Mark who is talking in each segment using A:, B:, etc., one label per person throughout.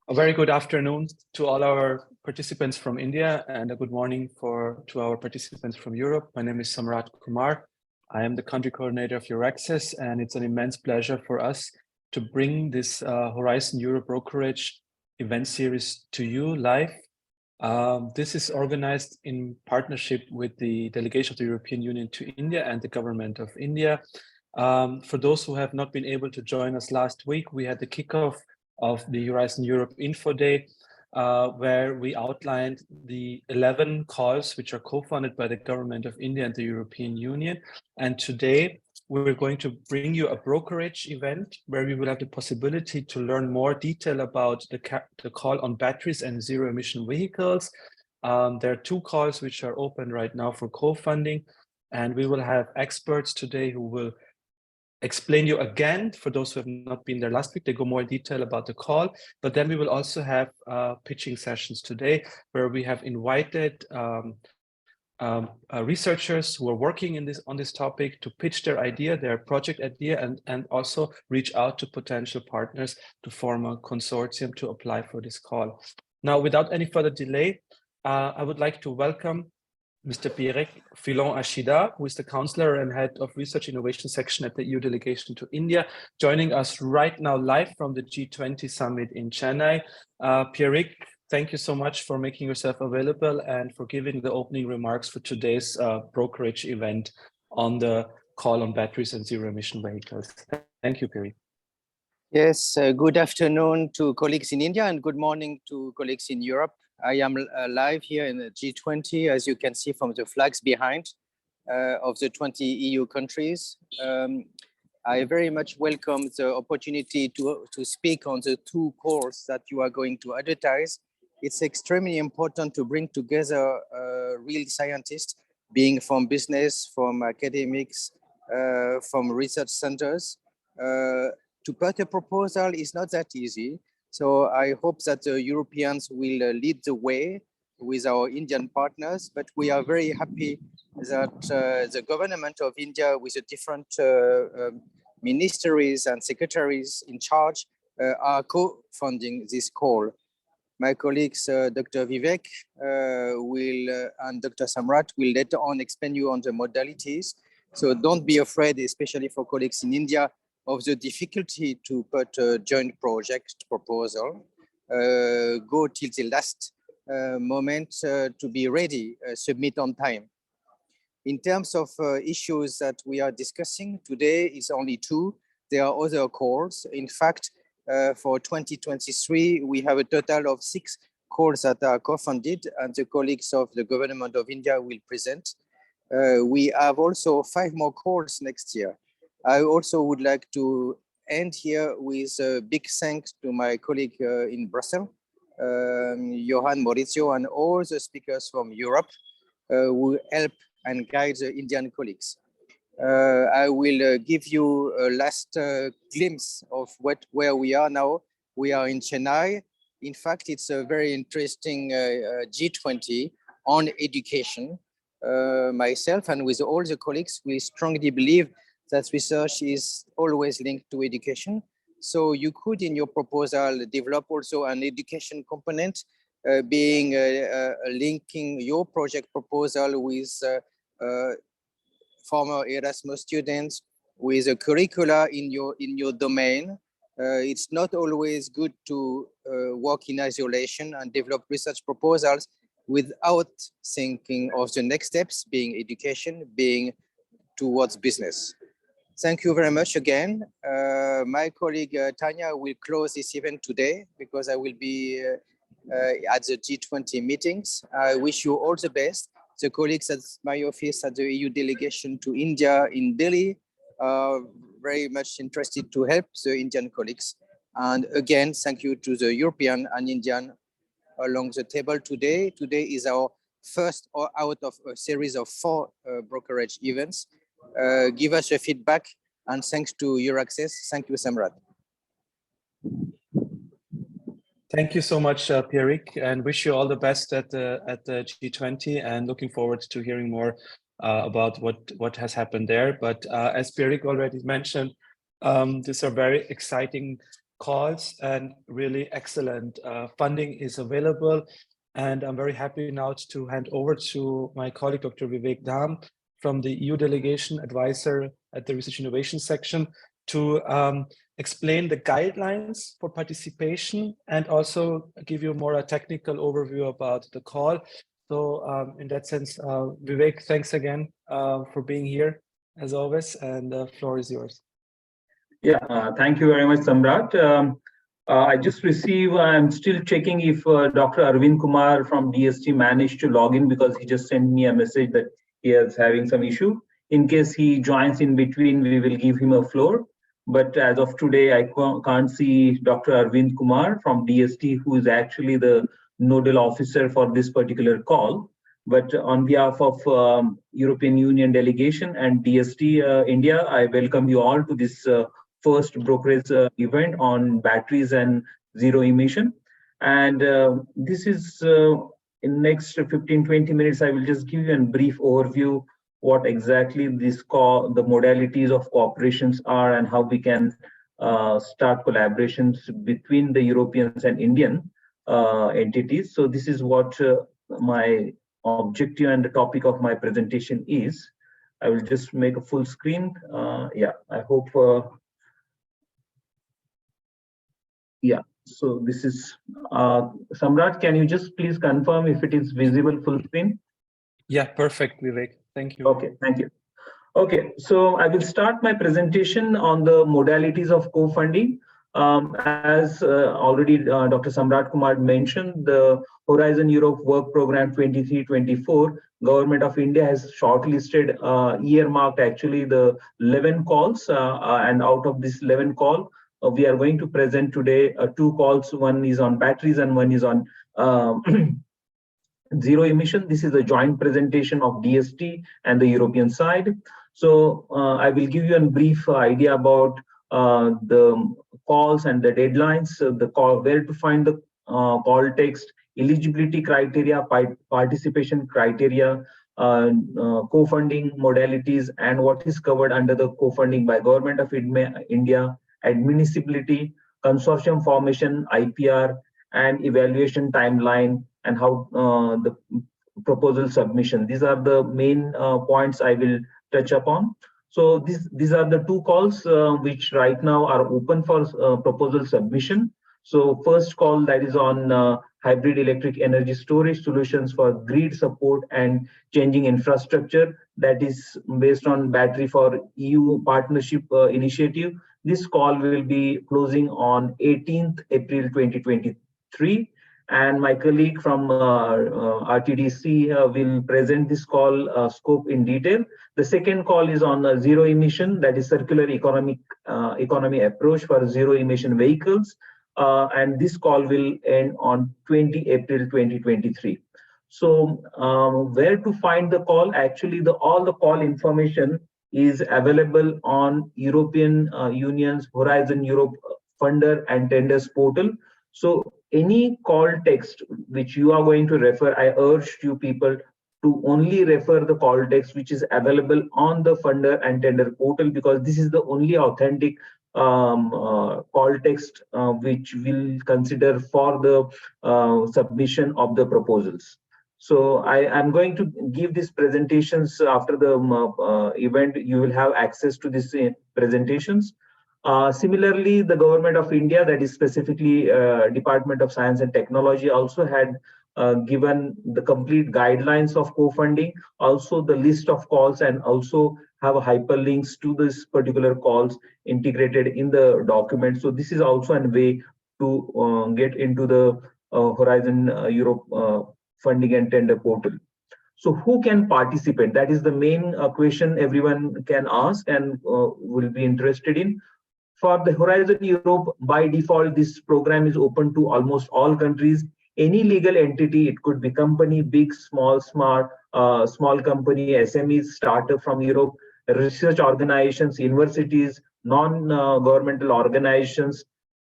A: A very good afternoon to all our participants from India and a good morning to our participants from Europe. My name is Samrat Kumar. I am the country coordinator of EURAXESS, and it's an immense pleasure for us to bring this Horizon Europe Brokerage event series to you live. This is organized in partnership with the delegation of the European Union to India and the government of India. For those who have not been able to join us last week, we had the kickoff of the Horizon Europe Info Day, where we outlined the 11 calls which are co-funded by the government of India and the European Union. And today we're going to bring you a brokerage event where we will have the possibility to learn more detail about the call on batteries and zero emission vehicles. There are two calls which are open right now for co-funding, and we will have experts today who will explain you again, for those who have not been there last week, they go more in detail about the call, but then we will also have pitching sessions today where we have invited researchers who are working on this topic to pitch their project idea, and also reach out to potential partners to form a consortium to apply for this call. Now, without any further delay, I would like to welcome Mr. Pierrick Filon-Achida, who is the Counselor and Head of Research Innovation Section at the EU Delegation to India, joining us right now live from the G20 Summit in Chennai. Pierrick, thank you so much for making yourself available and for giving the opening remarks for today's brokerage event on the call on batteries and zero emission vehicles. Thank you, Pierrick.
B: Yes, good afternoon to colleagues in India and good morning to colleagues in Europe. I am live here in the G20, as you can see from the flags behind of the 20 EU countries. I very much welcome the opportunity to speak on the two calls that you are going to advertise. It's extremely important to bring together real scientists, being from business, from academics, from research centers. To put a proposal is not that easy. So I hope that the Europeans will lead the way with our Indian partners, but we are very happy that the government of India with the different ministries and secretaries in charge are co-funding this call. My colleagues, Dr. Vivek and Dr. Samrat will later on explain you on the modalities. So don't be afraid, especially for colleagues in India, of the difficulty to put a joint project proposal. Go till the last moment to be ready, submit on time. In terms of issues that we are discussing today is only two. There are other calls. In fact, for 2023, we have a total of 6 calls that are co-funded, and the colleagues of the government of India will present. We have also 5 more calls next year. I also would like to end here with a big thanks to my colleague in Brussels, Johan Maurizio, and all the speakers from Europe who help and guide the Indian colleagues. I will give you a last glimpse of where we are now. We are in Chennai. In fact, it's a very interesting G20 on education. Myself and with all the colleagues, we strongly believe that research is always linked to education. So you could, in your proposal, develop also an education component, being linking your project proposal with former Erasmus students, with a curricula in your domain. It's not always good to work in isolation and develop research proposals without thinking of the next steps, being education, being towards business. Thank you very much again. My colleague Tanya will close this event today because I will be at the G20 meetings. I wish you all the best. The colleagues at my office at the EU delegation to India in Delhi are very much interested to help the Indian colleagues. And again, thank you to the European and Indian along the table today. Today is our first out of a series of 4 brokerage events. Give us your feedback, and thanks to EURAXESS. Thank you, Samrat.
A: Thank you so much, Pierrick, and wish you all the best at the G20, and looking forward to hearing more about what has happened there. But as Pierrick already mentioned, these are very exciting calls, and really excellent funding is available. And I'm very happy now to hand over to my colleague, Dr. Vivek Dham, from the EU delegation advisor at the Research Innovation section, to explain the guidelines for participation and also give you more a technical overview about the call. So in that sense, Vivek, thanks again for being here as always, and the floor is yours.
C: Yeah, thank you very much, Samrat. I just received, I'm still checking if Dr. Arvind Kumar from DST managed to log in, because he just sent me a message that he is having some issue. In case he joins in between, we will give him a floor. But as of today, I can't see Dr. Arvind Kumar from DST, who is actually the nodal officer for this particular call. But on behalf of European Union delegation and DST India, I welcome you all to this first brokerage event on batteries and zero emission. And this is in next 15-20 minutes, I will just give you a brief overview what exactly this call, the modalities of cooperations are, and how we can start collaborations between the Europeans and Indian entities. So this is what my objective and the topic of my presentation is. I will just make a full screen. Yeah, I hope. Yeah, so this is Samrat. Can you just please confirm if it is visible full screen?
A: Yeah, perfect, Vivek. Thank you.
C: Okay, thank you. Okay, so I will start my presentation on the modalities of co-funding. As already Dr. Samrat Kumar mentioned, the Horizon Europe Work Program 23-24, Government of India has shortlisted, earmarked actually the 11 calls, and out of this 11 call, we are going to present today 2 calls. One is on batteries and one is on zero emission. This is a joint presentation of DST and the European side. So I will give you a brief idea about the calls and the deadlines, the call, where to find the call text, eligibility criteria, participation criteria, co-funding modalities, and what is covered under the co-funding by Government of India, admissibility, consortium formation, IPR, and evaluation timeline, and how the proposal submission. These are the main points I will touch upon. So these are the 2 calls which right now are open for proposal submission. So first call, that is on hybrid electric energy storage solutions for grid support and changing infrastructure. That is based on Batt4EU Partnership initiative. This call will be closing on 18th April 2023. And my colleague from RTDC will present this call scope in detail. The second call is on zero emission, that is circular economy approach for zero emission vehicles. And this call will end on 20 April 2023. So where to find the call? Actually, all the call information is available on European Union's Horizon Europe Funder and Tenders portal. So any call text which you are going to refer, I urge you people to only refer the call text which is available on the funder and tender portal, because this is the only authentic call text which we'll consider for the submission of the proposals. So I am going to give these presentations after the event. You will have access to these presentations. Similarly, the Government of India, that is specifically Department of Science and Technology, also had given the complete guidelines of co-funding, also the list of calls, and also have hyperlinks to this particular calls integrated in the document. So this is also a way to get into the Horizon Europe funding and tender portal. So who can participate? That is the main question everyone can ask and will be interested in. For the Horizon Europe, by default, this program is open to almost all countries. Any legal entity, it could be company, big, small, smart, small company, SMEs, startup from Europe, research organizations, universities, non-governmental organizations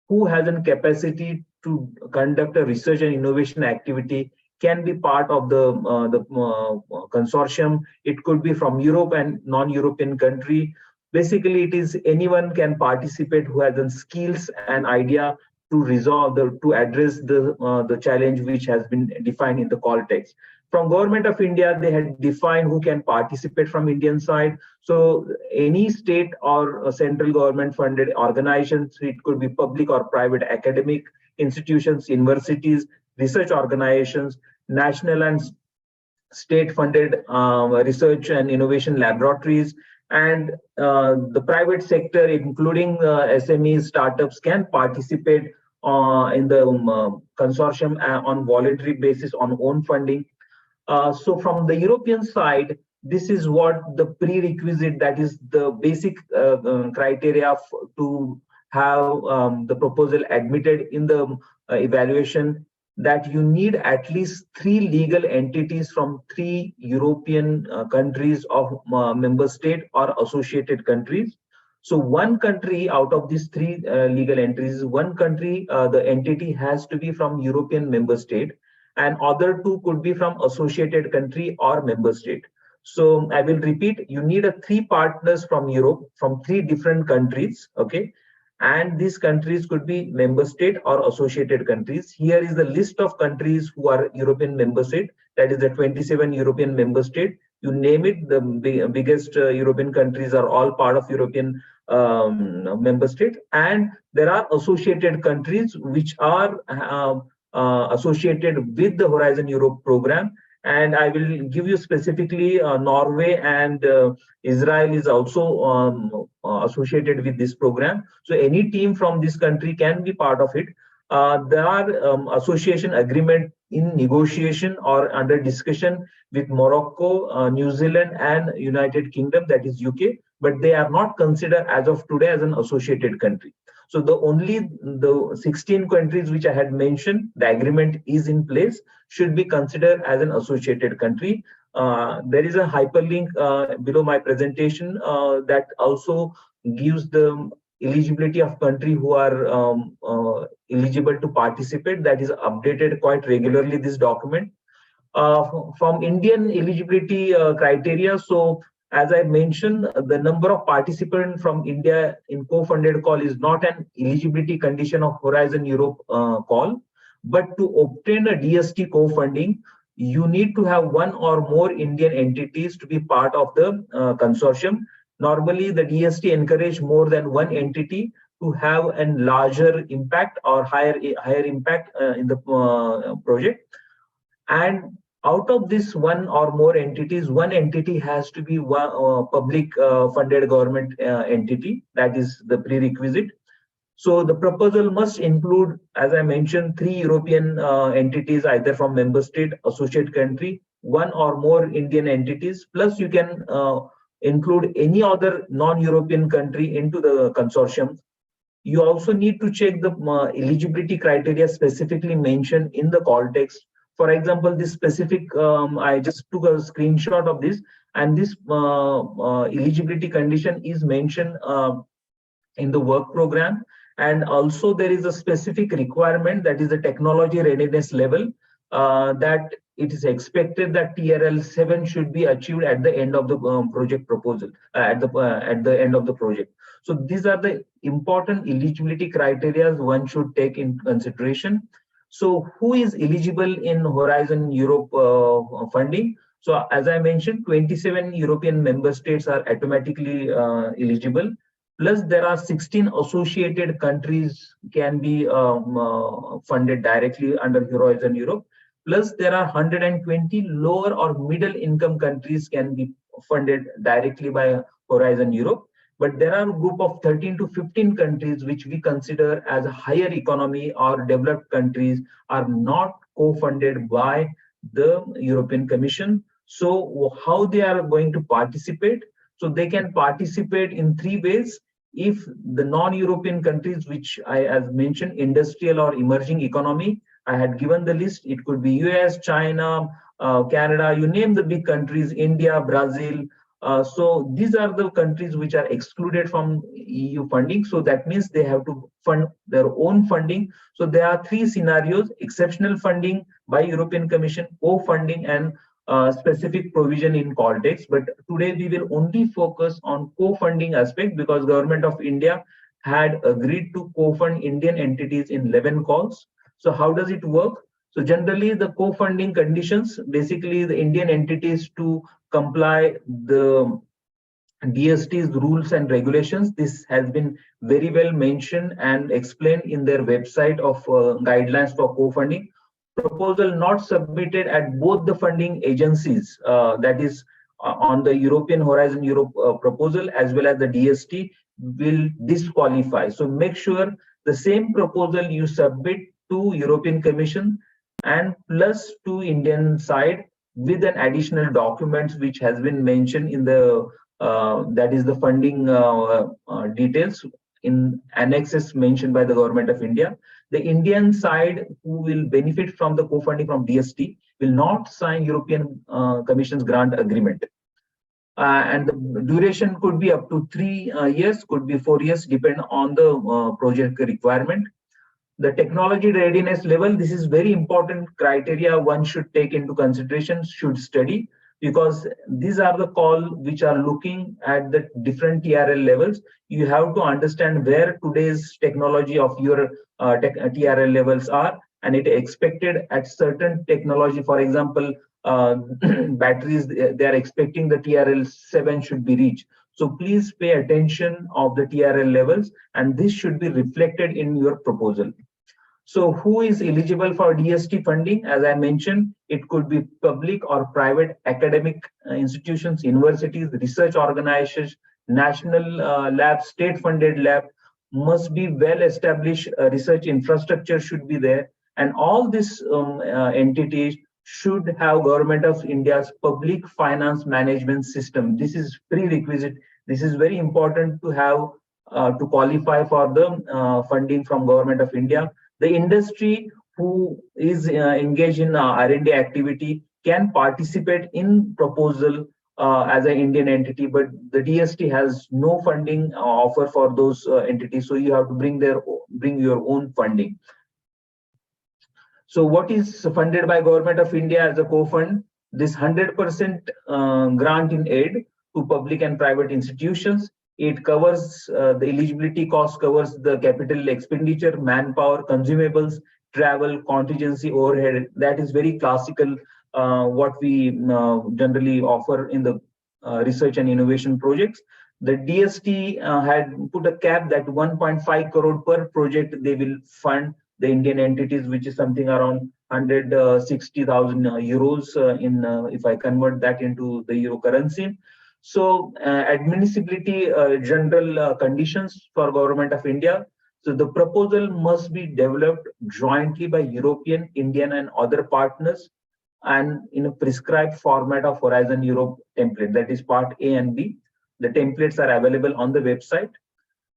C: who has a capacity to conduct a research and innovation activity can be part of the consortium. It could be from Europe and non-European country. Basically, it is anyone can participate who has the skills and idea to resolve to address the challenge which has been defined in the call text. From Government of India, they had defined who can participate from Indian side. So any state or central government funded organizations, it could be public or private academic institutions, universities, research organizations, national and state funded research and innovation laboratories, and the private sector, including SMEs, startups, can participate in the consortium on voluntary basis on own funding. So from the European side, this is what the prerequisite, that is the basic criteria to have the proposal admitted in the evaluation, that you need at least 3 legal entities from 3 European countries of member state or associated countries. So one country out of these 3 legal entities, one country, the entity has to be from European member state, and other 2 could be from associated country or member state. So I will repeat, you need 3 partners from Europe, from 3 different countries, okay? And these countries could be member state or associated countries. Here is the list of countries who are European member state, that is the 27 European member state. You name it, the biggest European countries are all part of European member state. And there are associated countries which are associated with the Horizon Europe program. And I will give you specifically Norway and Israel is also associated with this program. So any team from this country can be part of it. There are association agreement in negotiation or under discussion with Morocco, New Zealand, and United Kingdom, that is UK, but they are not considered as of today as an associated country. So the 16 countries which I had mentioned, the agreement is in place, should be considered as an associated country. There is a hyperlink below my presentation that also gives the eligibility of country who are eligible to participate. That is updated quite regularly, this document. From Indian eligibility criteria, so as I mentioned, the number of participants from India in co-funded call is not an eligibility condition of Horizon Europe call, but to obtain a DST co-funding, you need to have 1 or more Indian entities to be part of the consortium. Normally, the DST encourage more than 1 entity to have a larger impact or higher impact in the project. And out of this 1 or more entities, 1 entity has to be public funded government entity. That is the prerequisite. So the proposal must include, as I mentioned, 3 European entities, either from member state, associate country, 1 or more Indian entities, plus you can include any other non-European country into the consortium. You also need to check the eligibility criteria specifically mentioned in the call text. For example, this specific, I just took a screenshot of this, and this eligibility condition is mentioned in the work program. And also there is a specific requirement, that is the technology readiness level, that it is expected that TRL 7 should be achieved at the end of the project proposal, at the end of the project. So these are the important eligibility criteria one should take in consideration. So who is eligible in Horizon Europe funding? So as I mentioned, 27 European member states are automatically eligible. Plus there are 16 associated countries can be funded directly under Horizon Europe. Plus there are 120 lower or middle income countries can be funded directly by Horizon Europe. But there are a group of 13 to 15 countries which we consider as a higher economy or developed countries are not co-funded by the European Commission. So how they are going to participate? So they can participate in 3 ways. If the non-European countries, which I have mentioned, industrial or emerging economy, I had given the list. It could be US, China, Canada, you name the big countries, India, Brazil. So these are the countries which are excluded from EU funding. So that means they have to fund their own funding. So there are 3 scenarios: exceptional funding by European Commission, co-funding, and specific provision in call text, but today we will only focus on co-funding aspect because Government of India had agreed to co-fund Indian entities in 11 calls. So how does it work? So generally the co-funding conditions, basically the Indian entities to comply the DST's rules and regulations. This has been very well mentioned and explained in their website of guidelines for co-funding. Proposal not submitted at both the funding agencies, that is on the European Horizon Europe proposal as well as the DST, will disqualify. So make sure the same proposal you submit to European Commission and plus to Indian side with an additional documents which has been mentioned in the that is the funding details in annexes mentioned by the Government of India. The Indian side who will benefit from the co-funding from DST will not sign European Commission's grant agreement. And the duration could be up to 3 years, could be 4 years, depend on the project requirement. The technology readiness level, this is very important criteria one should take into consideration, should study, because these are the call which are looking at the different TRL levels. You have to understand where today's technology of your TRL levels are, and it expected at certain technology, for example, batteries, they are expecting the TRL 7 should be reached. So please pay attention of the TRL levels, and this should be reflected in your proposal. So who is eligible for DST funding? As I mentioned, it could be public or private academic institutions, universities, research organizations, national labs, state-funded lab, must be well-established research infrastructure should be there. And all these entities should have Government of India's public finance management system. This is prerequisite. This is very important to have to qualify for the funding from Government of India. The industry who is engaged in R&D activity can participate in proposal as an Indian entity, but the DST has no funding offer for those entities. So you have to bring your own funding. So what is funded by Government of India as a co-fund? This 100% grant in aid to public and private institutions. It covers the eligibility cost, covers the capital expenditure, manpower, consumables, travel, contingency, overhead. That is very classical, what we generally offer in the research and innovation projects. The DST had put a cap that 1.5 crore per project they will fund the Indian entities, which is something around 160,000 euros in if I convert that into the euro currency. So admissibility general conditions for Government of India. So the proposal must be developed jointly by European, Indian and other partners and in a prescribed format of Horizon Europe template, that is part A and B. The templates are available on the website.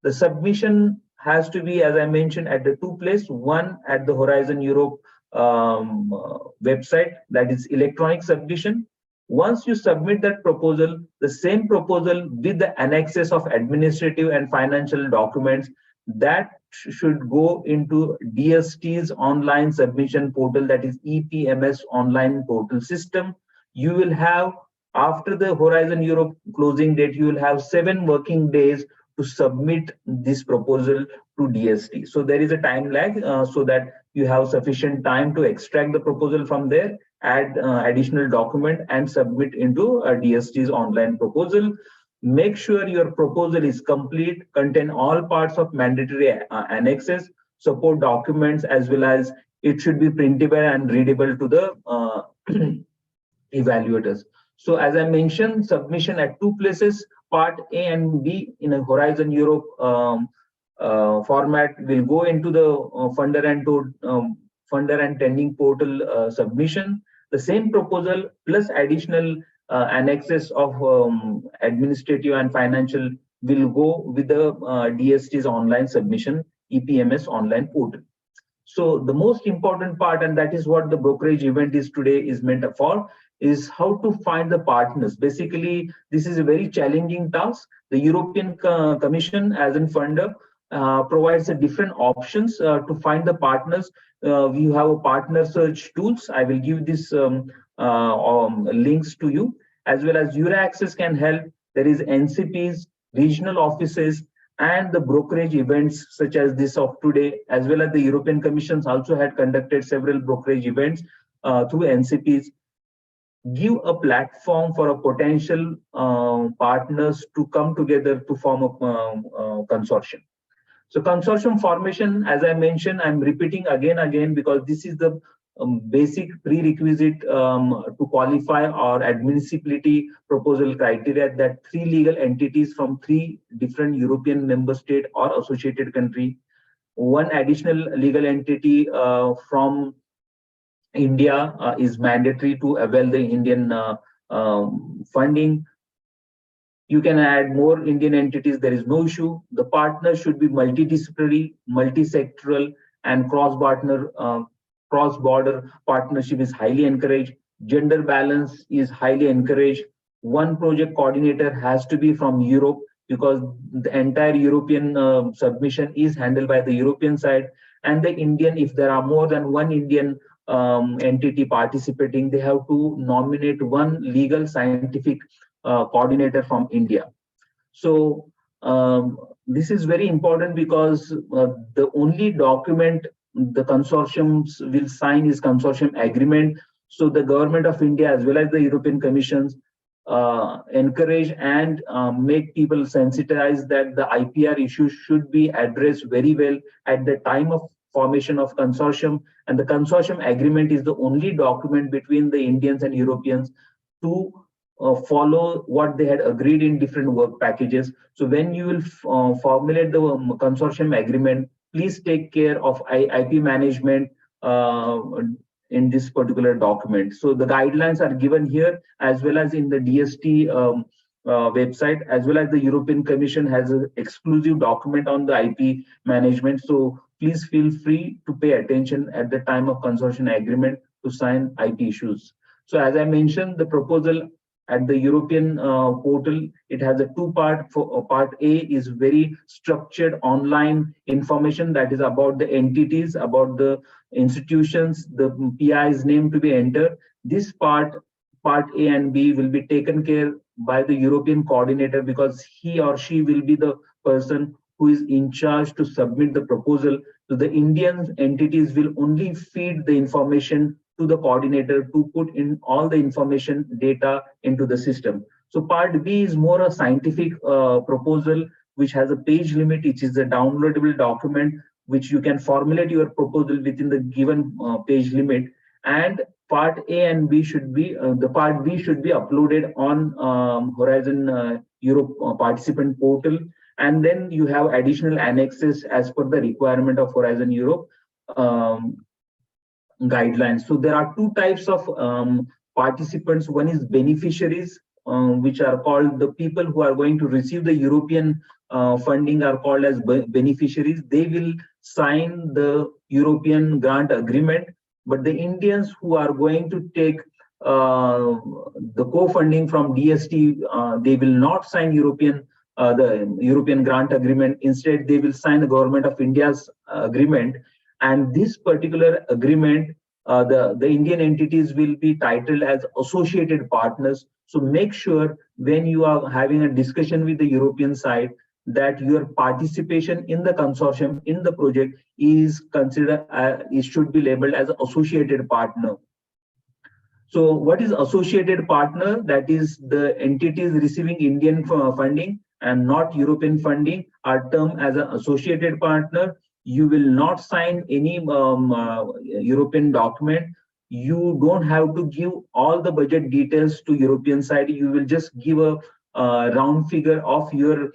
C: The submission has to be, as I mentioned, at the two places, one at the Horizon Europe website, that is electronic submission. Once you submit that proposal, the same proposal with the annexes of administrative and financial documents, that should go into DST's online submission portal, that is EPMS online portal system. You will have, after the Horizon Europe closing date, you will have 7 working days to submit this proposal to DST. So there is a time lag so that you have sufficient time to extract the proposal from there, add additional document and submit into DST's online proposal. Make sure your proposal is complete, contain all parts of mandatory annexes, support documents, as well as it should be printable and readable to the evaluators. So as I mentioned, submission at two places, part A and B in a Horizon Europe format will go into the funder and tending portal submission. The same proposal plus additional annexes of administrative and financial will go with the DST's online submission, EPMS online portal. So the most important part, and that is what the brokerage event is today is meant for, is how to find the partners. Basically, this is a very challenging task. The European Commission as a funder provides a different options to find the partners. We have a partner search tools. I will give this links to you, as well as EURAXESS can help. There is NCPs, regional offices, and the brokerage events such as this of today, as well as the European Commissions also had conducted several brokerage events through NCPs, give a platform for a potential partners to come together to form a consortium. So consortium formation, as I mentioned, I'm repeating again because this is the basic prerequisite to qualify or admissibility proposal criteria, that 3 legal entities from 3 different European member state or associated country, 1 additional legal entity from India is mandatory to avail the Indian funding. You can add more Indian entities, there is no issue. The partners should be multidisciplinary, multi-sectoral, and cross-border partnership is highly encouraged. Gender balance is highly encouraged. 1 project coordinator has to be from Europe, because the entire European submission is handled by the European side. And the Indian, if there are more than 1 Indian entity participating, they have to nominate 1 legal scientific coordinator from India. So this is very important, because the only document the consortiums will sign is consortium agreement. So the government of India as well as the European Commissions encourage and make people sensitized that the IPR issues should be addressed very well at the time of formation of consortium. And the consortium agreement is the only document between the Indians and Europeans to follow what they had agreed in different work packages. So when you will formulate the consortium agreement, please take care of IP management in this particular document. So the guidelines are given here, as well as in the DST website, as well as the European Commission has an exclusive document on the IP management. So please feel free to pay attention at the time of consortium agreement to sign IP issues. So as I mentioned, the proposal at the European portal, it has a 2-part. Part A is very structured online information that is about the entities, about the institutions, the PI's name to be entered. This part A and B will be taken care by the European coordinator, because he or she will be the person who is in charge to submit the proposal. So the Indian entities will only feed the information to the coordinator to put in all the information data into the system. So part B is more a scientific proposal, which has a page limit, which is a downloadable document, which you can formulate your proposal within the given page limit. And part A and B should be, the part B should be uploaded on Horizon Europe participant portal. And then you have additional annexes as per the requirement of Horizon Europe guidelines. So there are 2 types of participants. One is beneficiaries, which are called the people who are going to receive the European funding are called as beneficiaries. They will sign the European grant agreement, but the Indians who are going to take the co-funding from DST, they will not sign the European grant agreement. Instead, they will sign the Government of India's agreement. And this particular agreement, the Indian entities will be titled as associated partners. So make sure when you are having a discussion with the European side that your participation in the consortium, in the project, is considered, it should be labeled as associated partner. So what is associated partner? That is the entities receiving Indian funding and not European funding are termed as an associated partner. You will not sign any European document. You don't have to give all the budget details to European side. You will just give a round figure of your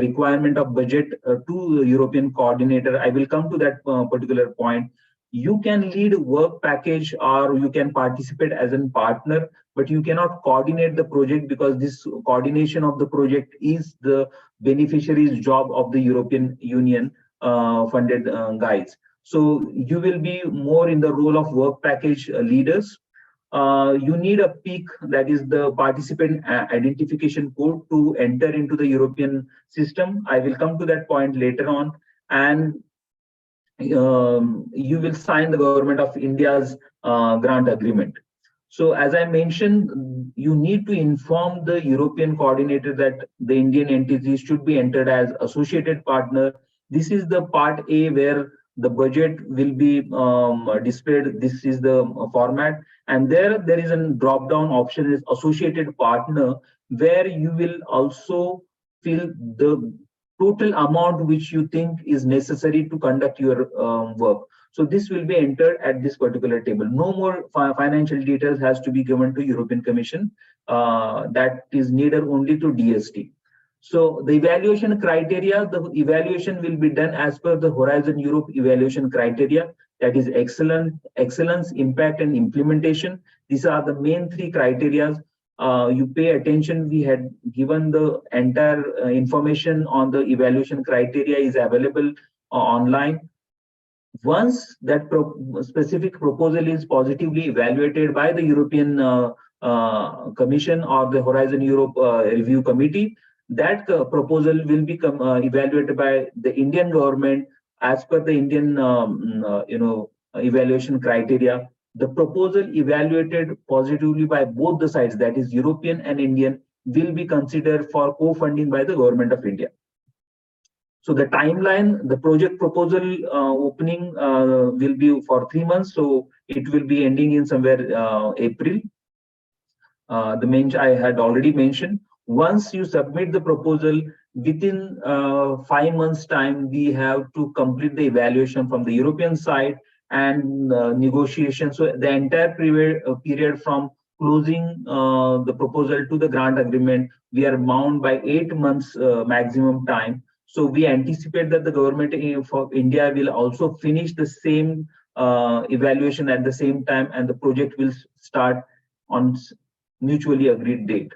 C: requirement of budget to the European coordinator. I will come to that particular point. You can lead work package or you can participate as a partner, but you cannot coordinate the project, because this coordination of the project is the beneficiary's job of the European Union funded guides. So you will be more in the role of work package leaders. You need a PIC, that is the participant identification code, to enter into the European system. I will come to that point later on. And you will sign the Government of India's grant agreement. So as I mentioned, you need to inform the European coordinator that the Indian entities should be entered as associated partner. This is the part A where the budget will be displayed. This is the format. And there is a drop down option is associated partner, where you will also fill the total amount which you think is necessary to conduct your work. So this will be entered at this particular table. No more financial details has to be given to European Commission. That is needed only to DST. So the evaluation criteria, the evaluation will be done as per the Horizon Europe evaluation criteria. That is excellence, impact, and implementation. These are the main three criteria. You pay attention. We had given the entire information on the evaluation criteria is available online. Once that specific proposal is positively evaluated by the European Commission or the Horizon Europe Review Committee, that proposal will become evaluated by the Indian government as per the Indian evaluation criteria. The proposal evaluated positively by both the sides, that is European and Indian, will be considered for co-funding by the Government of India. So the timeline, the project proposal opening will be for 3 months. So it will be ending in somewhere April. I had already mentioned. Once you submit the proposal, within 5 months' time, we have to complete the evaluation from the European side and negotiation. So the entire period from closing the proposal to the grant agreement, we are bound by 8 months maximum time. So we anticipate that the government of India will also finish the same evaluation at the same time, and the project will start on mutually agreed date.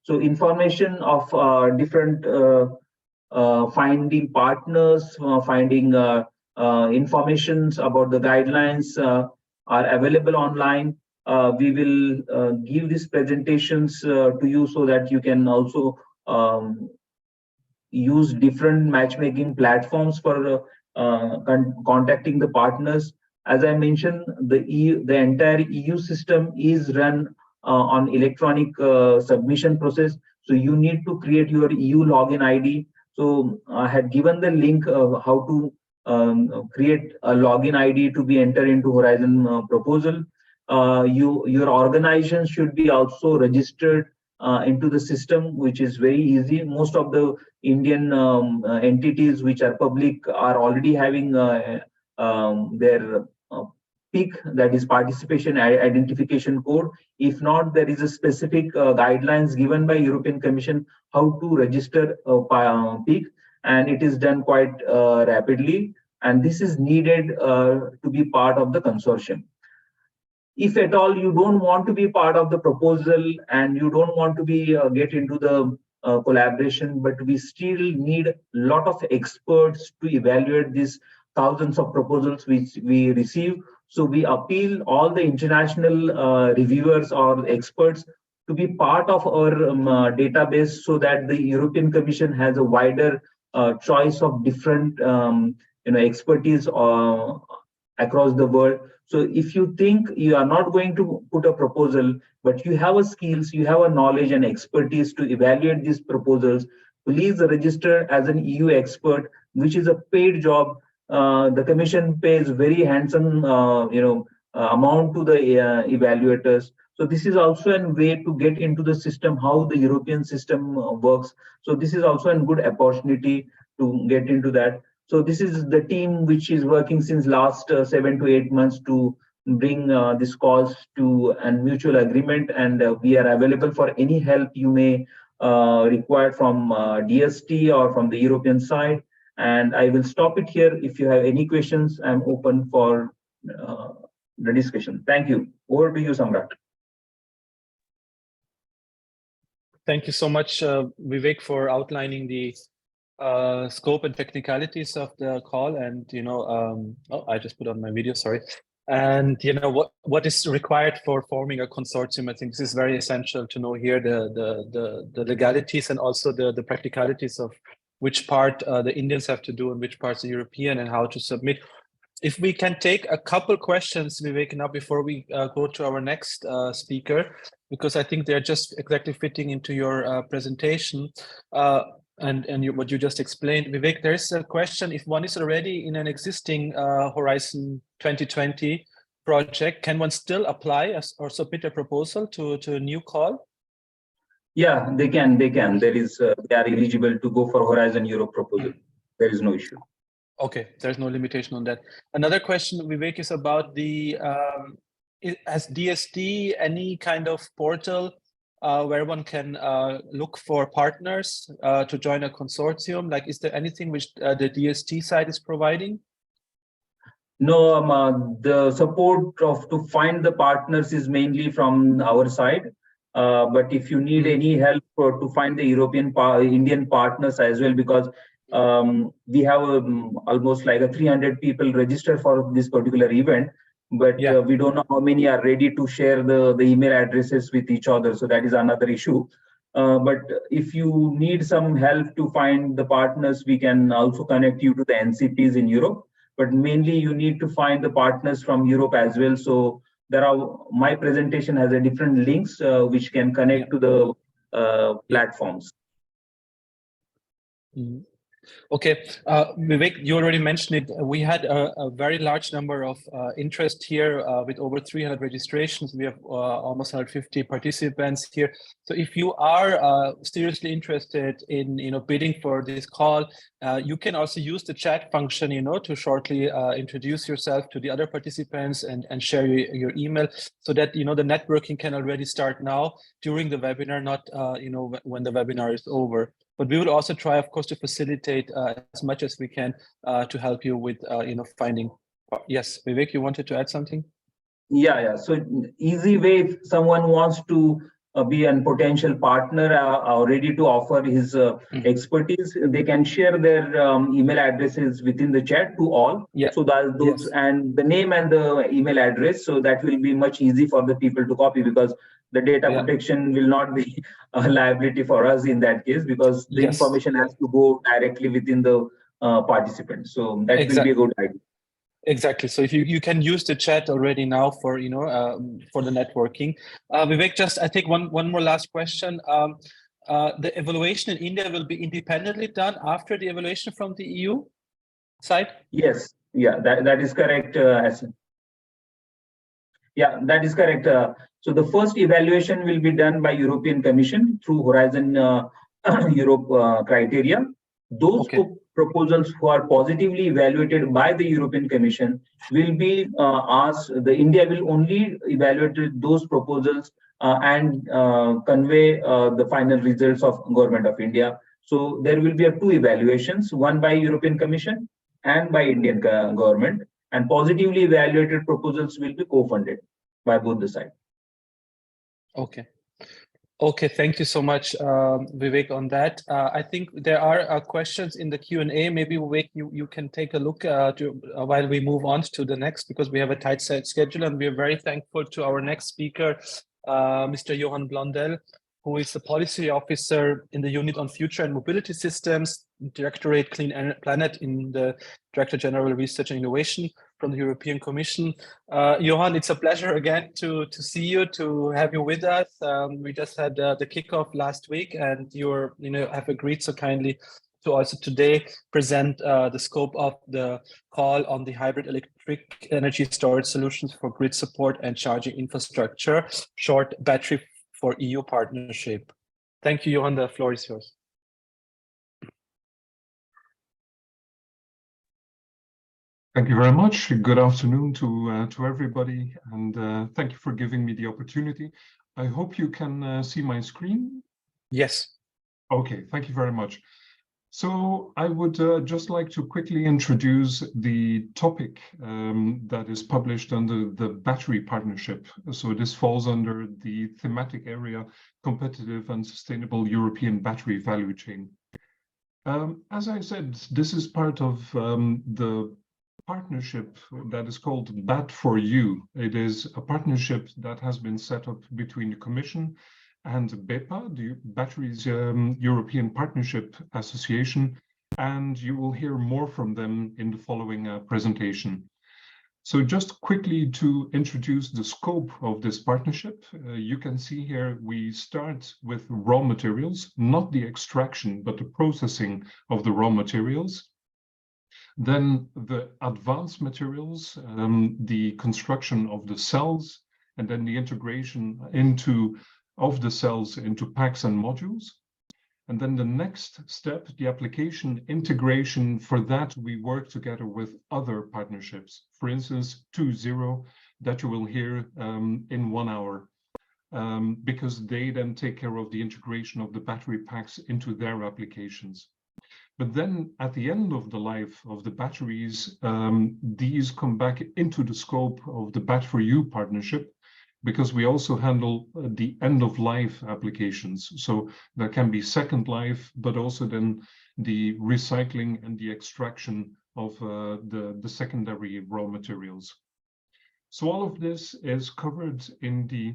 C: So information of different finding partners, finding informations about the guidelines are available online. We will give these presentations to you so that you can also use different matchmaking platforms for contacting the partners. As I mentioned, the entire EU system is run on electronic submission process. So you need to create your EU login ID. So I had given the link of how to create a login ID to be entered into Horizon proposal. Your organization should be also registered into the system, which is very easy. Most of the Indian entities which are public are already having their PIC, that is participation identification code. If not, there is a specific guidelines given by European Commission how to register a PIC, and it is done quite rapidly. And this is needed to be part of the consortium. If at all you don't want to be part of the proposal and you don't want to be get into the collaboration, but we still need a lot of experts to evaluate these thousands of proposals which we receive. So we appeal all the international reviewers or experts to be part of our database, so that the European Commission has a wider choice of different expertise across the world. So if you think you are not going to put a proposal, but you have a skills, you have a knowledge and expertise to evaluate these proposals, please register as an EU expert, which is a paid job. The Commission pays very handsome amount to the evaluators. So this is also a way to get into the system, how the European system works. So this is also a good opportunity to get into that. So this is the team which is working since last 7 to 8 months to bring this cause to a mutual agreement, and we are available for any help you may require from DST or from the European side. And I will stop it here. If you have any questions, I'm open for the discussion. Thank you. Over to you, Samrat.
A: Thank you so much, Vivek, for outlining the scope and technicalities of the call. And I just put on my video, sorry. And what is required for forming a consortium. I think this is very essential to know here the legalities and also the practicalities of which part the Indians have to do and which parts the European, and how to submit. if we can take a couple questions, Vivek, now before we go to our next speaker, because I think they're just exactly fitting into your presentation and what you just explained. Vivek, there's a question, if one is already in an existing Horizon 2020 project, can one still apply or submit a proposal to a new call?
C: Yeah, they can. They are eligible to go for Horizon Europe proposal. There is no issue.
A: Okay, there's no limitation on that. Another question, Vivek, is about the, has DSD any kind of portal where one can look for partners to join a consortium? Like, is there anything which the DST side is providing?
C: No, the support to find the partners is mainly from our side. But if you need any help to find the Indian partners as well, because we have almost like 300 people registered for this particular event, but we don't know how many are ready to share the email addresses with each other. So that is another issue. But if you need some help to find the partners, we can also connect you to the NCPs in Europe. But mainly you need to find the partners from Europe as well. So there are, my presentation has a different links which can connect to the platforms.
A: Okay, Vivek, you already mentioned it. We had a very large number of interest here with over 300 registrations. We have almost 150 participants here. So if you are seriously interested in bidding for this call, you can also use the chat function to shortly introduce yourself to the other participants and share your email, so that the networking can already start now during the webinar, not when the webinar is over. But we will also try, of course, to facilitate as much as we can to help you with finding. Yes, Vivek, you wanted to add something?
C: Yeah. So easy way, if someone wants to be a potential partner or ready to offer his expertise, they can share their email addresses within the chat to all. So that those and the name and the email address. So that will be much easy for the people to copy, because the data protection will not be a liability for us in that case, because the information has to go directly within the participants. So that will be a good idea.
A: Exactly. So if you can use the chat already now for for the networking. Vivek, just I think one more last question. The evaluation in India will be independently done after the evaluation from the EU side?
C: Yes. Yeah, that is correct. Yeah, that is correct. So the first evaluation will be done by European Commission through Horizon Europe criteria. Those proposals who are positively evaluated by the European Commission will be asked. India will only evaluate those proposals and convey the final results of Government of India. So there will be two evaluations, one by European Commission and by Indian government, and positively evaluated proposals will be co-funded by both the sides.
A: Okay, thank you so much, Vivek, on that. I think there are questions in the Q&A. Maybe, Vivek, you can take a look while we move on to the next, because we have a tight schedule, and we are very thankful to our next speaker, Mr. Johan Blondel, who is the Policy Officer in the Unit on Future and Mobility Systems, Directorate Clean Planet in the Director General Research and Innovation from the European Commission. Johan, it's a pleasure again to see you, to have you with us. We just had the kickoff last week, and you have agreed so kindly to also today present the scope of the call on the hybrid electric energy storage solutions for grid support and charging infrastructure, short Batt4EU Partnership. Thank you, Johan. The floor is yours.
D: Thank you very much. Good afternoon to everybody, and thank you for giving me the opportunity. I hope you can see my screen.
A: Yes.
D: Okay, thank you very much. So I would just like to quickly introduce the topic that is published under the Battery Partnership. So this falls under the thematic area, Competitive and Sustainable European Battery Value Chain. As I said, this is part of the partnership that is called Batt4EU. It is a partnership that has been set up between the Commission and BEPA, the Batteries European Partnership Association, and you will hear more from them in the following presentation. So just quickly to introduce the scope of this partnership, you can see here we start with raw materials, not the extraction, but the processing of the raw materials. Then the advanced materials, the construction of the cells, and then the integration of the cells into packs and modules. And then the next step, the application integration. For that, we work together with other partnerships. For instance, 2.0 that you will hear in 1 hour, because they then take care of the integration of the battery packs into their applications. But then at the end of the life of the batteries, these come back into the scope of the Batt4EU partnership, because we also handle the end-of-life applications. So there can be second life, but also then the recycling and the extraction of the secondary raw materials. So all of this is covered in the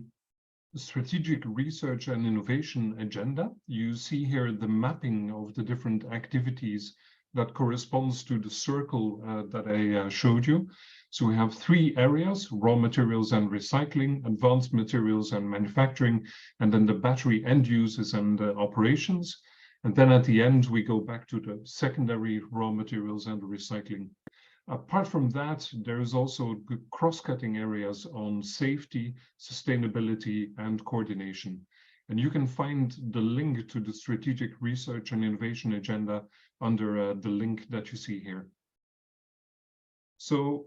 D: strategic research and innovation agenda. You see here the mapping of the different activities that corresponds to the circle that I showed you. So we have 3 areas: raw materials and recycling, advanced materials and manufacturing, and then the battery end uses and operations. And then at the end, we go back to the secondary raw materials and recycling. Apart from that, there is also good cross-cutting areas on safety, sustainability, and coordination. And you can find the link to the strategic research and innovation agenda under the link that you see here. So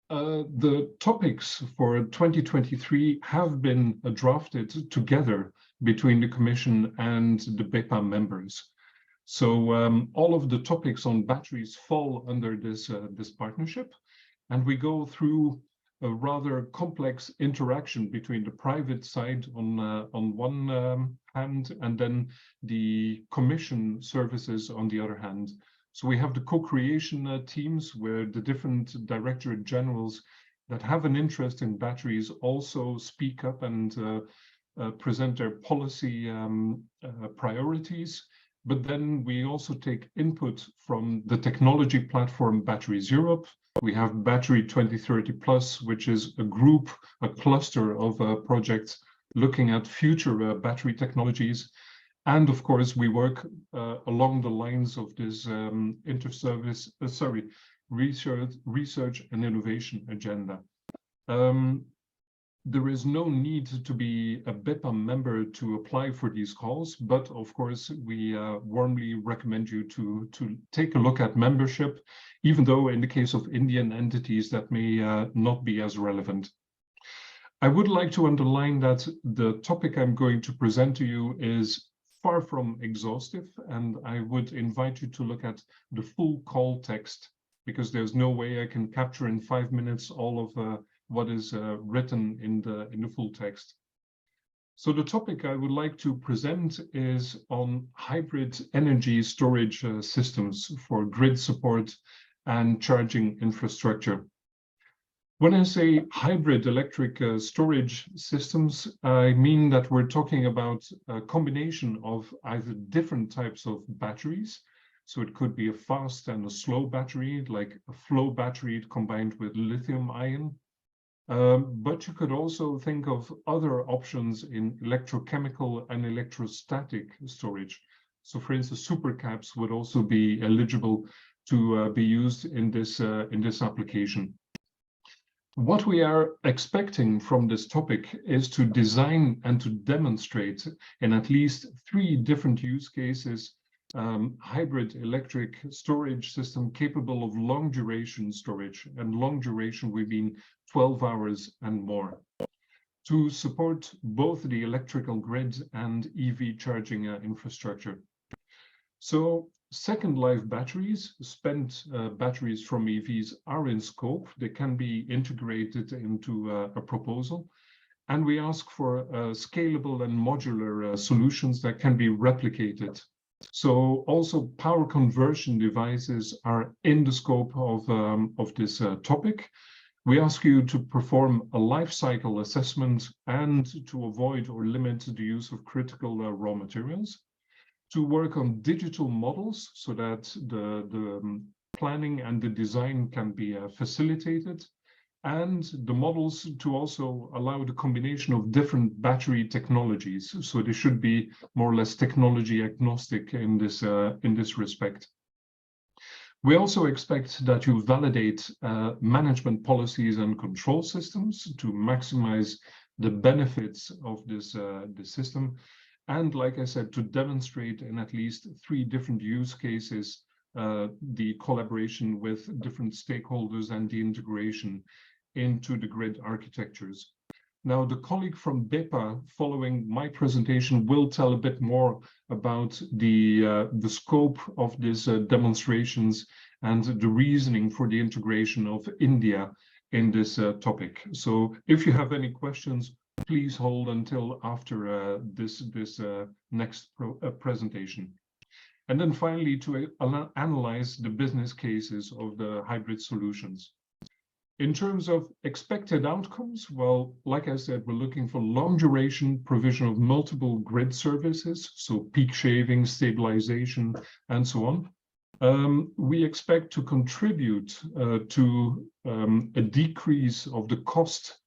D: the topics for 2023 have been drafted together between the Commission and the BEPA members. So all of the topics on batteries fall under this partnership, and we go through a rather complex interaction between the private side on one hand, and then the Commission services on the other hand. So we have the co-creation teams where the different Directorate Generals that have an interest in batteries also speak up and present their policy priorities. But then we also take input from the technology platform Batteries Europe. We have Battery 2030 Plus, which is a cluster of projects looking at future battery technologies. And of course, we work along the lines of this research and innovation agenda. There is no need to be a BEPA member to apply for these calls, but of course, we warmly recommend you to take a look at membership, even though in the case of Indian entities, that may not be as relevant. I would like to underline that the topic I'm going to present to you is far from exhaustive, and I would invite you to look at the full call text, because there's no way I can capture in 5 minutes all of what is written in the full text. So the topic I would like to present is on hybrid energy storage systems for grid support and charging infrastructure. When I say hybrid electric storage systems, I mean that we're talking about a combination of either different types of batteries. So it could be a fast and a slow battery, like a flow battery combined with lithium ion. But you could also think of other options in electrochemical and electrostatic storage. So for instance, supercaps would also be eligible to be used in this application. What we are expecting from this topic is to design and to demonstrate in at least 3 different use cases hybrid electric storage system capable of long duration storage, and long duration we mean 12 hours and more, to support both the electrical grid and EV charging infrastructure. So second life batteries, spent batteries from EVs are in scope. They can be integrated into a proposal. And we ask for scalable and modular solutions that can be replicated. So also power conversion devices are in the scope of this topic. We ask you to perform a life cycle assessment and to avoid or limit the use of critical raw materials, to work on digital models so that the planning and the design can be facilitated, and the models to also allow the combination of different battery technologies. So they should be more or less technology agnostic in this respect. We also expect that you validate management policies and control systems to maximize the benefits of this system. And like I said, to demonstrate in at least 3 different use cases, the collaboration with different stakeholders and the integration into the grid architectures. Now, the colleague from BEPA, following my presentation, will tell a bit more about the scope of these demonstrations and the reasoning for the integration of India in this topic. So if you have any questions, please hold until after this next presentation. And then finally, to analyze the business cases of the hybrid solutions. In terms of expected outcomes, well, like I said, we're looking for long duration provision of multiple grid services, so peak shaving, stabilization, and so on. We expect to contribute to a decrease of the cost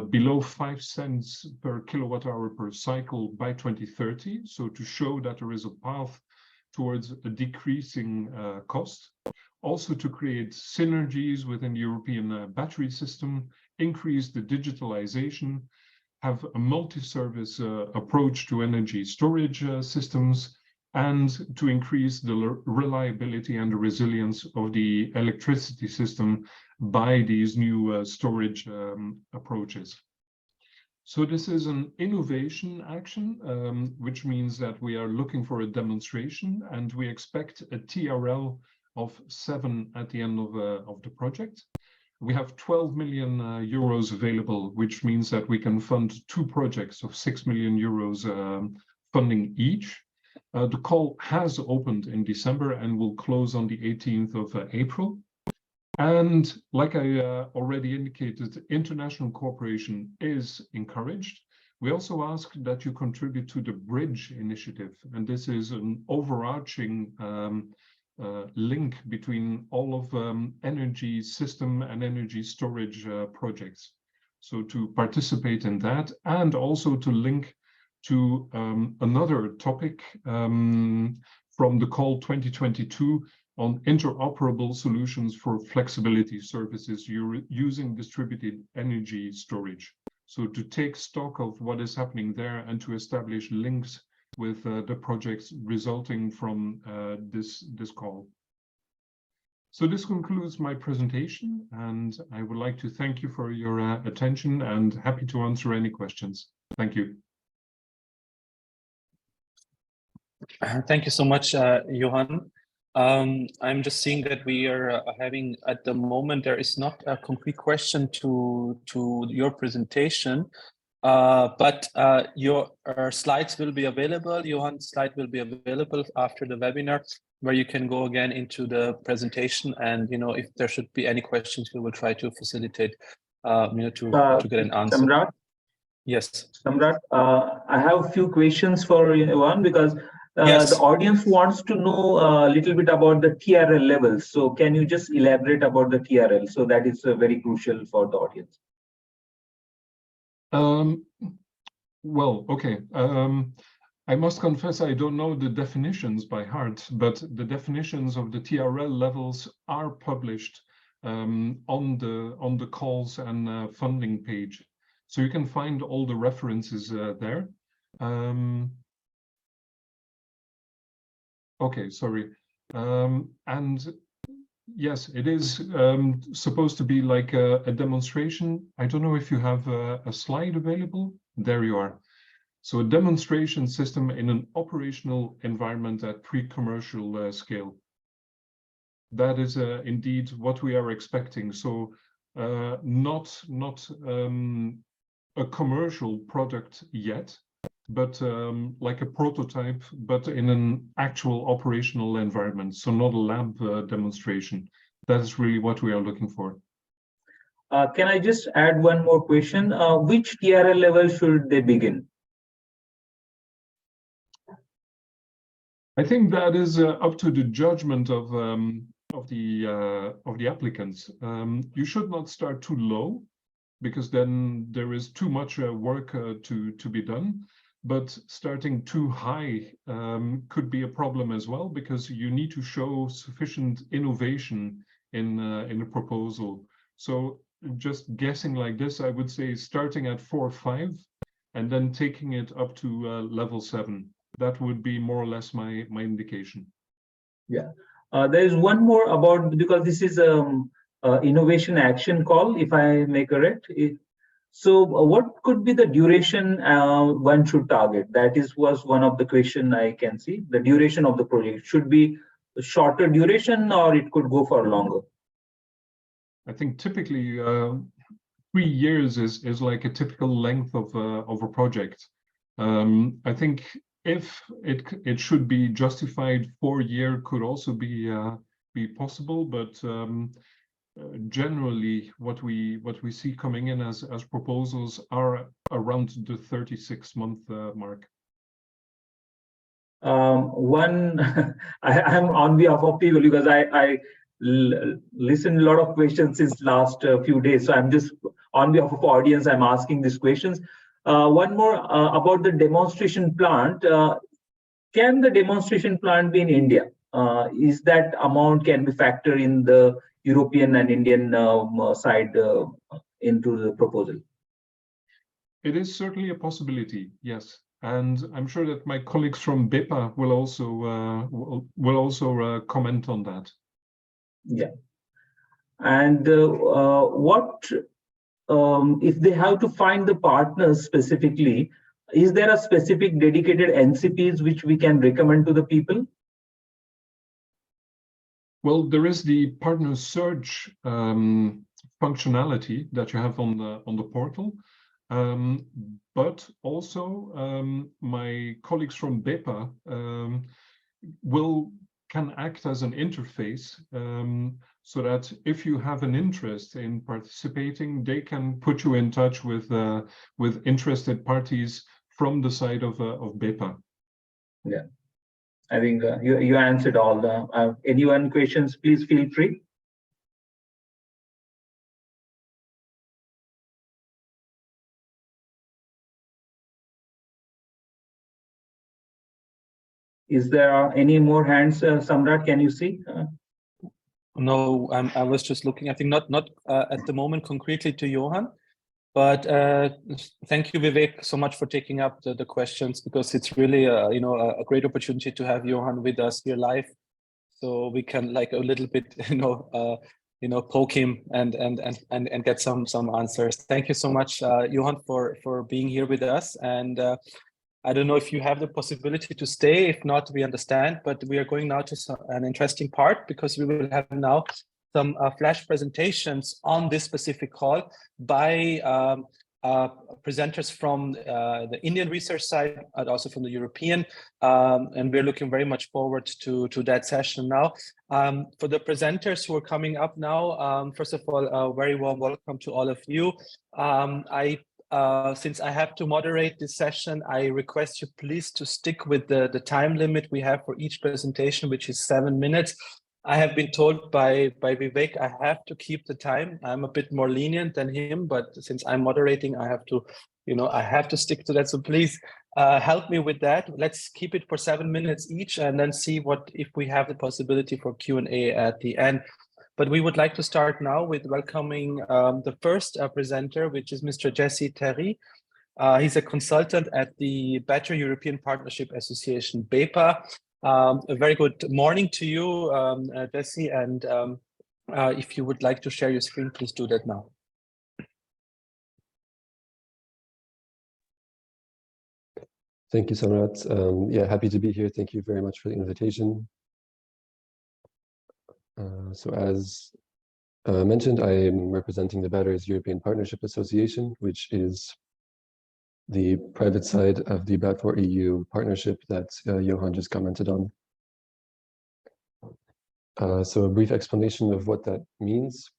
D: below 5 cents per kilowatt hour per cycle by 2030, so to show that there is a path towards a decreasing cost. Also to create synergies within the European battery system, increase the digitalization, have a multi-service approach to energy storage systems, and to increase the reliability and the resilience of the electricity system by these new storage approaches. So this is an innovation action, which means that we are looking for a demonstration, and we expect a TRL of 7 at the end of the project. We have 12 million euros available, which means that we can fund 2 projects of 6 million euros funding each. The call has opened in December and will close on the 18th of April. And like I already indicated, international cooperation is encouraged. We also ask that you contribute to the Bridge initiative, and this is an overarching link between all of energy system and energy storage projects. So to participate in that, and also to link to another topic from the call 2022 on interoperable solutions for flexibility services using distributed energy storage. So to take stock of what is happening there and to establish links with the projects resulting from this call. So this concludes my presentation, and I would like to thank you for your attention and happy to answer any questions. Thank you.
A: Thank you so much, Johan. I'm just seeing that we are having, at the moment, there is not a concrete question to your presentation. But your slides will be available. Johan's slide will be available after the webinar, where you can go again into the presentation. And if there should be any questions, we will try to facilitate to get an answer.
C: Samrat?
A: Yes.
C: Samrat, I have a few questions for Johan, because
A: yes.
C: The audience wants to know a little bit about the TRL levels. So can you just elaborate about the TRL? So that is very crucial for the audience.
D: Well, okay. I must confess I don't know the definitions by heart, but the definitions of the TRL levels are published on the calls and funding page, so you can find all the references there. Okay, sorry. And yes, it is supposed to be like a demonstration. I don't know if you have a slide available. There you are. So a demonstration system in an operational environment at pre-commercial scale. That is indeed what we are expecting. So not a commercial product yet, but like a prototype, but in an actual operational environment. So not a lab demonstration. That is really what we are looking for.
C: Can I just add one more question? Which TRL level should they begin?
D: I think that is up to the judgment of of the applicants. You should not start too low, because then there is too much work to be done. But starting too high could be a problem as well, because you need to show sufficient innovation in a proposal. So just guessing like this, I would say starting at 4 or 5, and then taking it up to level 7. That would be more or less my indication.
C: Yeah, there is one more about, because this is innovation action call, if I may correct. So what could be the duration one should target? That was one of the question I can see. The duration of the project should be a shorter duration, or it could go for longer.
D: I think typically 3 years is like a typical length of a project. I think if it should be justified, 4 year could also be possible, but generally what we see coming in as proposals are around the 36-month mark.
C: I'm on behalf of people, because I listened a lot of questions since last few days, so I'm just on behalf of audience, I'm asking these questions. One more about the demonstration plant. Can the demonstration plant be in India? Is that amount can be factored in the European and Indian side into the proposal?
D: It is certainly a possibility, yes, and I'm sure that my colleagues from BEPA will also comment on that.
C: Yeah, and what if they have to find the partners specifically? Is there a specific dedicated NCPs which we can recommend to the people?
D: Well, there is the partner search functionality that you have on the portal, but also my colleagues from BEPA can act as an interface, so that if you have an interest in participating, they can put you in touch with interested parties from the side of BEPA.
C: Yeah. I think you answered all the anyone questions, please feel free. Is there any more hands, Samrat, can you see?
A: No, I was just looking, I think not at the moment concretely to Johan, but thank you, Vivek, so much for taking up the questions, because it's really a great opportunity to have Johan with us here live, so we can like a little bit poke him and get some answers. Thank you so much, Johan, for being here with us. And I don't know if you have the possibility to stay. If not, we understand, but we are going now to an interesting part, because we will have now some flash presentations on this specific call by presenters from the Indian research side and also from the European, and we're looking very much forward to that session now. For the presenters who are coming up now, first of all, a very warm welcome to all of you. Since I have to moderate this session, I request you please to stick with the time limit we have for each presentation, which is 7 minutes. I have been told by Vivek I have to keep the time. I'm a bit more lenient than him, but since I'm moderating, I have to, I have to stick to that. So please help me with that. Let's keep it for 7 minutes each, and then see if we have the possibility for Q&A at the end. But we would like to start now with welcoming the first presenter, which is Mr. Jesse Terry. He's a consultant at the Batt4EU European Partnership Association, BEPA. A very good morning to you, Jesse, and if you would like to share your screen, please do that now.
E: Thank you, Samrat. Yeah, happy to be here. Thank you very much for the invitation. So as mentioned, I am representing the Batt4EU European Partnership Association, which is the private side of the Batt4EU partnership that Johan just commented on. So a brief explanation of what that means.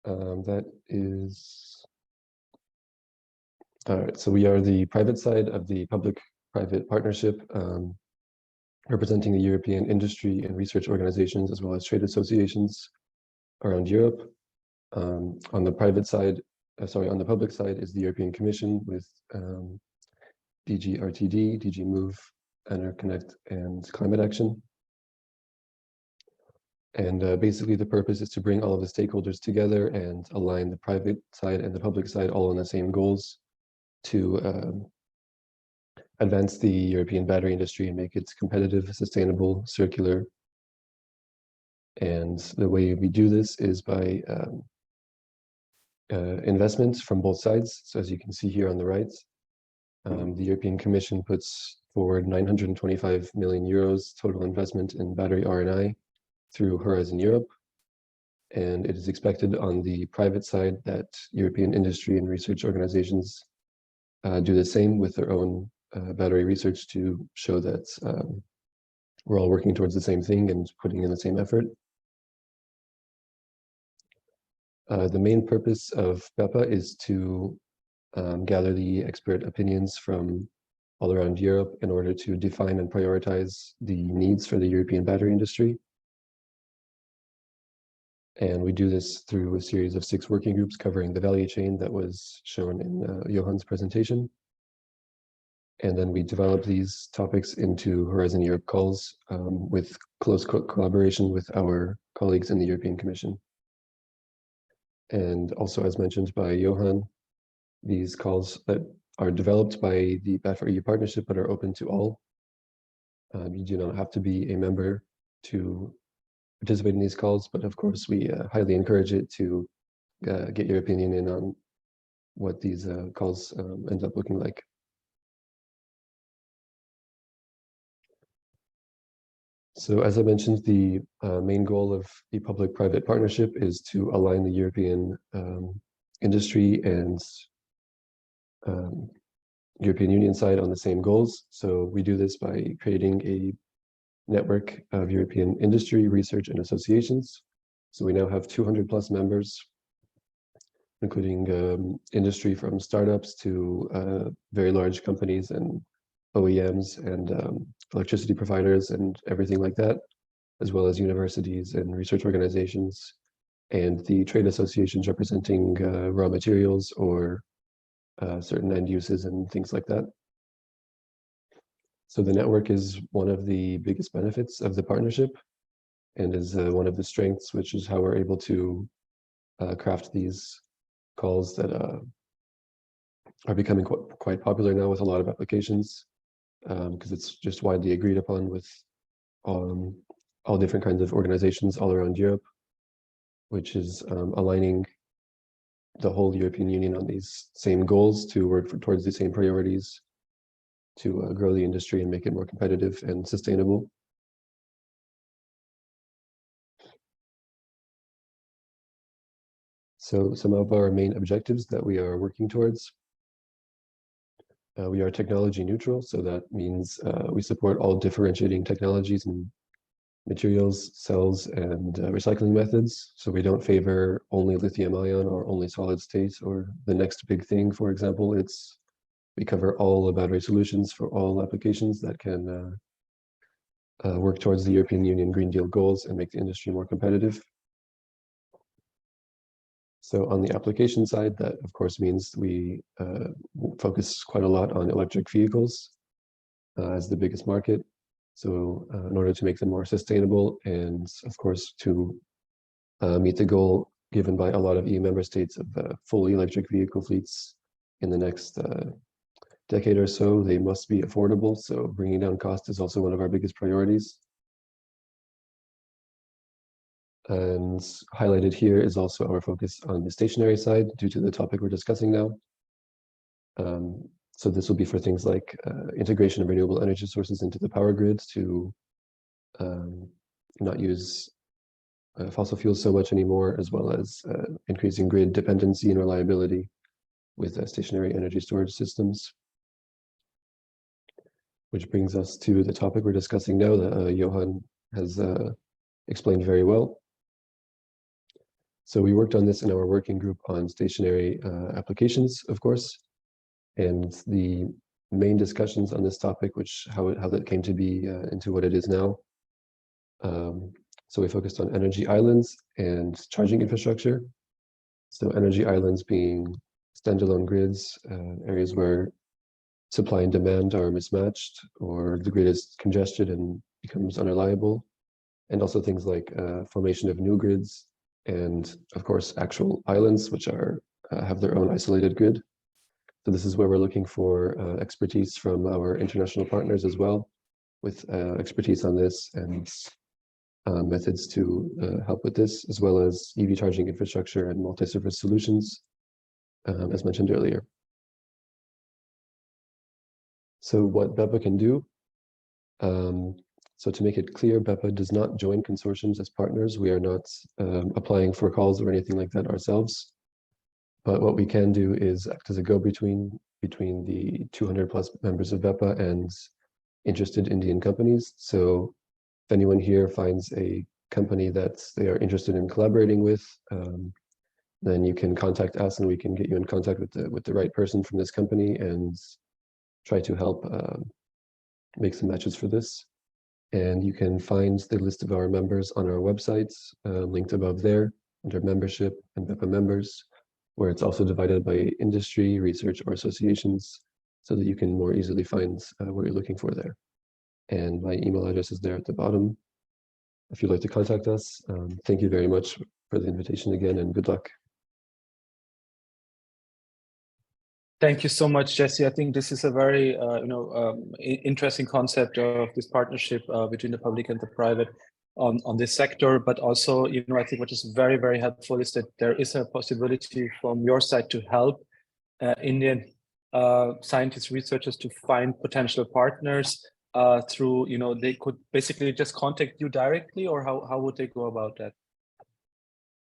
E: That is, all right, so we are the private side of the public-private partnership. representing the European industry and research organizations, as well as trade associations around Europe. On the private side, on the public side is the European Commission with DG RTD, DG Move, Interconnect, and Climate Action. And basically the purpose is to bring all of the stakeholders together and align the private side and the public side all on the same goals to advance the European battery industry and make it competitive, sustainable, circular. And the way we do this is by investments from both sides. So as you can see here on the right, the European Commission puts forward 925 million euros total investment in battery R&I through Horizon Europe. And it is expected on the private side that European industry and research organizations do the same with their own battery research to show that we're all working towards the same thing and putting in the same effort. The main purpose of BEPA is to gather the expert opinions from all around Europe in order to define and prioritize the needs for the European battery industry. And we do this through a series of 6 working groups covering the value chain that was shown in Johan's presentation. And then we develop these topics into Horizon Europe calls with close collaboration with our colleagues in the European Commission. And also, as mentioned by Johan, these calls that are developed by the Batt4EU Partnership but are open to all. You do not have to be a member to participate in these calls, but of course we highly encourage it to get your opinion in on what these calls end up looking like. So as I mentioned, the main goal of the public-private partnership is to align the European industry and European Union side on the same goals. So we do this by creating a network of European industry, research, and associations. So we now have 200+ members, including industry from startups to very large companies and OEMs and electricity providers and everything like that, as well as universities and research organizations and the trade associations representing raw materials or certain end uses and things like that. So the network is one of the biggest benefits of the partnership and is one of the strengths, which is how we're able to craft these calls that are becoming quite popular now with a lot of applications, because it's just widely agreed upon with all different kinds of organizations all around Europe, which is aligning the whole European Union on these same goals to work towards the same priorities to grow the industry and make it more competitive and sustainable. So some of our main objectives that we are working towards. We are technology neutral, so that means we support all differentiating technologies and materials, cells, and recycling methods. So we don't favor only lithium-ion or only solid state or the next big thing, for example. We cover all the battery solutions for all applications that can work towards the European Union Green Deal goals and make the industry more competitive. So on the application side, that of course means we focus quite a lot on electric vehicles as the biggest market. So in order to make them more sustainable and of course to meet the goal given by a lot of EU member states of fully electric vehicle fleets in the next decade or so, they must be affordable. So bringing down cost is also one of our biggest priorities. And highlighted here is also our focus on the stationary side due to the topic we're discussing now. So this will be for things like integration of renewable energy sources into the power grid to not use fossil fuels so much anymore, as well as increasing grid dependency and reliability with stationary energy storage systems. Which brings us to the topic we're discussing now that Johan has explained very well. So we worked on this in our working group on stationary applications, of course, and the main discussions on this topic, which how that came to be into what it is now. So we focused on energy islands and charging infrastructure. So energy islands being standalone grids, areas where supply and demand are mismatched, or the grid is congested and becomes unreliable, and also things like formation of new grids, and of course actual islands which are have their own isolated grid. So this is where we're looking for expertise from our international partners as well, with expertise on this and methods to help with this, as well as EV charging infrastructure and multi-service solutions, as mentioned earlier. So what BEPA can do, so to make it clear, BEPA does not join consortiums as partners. We are not applying for calls or anything like that ourselves. But what we can do is act as a go-between between the 200 plus members of BEPA and interested Indian companies. So if anyone here finds a company that they are interested in collaborating with, then you can contact us and we can get you in contact with the right person from this company and try to help make some matches for this. And you can find the list of our members on our website, linked above there under membership and BEPA members, where it's also divided by industry, research, or associations, so that you can more easily find what you're looking for there. And my email address is there at the bottom if you'd like to contact us. Thank you very much for the invitation again, and good luck.
A: Thank you so much, Jesse. I think this is a very interesting concept of this partnership between the public and the private on this sector. But also, I think what is very, very helpful is that there is a possibility from your side to help Indian scientists, researchers to find potential partners through, they could basically just contact you directly, or how would they go about that?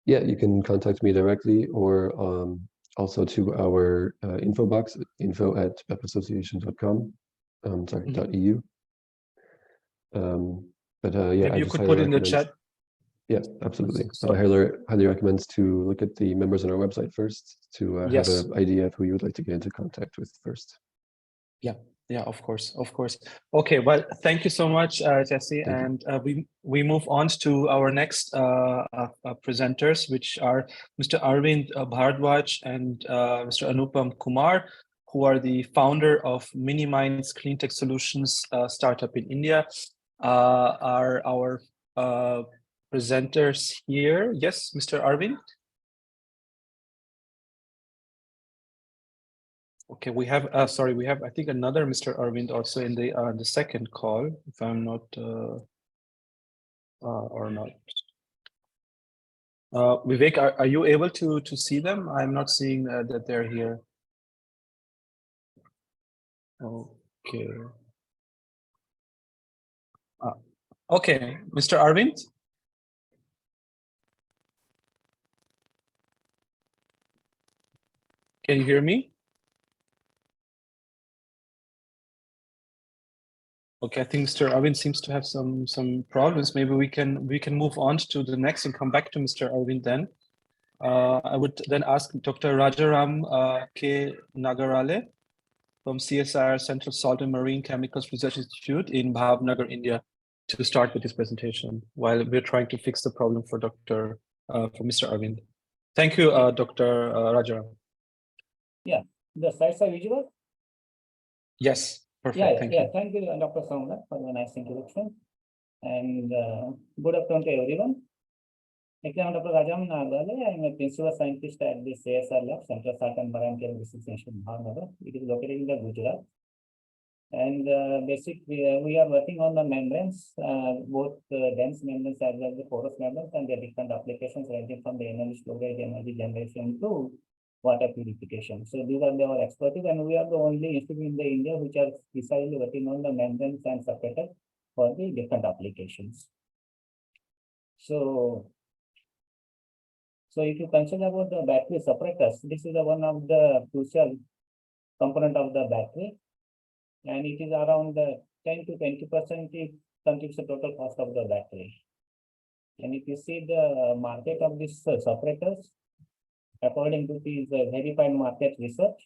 E: Yeah, you can contact me directly, or also to our info box, info@bepassociation.com, .eu. But yeah,
A: maybe you could put in the chat.
E: Yeah, absolutely. I highly recommend to look at the members on our website first to have an idea of who you would like to get into contact with first.
A: Yeah, of course. Okay, well, thank you so much, Jesse. And we move on to our next presenters, which are Mr. Arvind Bharadwaj and Mr. Anupam Kumar, who are the founder of Minimine's Cleantech Solutions startup in India. Are our presenters here? Yes, Mr. Arvind? Okay, we have I think another Mr. Arvind also in the second call, if I'm not or not. Vivek, are you able to see them? I'm not seeing that they're here. Okay. Okay, Mr. Arvind? Can you hear me? Okay, I think Mr. Arvind seems to have some problems. Maybe we can move on to the next and come back to Mr. Arvind then. I would then ask Dr. Rajaram K. Nagarale from CSIR Central Salt and Marine Chemicals Research Institute in Bhavnagar, India, to start with his presentation while we're trying to fix the problem for Mr. Arvind. Thank you, Dr. Rajaram.
F: Yeah, the slides are visible?
A: Yes. Perfect. Thank you.
F: Thank you, Dr. Samrat, for the nice introduction. And good afternoon to everyone. Actually, I'm Dr. Rajaram Nagarale. I'm a principal scientist at the CSR Lab, Central Salt and Marine Chemicals Research Institute in Bhavnagar. It is located in the Gujarat. And basically, we are working on the membranes, both dense membranes as well as the porous membranes, and their different applications ranging from the energy storage, energy generation to water purification. So these are our expertise, and we are the only institute in India which are precisely working on the membranes and separators for the different applications. So if you consider about the battery separators, this is one of the crucial component of the battery, and it is around 10 to 20% it contributes the total cost of the battery. And if you see the market of these separators, according to these verified market research,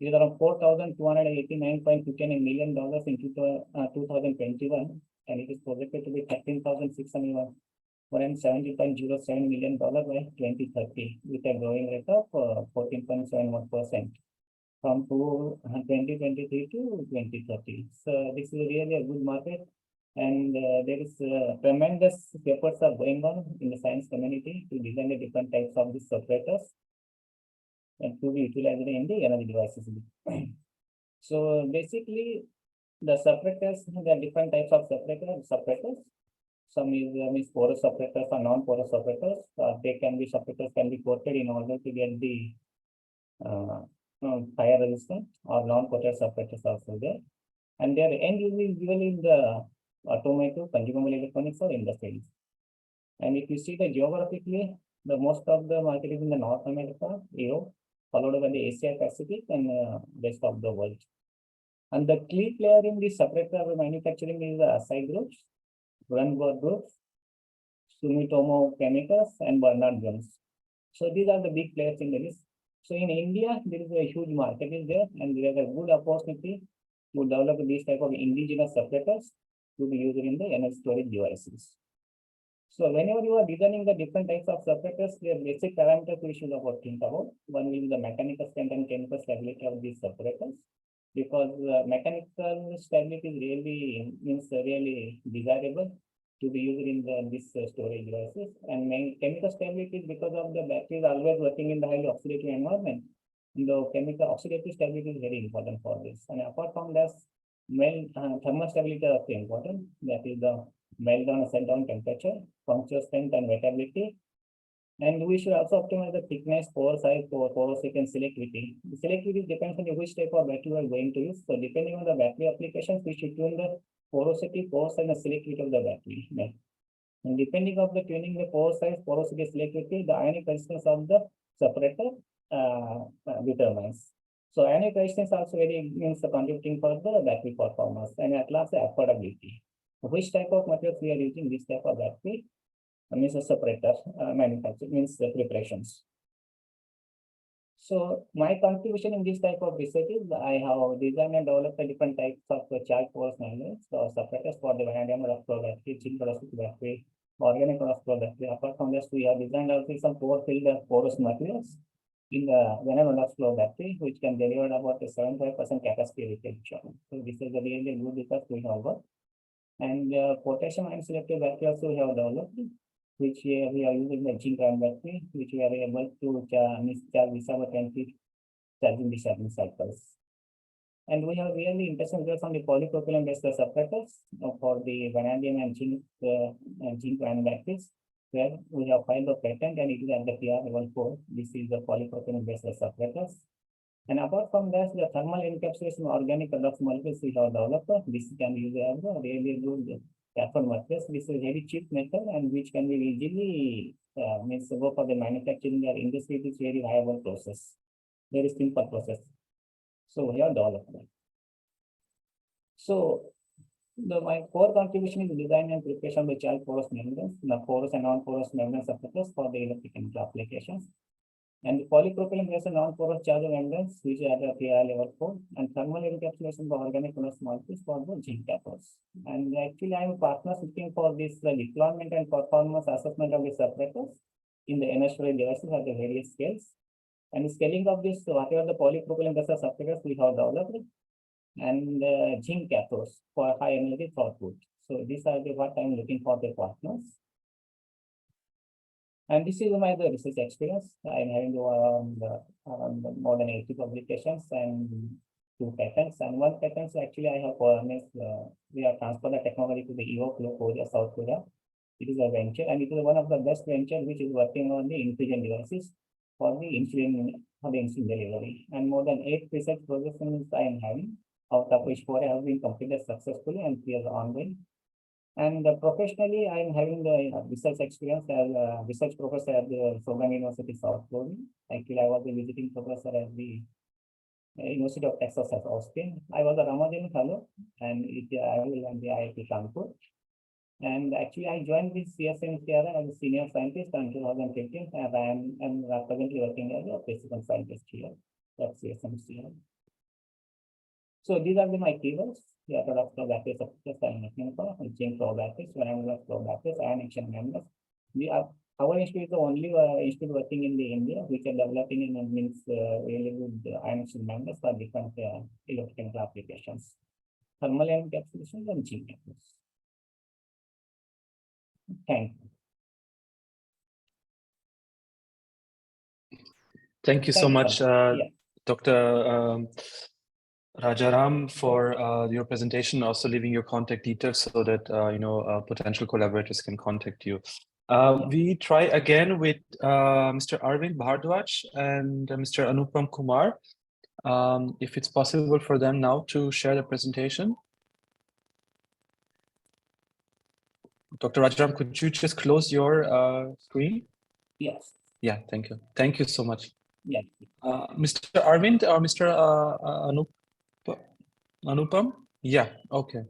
F: It is around $4,289.59 million in 2021, and it is projected to be $13,670.07 million by 2030, with a growing rate of 14.71% from 2023 to 2030. So this is really a good market, and there is tremendous efforts are going on in the science community to design the different types of these separators and to be utilized in the energy devices. So basically, the separators, there are different types of separators. Some is porous separators or non-porous separators. Separators can be coated in order to get the fire resistant, or non-coated separators also there. And their end use is usually in the automotive, consumable electronics, or industries. And if you see the geographically, the most of the market is in the North America, Europe, followed by the Asia Pacific and rest of the world. And the key player in the separator manufacturing is Asai Groups, Brunberg Groups, Sumitomo Chemicals, and Bernard Jones. So these are the big players in the list. So in India, there is a huge market is there, and there is a good opportunity to develop these type of indigenous separators to be used in the energy storage devices. So whenever you are designing the different types of separators, there are basic parameters we should think about. One will be the mechanical strength and chemical stability of these separators, because mechanical stability is really desirable to be used in this storage devices, and chemical stability is because of the battery is always working in the highly oxidative environment. And the chemical oxidative stability is very important for this. And apart from that, thermal stability is also important. That is the meltdown and shutdown temperature, puncture strength, and wettability. And we should also optimize the thickness, pore size, porosity, and selectivity. The selectivity depends on which type of battery we are going to use. So depending on the battery applications, we should tune the porosity, pore size, and selectivity of the battery. And depending on the tuning the pore size, porosity, selectivity, the ionic resistance of the separator determines. So ionic resistance also means the contributing for the battery performance, and at last the affordability. Which type of materials we are using this type of battery means a separator manufacture means the preparations. So my contribution in this type of research is I have designed and developed the different types of charge porous magnets or separators for the vanadium rust flow battery, zinc rust battery, organic rust flow battery. Apart from this, we have designed also some pore-filled porous materials in the vanadium rust flow battery, which can deliver about a 75% capacity retention. So this is a really good because we have worked. And potassium ion selective battery also we have developed, which we are using the zinc ion battery, which we are able to charge this about 10 charging discharging cycles. And we have really interesting results on the polypropylene based separators for the vanadium and zinc ion batteries, where we have filed a patent and it is at the PR level 4. This is the polypropylene based separators. And apart from that, the thermal encapsulation organic redox molecules we have developed. This can be used as a really good cathode materials. This is a very cheap method and which can be easily go for the manufacturing or industry. It is very viable process, very simple process. So we have developed that. So my core contribution is design and preparation of the charge porous membranes, the porous and non-porous membrane separators for the electrochemical applications. And the polypropylene based non-porous charge membranes, which are at PR level 4, and thermal encapsulation of organic redox molecules for the zinc cathodes. And actually, I am partners looking for this deployment and performance assessment of the separators in the energy storage devices at the various scales. And the scaling of this, whatever the polypropylene based separators we have developed, and zinc cathodes for high energy throughput. So these are what I am looking for the partners. And this is my research experience. I am having more than 80 publications and 2 patents. And 1 patent actually I have we have transferred the technology to the EU, Korea, South Korea. It is a venture, and it is one of the best ventures which is working on the infusion devices for the insulin delivery. And more than 8 research projects I am having, out of which 4 have been completed successfully and 3 are ongoing. And professionally, I am having the research experience as a research professor at the Sogan University, South Florida. Actually, I was a visiting professor at the University of Texas at Austin. I was a Ramadan fellow, and I will at the IIT Kanpur. And actually, I joined this CSNCR as a senior scientist in 2015, and I am presently working as a principal scientist here at CSNCR. So these are my keywords. Yeah, product flow batteries, and chain flow batteries, vanilla flow batteries, and action members. Our institute is the only institute working in the India which are developing and means really good ion members for different electrical applications, thermal encapsulations and chain members. Thank you.
A: Thank you so much, Dr. Rajaram, for your presentation, also leaving your contact details so that potential collaborators can contact you. We try again with Mr. Arvind Bhardwaj and Mr. Anupam Kumar. If it's possible for them now to share the presentation. Dr. Rajaram, could you just close your screen?
F: Yes.
A: Yeah, thank you. Thank you so much.
F: Yeah.
A: Mr. Arvind or Mr. Anupam? Yeah, okay.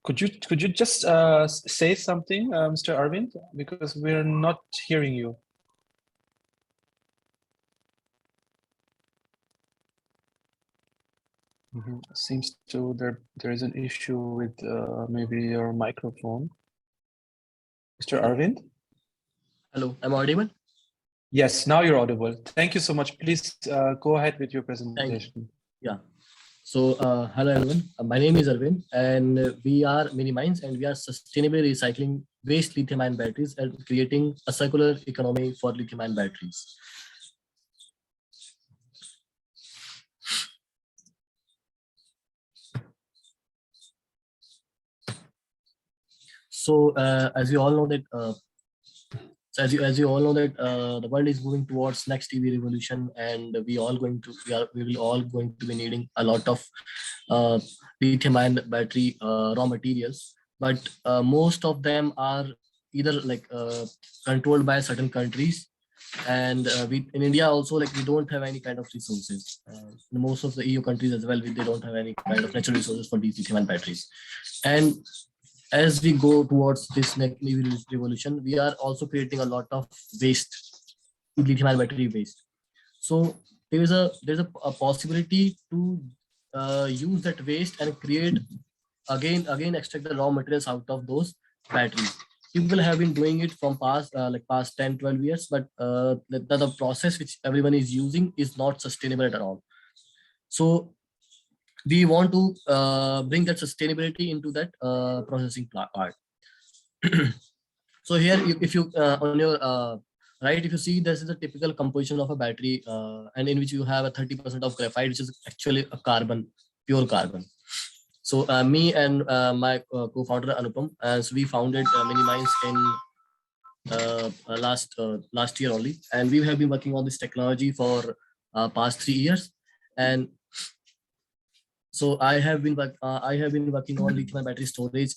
A: Could you just say something, Mr. Arvind, because we're not hearing you. Seems to there is an issue with maybe your microphone. Mr. Arvind?
G: Hello, am I audible?
A: Yes, now you're audible. Thank you so much. Please go ahead with your presentation.
G: Yeah. So, hello everyone. My name is Arvind, and we are Minimind, and we are sustainably recycling waste lithium-ion batteries and creating a circular economy for lithium-ion batteries. So, as you all know that, the world is moving towards next EV revolution, and we will all going to be needing a lot of lithium-ion battery raw materials. But most of them are either controlled by certain countries, and we in India also we don't have any kind of resources. In most of the EU countries as well, they don't have any kind of natural resources for these lithium-ion batteries. And as we go towards this next revolution, we are also creating a lot of waste, lithium-ion battery waste. So there's a possibility to use that waste and create again extract the raw materials out of those batteries. People have been doing it from past 10-12 years, but the process which everyone is using is not sustainable at all. So we want to bring that sustainability into that processing part. So here, if you on your right, if you see, this is a typical composition of a battery, and in which you have a 30% of graphite, which is actually a carbon, pure carbon. So me and my co-founder Anupam, so we founded Minimind in last year only, and we have been working on this technology for past 3 years. And so I have been working on lithium battery storage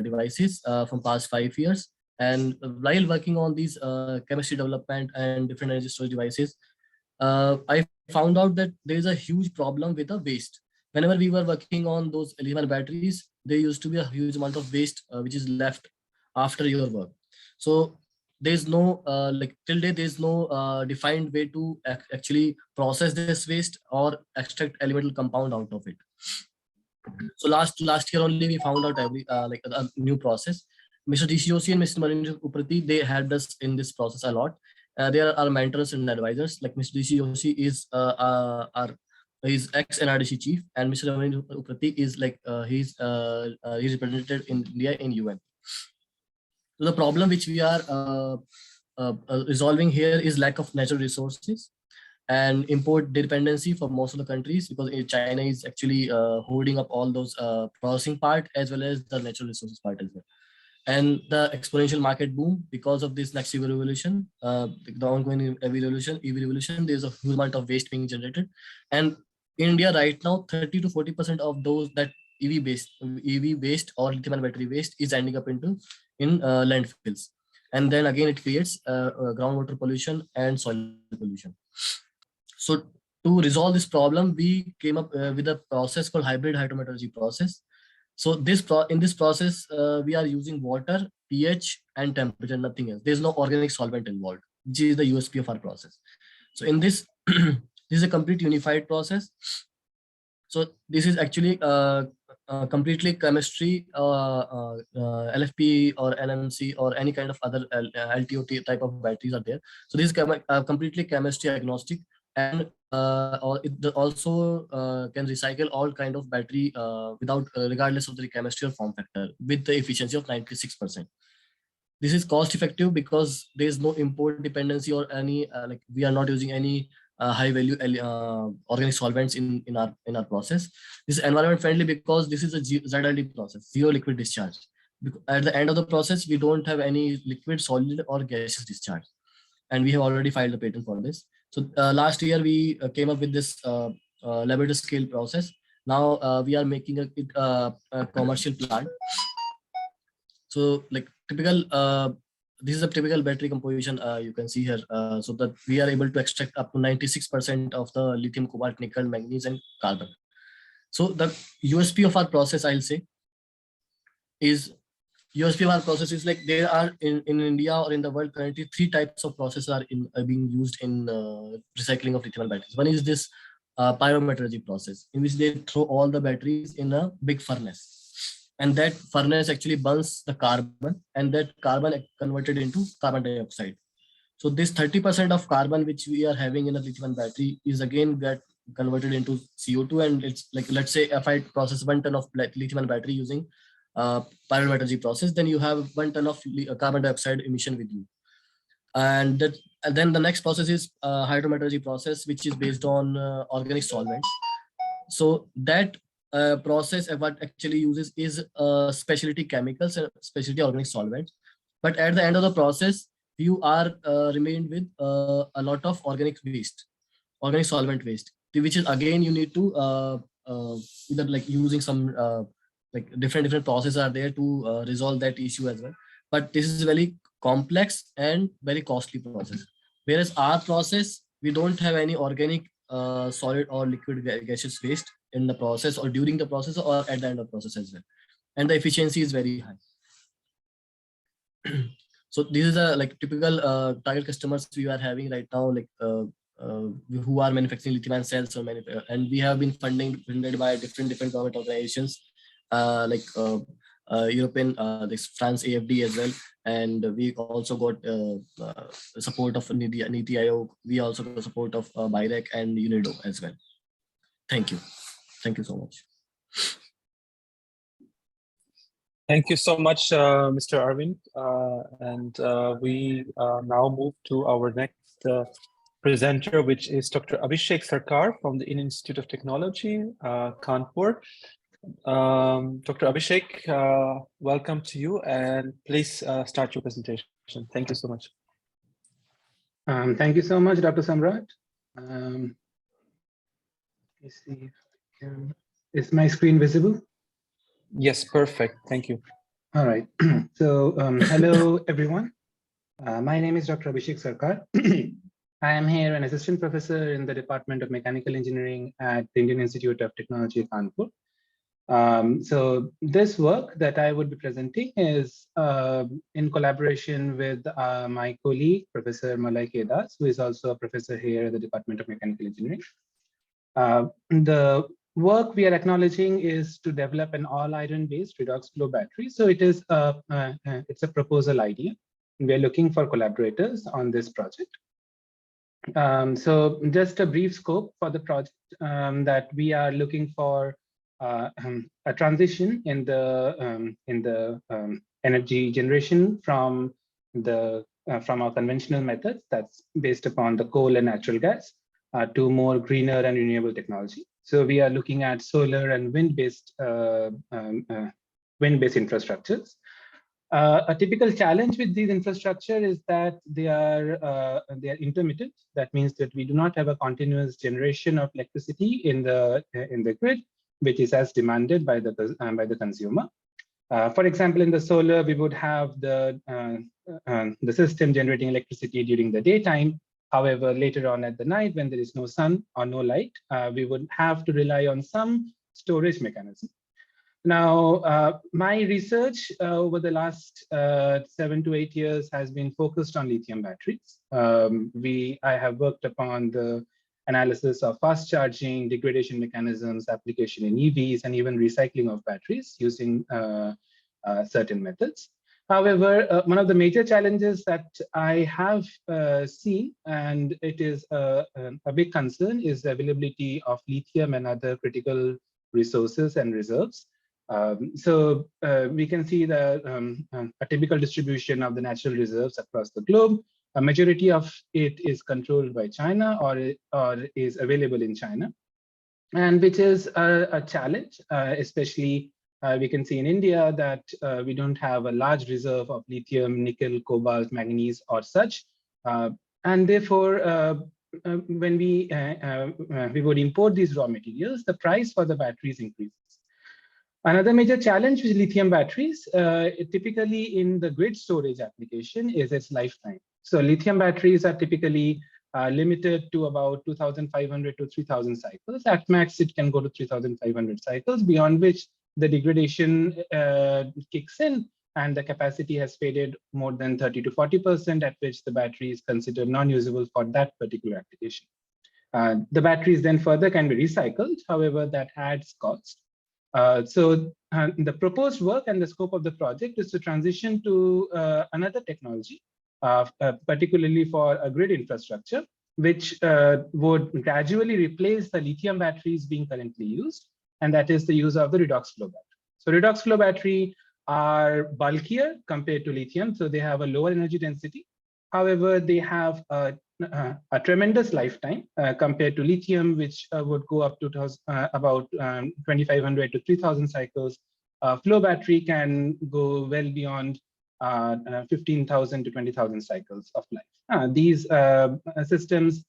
G: devices from past 5 years. And while working on these chemistry development and different energy storage devices, I found out that there is a huge problem with the waste. Whenever we were working on those lithium batteries, there used to be a huge amount of waste which is left after your work. So there's no till date there's no defined way to actually process this waste or extract elemental compound out of it. So last year only we found out a new process. Mr. DCOC and Mr. Maninder Uprati, they helped us in this process a lot. They are our mentors and advisors. Like Mr. DCOC is he's ex-NRDC chief, and Mr. Maninder Uprati is he's represented in India in UN. So the problem which we are resolving here is lack of natural resources and import dependency for most of the countries, because China is actually holding up all those processing part as well as the natural resources part as well. And the exponential market boom because of this next EV revolution, the ongoing EV revolution, there's a huge amount of waste being generated. And in India right now, 30 to 40% of those that EV waste or lithium battery waste is ending up in landfills. And then again, it creates groundwater pollution and soil pollution. So to resolve this problem, we came up with a process called hybrid hydrometallurgy process. So in this process, we are using water, pH, and temperature, nothing else. There's no organic solvent involved, which is the USP of our process. So in this, this is a complete unified process. So this is actually completely chemistry, LFP or NMC or any kind of other LTOT type of batteries are there. So this is completely chemistry agnostic, and it also can recycle all kind of battery without regardless of the chemistry or form factor, with the efficiency of 96%. This is cost effective because there is no import dependency or any like we are not using any high value organic solvents in our process. This is environment friendly because this is a ZLD process, zero liquid discharge. At the end of the process, we don't have any liquid, solid, or gaseous discharge, and we have already filed the patent for this. So last year we came up with this laboratory scale process. Now we are making a commercial plant. So like typical, this is a typical battery composition you can see here. So that we are able to extract up to 96% of the lithium, cobalt, nickel, manganese, and carbon. So the USP of our process, I'll say, is USP of our process is like there are in India or in the world currently 3 types of processes are being used in recycling of lithium batteries. One is this pyrometallurgy process, in which they throw all the batteries in a big furnace. And that furnace actually burns the carbon, and that carbon converted into carbon dioxide. So this 30% of carbon which we are having in a lithium battery is again get converted into CO2. And it's like, let's say if I process 1 ton of lithium battery using pyrometallurgy process, then you have 1 ton of carbon dioxide emission with you. And then the next process is hydrometallurgy process, which is based on organic solvents. So that process what actually uses is specialty chemicals and specialty organic solvents. But at the end of the process, you are remained with a lot of organic waste, organic solvent waste, which is again you need to either like using some like different processes are there to resolve that issue as well. But this is a very complex and very costly process. Whereas our process, we don't have any organic solid or liquid gaseous waste in the process or during the process or at the end of the process as well. And the efficiency is very high. So this is a like typical target customers we are having right now, like who are manufacturing lithium cells or and we have been funded by different government organizations like European, this France AFD as well, and we also got support of Niti Aayog. We also got support of BIRAC and UNIDO as well. Thank you so much.
A: Thank you so much, Mr. Arvind. We now move to our next presenter, which is Dr. Abhishek Sarkar from the Indian Institute of Technology, Kanpur. Dr. Abhishek, welcome to you, and please start your presentation. Thank you so much.
H: Thank you so much, Dr. Samrat. Let's see. Is my screen visible?
A: Yes, perfect. Thank you.
H: All right. So hello, everyone. My name is Dr. Abhishek Sarkar. I am here an assistant professor in the Department of Mechanical Engineering at the Indian Institute of Technology, Kanpur. So this work that I would be presenting is in collaboration with my colleague, Professor Malay Kedas, who is also a professor here at the Department of Mechanical Engineering. The work we are acknowledging is to develop an all-iron-based redox flow battery. So it is it's a proposal idea. We are looking for collaborators on this project. So just a brief scope for the project, that we are looking for a transition in the energy generation from our conventional methods that's based upon the coal and natural gas to more greener and renewable technology. So we are looking at solar and wind-based infrastructures. A typical challenge with these infrastructure is that they are intermittent. That means that we do not have a continuous generation of electricity in the grid, which is as demanded by the consumer. For example, in the solar, we would have the system generating electricity during the daytime. However, later on at the night, when there is no sun or no light, we would have to rely on some storage mechanism. Now, my research over the last 7 to 8 years has been focused on lithium batteries. I have worked upon the analysis of fast charging, degradation mechanisms, application in EVs, and even recycling of batteries using certain methods. However, one of the major challenges that I have seen, and it is a big concern, is the availability of lithium and other critical resources and reserves. So we can see a typical distribution of the natural reserves across the globe. A majority of it is controlled by China or is available in China, and which is a challenge, especially we can see in India that we don't have a large reserve of lithium, nickel, cobalt, manganese, or such. And therefore, when we would import these raw materials, the price for the batteries increases. Another major challenge with lithium batteries, typically in the grid storage application, is its lifetime. So lithium batteries are typically limited to about 2,500 to 3,000 cycles. At max, it can go to 3,500 cycles, beyond which the degradation kicks in and the capacity has faded more than 30 to 40%, at which the battery is considered non-usable for that particular application. The batteries then further can be recycled. However, that adds cost. So the proposed work and the scope of the project is to transition to another technology, particularly for a grid infrastructure, which would gradually replace the lithium batteries being currently used, and that is the use of the redox flow battery. So redox flow battery are bulkier compared to lithium, so they have a lower energy density. However, they have a tremendous lifetime compared to lithium, which would go up to about 2,500 to 3,000 cycles. Flow battery can go well beyond 15,000 to 20,000 cycles of life. These systems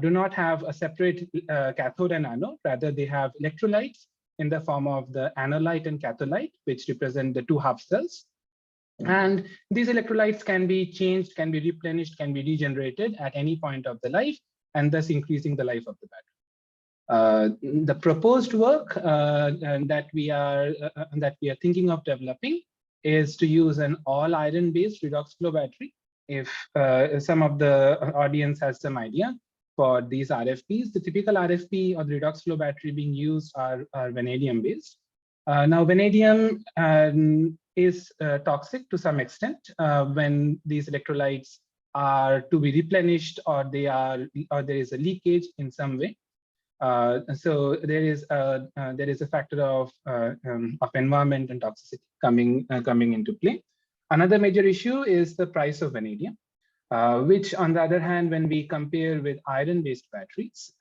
H: do not have a separate cathode and anode. Rather, they have electrolytes in the form of the anolyte and catholyte, which represent the two half cells. And these electrolytes can be changed, can be replenished, can be regenerated at any point of the life, and thus increasing the life of the battery. The proposed work that we are thinking of developing is to use an all iron-based redox flow battery. If some of the audience has some idea for these RFPs, the typical RFP or the redox flow battery being used are vanadium-based. Now, vanadium is toxic to some extent when these electrolytes are to be replenished or there is a leakage in some way. So there is a factor of environment and toxicity coming into play. Another major issue is the price of vanadium, which on the other hand, when we compare with iron-based batteries,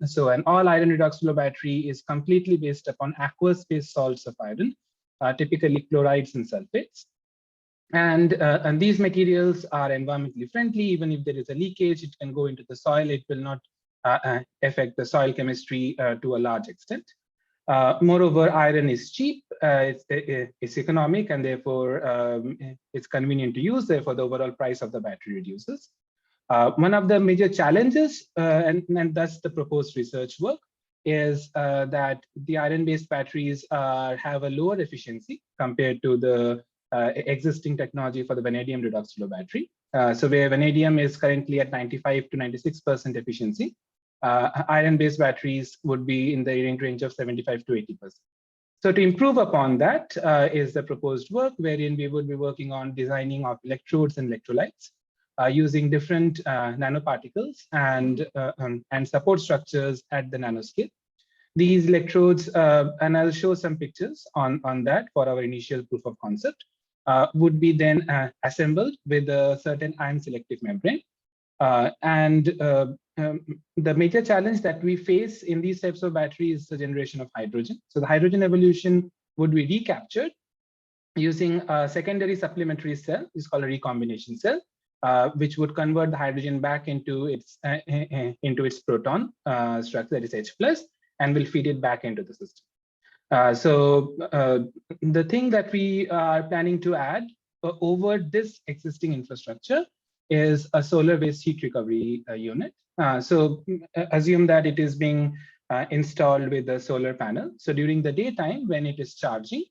H: so an all-iron redox flow battery is completely based upon aqueous-based salts of iron, typically chlorides and sulfates. And these materials are environmentally friendly. Even if there is a leakage, it can go into the soil. It will not affect the soil chemistry to a large extent. Moreover, iron is cheap, it's economic, and therefore it's convenient to use. Therefore, the overall price of the battery reduces. One of the major challenges, and thus the proposed research work, is that the iron-based batteries have a lower efficiency compared to the existing technology for the vanadium redox flow battery. So where vanadium is currently at 95 to 96% efficiency, iron-based batteries would be in the range of 75 to 80%. So to improve upon that is the proposed work, wherein we would be working on designing of electrodes and electrolytes using different nanoparticles and support structures at the nanoscale. These electrodes, and I'll show some pictures on that for our initial proof of concept, would be then assembled with a certain ion selective membrane. The major challenge that we face in these types of batteries is the generation of hydrogen. So the hydrogen evolution would be recaptured using a secondary supplementary cell. It's called a recombination cell, which would convert the hydrogen back into its proton structure, that is H+, and will feed it back into the system. So the thing that we are planning to add over this existing infrastructure is a solar-based heat recovery unit. So assume that it is being installed with the solar panel. So during the daytime, when it is charging,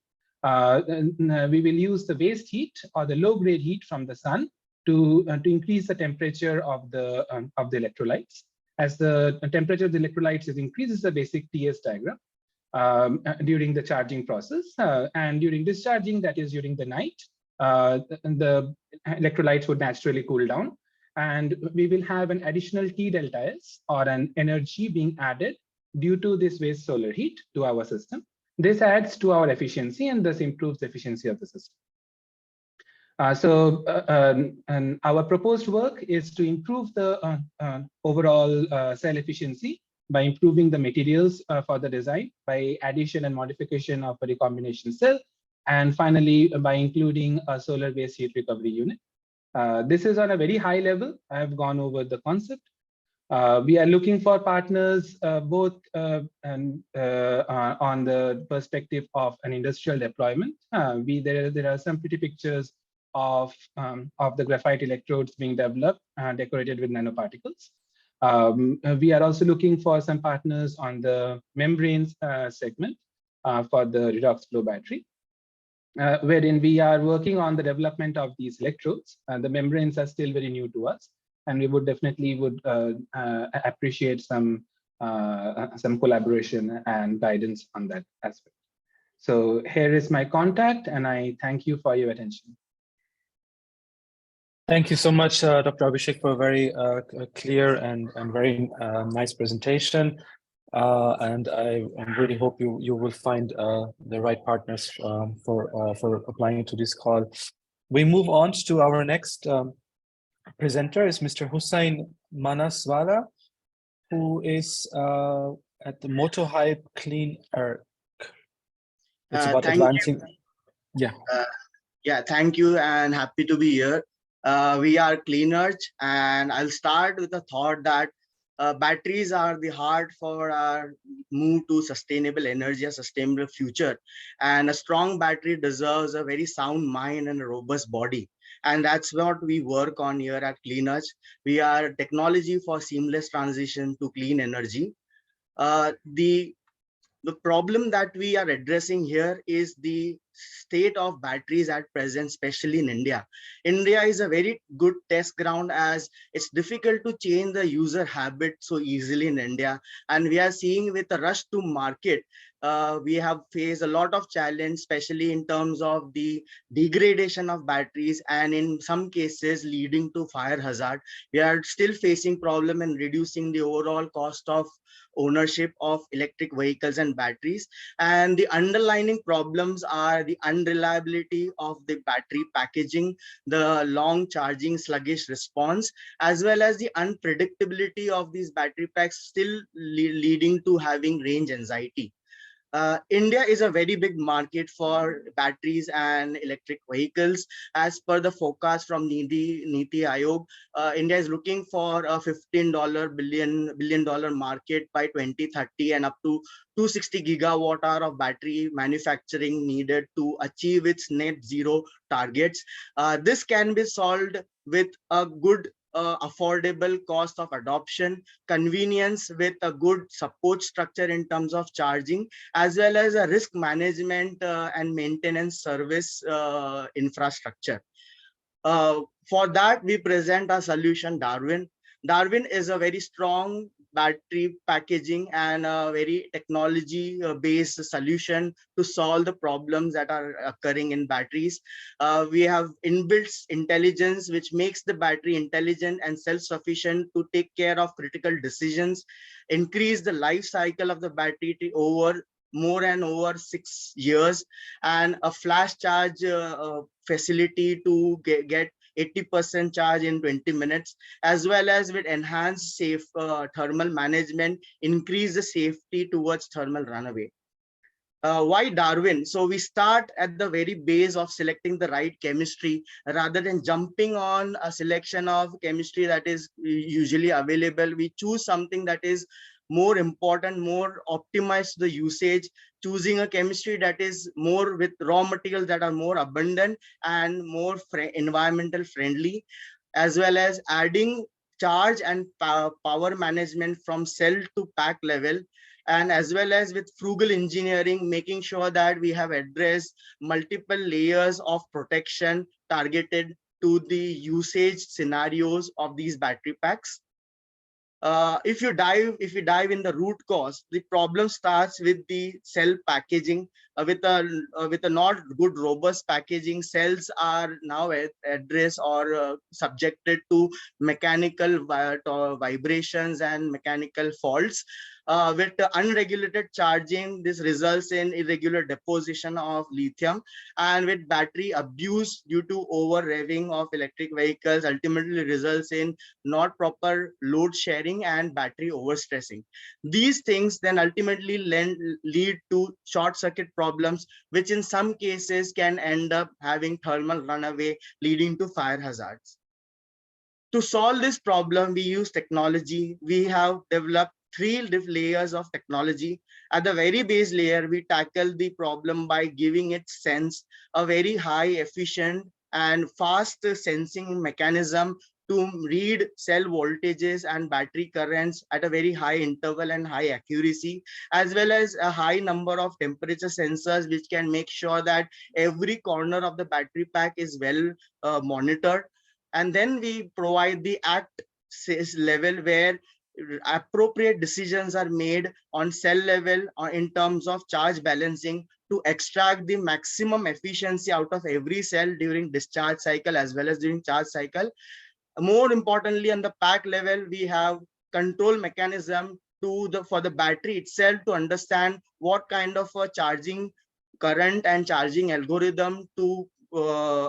H: we will use the waste heat or the low-grade heat from the sun to increase the temperature of the electrolytes. As the temperature of the electrolytes increases, the basic TS diagram during the charging process, and during discharging, that is during the night, the electrolytes would naturally cool down, and we will have an additional T delta S or an energy being added due to this waste solar heat to our system. This adds to our efficiency and thus improves the efficiency of the system. And our proposed work is to improve the overall cell efficiency by improving the materials for the design, by addition and modification of a recombination cell, and finally by including a solar waste heat recovery unit. This is on a very high level. I have gone over the concept. We are looking for partners both on the perspective of an industrial deployment. There are some pretty pictures of the graphite electrodes being developed and decorated with nanoparticles. We are also looking for some partners on the membranes segment for the redox flow battery, wherein we are working on the development of these electrodes. The membranes are still very new to us, and we would definitely appreciate some collaboration and guidance on that aspect. So here is my contact, and I thank you for your attention.
A: Thank you so much, Dr. Abhishek, for a very clear and very nice presentation. And I really hope you will find the right partners for applying to this call. We move on to our next presenter is Mr. Hussain Manaswala, who is at the MotoHype Clean Earth. It's about advancing. Yeah.
I: Yeah, thank you, and happy to be here. We are Clean Earth, and I'll start with the thought that batteries are the heart for our move to sustainable energy, a sustainable future. And a strong battery deserves a very sound mind and a robust body. And that's what we work on here at Clean Earth. We are technology for seamless transition to clean energy. The problem that we are addressing here is the state of batteries at present, especially in India. India is a very good test ground, as it's difficult to change the user habit so easily in India. And we are seeing with the rush to market, we have faced a lot of challenge, especially in terms of the degradation of batteries, and in some cases leading to fire hazard. We are still facing problem in reducing the overall cost of ownership of electric vehicles and batteries. And the underlying problems are the unreliability of the battery packaging, the long charging sluggish response, as well as the unpredictability of these battery packs, still leading to having range anxiety. India is a very big market for batteries and electric vehicles. As per the forecast from Niti Aayog, India is looking for a $15 billion market by 2030, and up to 260 gigawatt hour of battery manufacturing needed to achieve its net zero targets. This can be solved with a good affordable cost of adoption, convenience with a good support structure in terms of charging, as well as a risk management and maintenance service infrastructure. For that, we present a solution, Darwin. Darwin is a very strong battery packaging and a very technology-based solution to solve the problems that are occurring in batteries. We have inbuilt intelligence, which makes the battery intelligent and self-sufficient to take care of critical decisions, increase the life cycle of the battery to over 6 years, and a flash charge facility to get 80% charge in 20 minutes, as well as with enhanced safe thermal management, increase the safety towards thermal runaway. Why Darwin? So we start at the very base of selecting the right chemistry, rather than jumping on a selection of chemistry that is usually available. We choose something that is more important, more optimized to the usage, choosing a chemistry that is more with raw materials that are more abundant and more environmental friendly, as well as adding charge and power management from cell to pack level, and as well as with frugal engineering, making sure that we have addressed multiple layers of protection targeted to the usage scenarios of these battery packs. If you dive in the root cause, the problem starts with the cell packaging. With a not good robust packaging, cells are now addressed or subjected to mechanical vibrations and mechanical faults. With unregulated charging, this results in irregular deposition of lithium, and with battery abuse due to over revving of electric vehicles, ultimately results in not proper load sharing and battery overstressing. These things then ultimately lead to short circuit problems, which in some cases can end up having thermal runaway, leading to fire hazards. To solve this problem, we use technology. We have developed 3 layers of technology. At the very base layer, we tackle the problem by giving it sense, a very high efficient and fast sensing mechanism to read cell voltages and battery currents at a very high interval and high accuracy, as well as a high number of temperature sensors, which can make sure that every corner of the battery pack is well monitored. And then we provide the act level where appropriate decisions are made on cell level in terms of charge balancing to extract the maximum efficiency out of every cell during discharge cycle as well as during charge cycle. More importantly, on the pack level, we have control mechanism for the battery itself to understand what kind of a charging current and charging algorithm to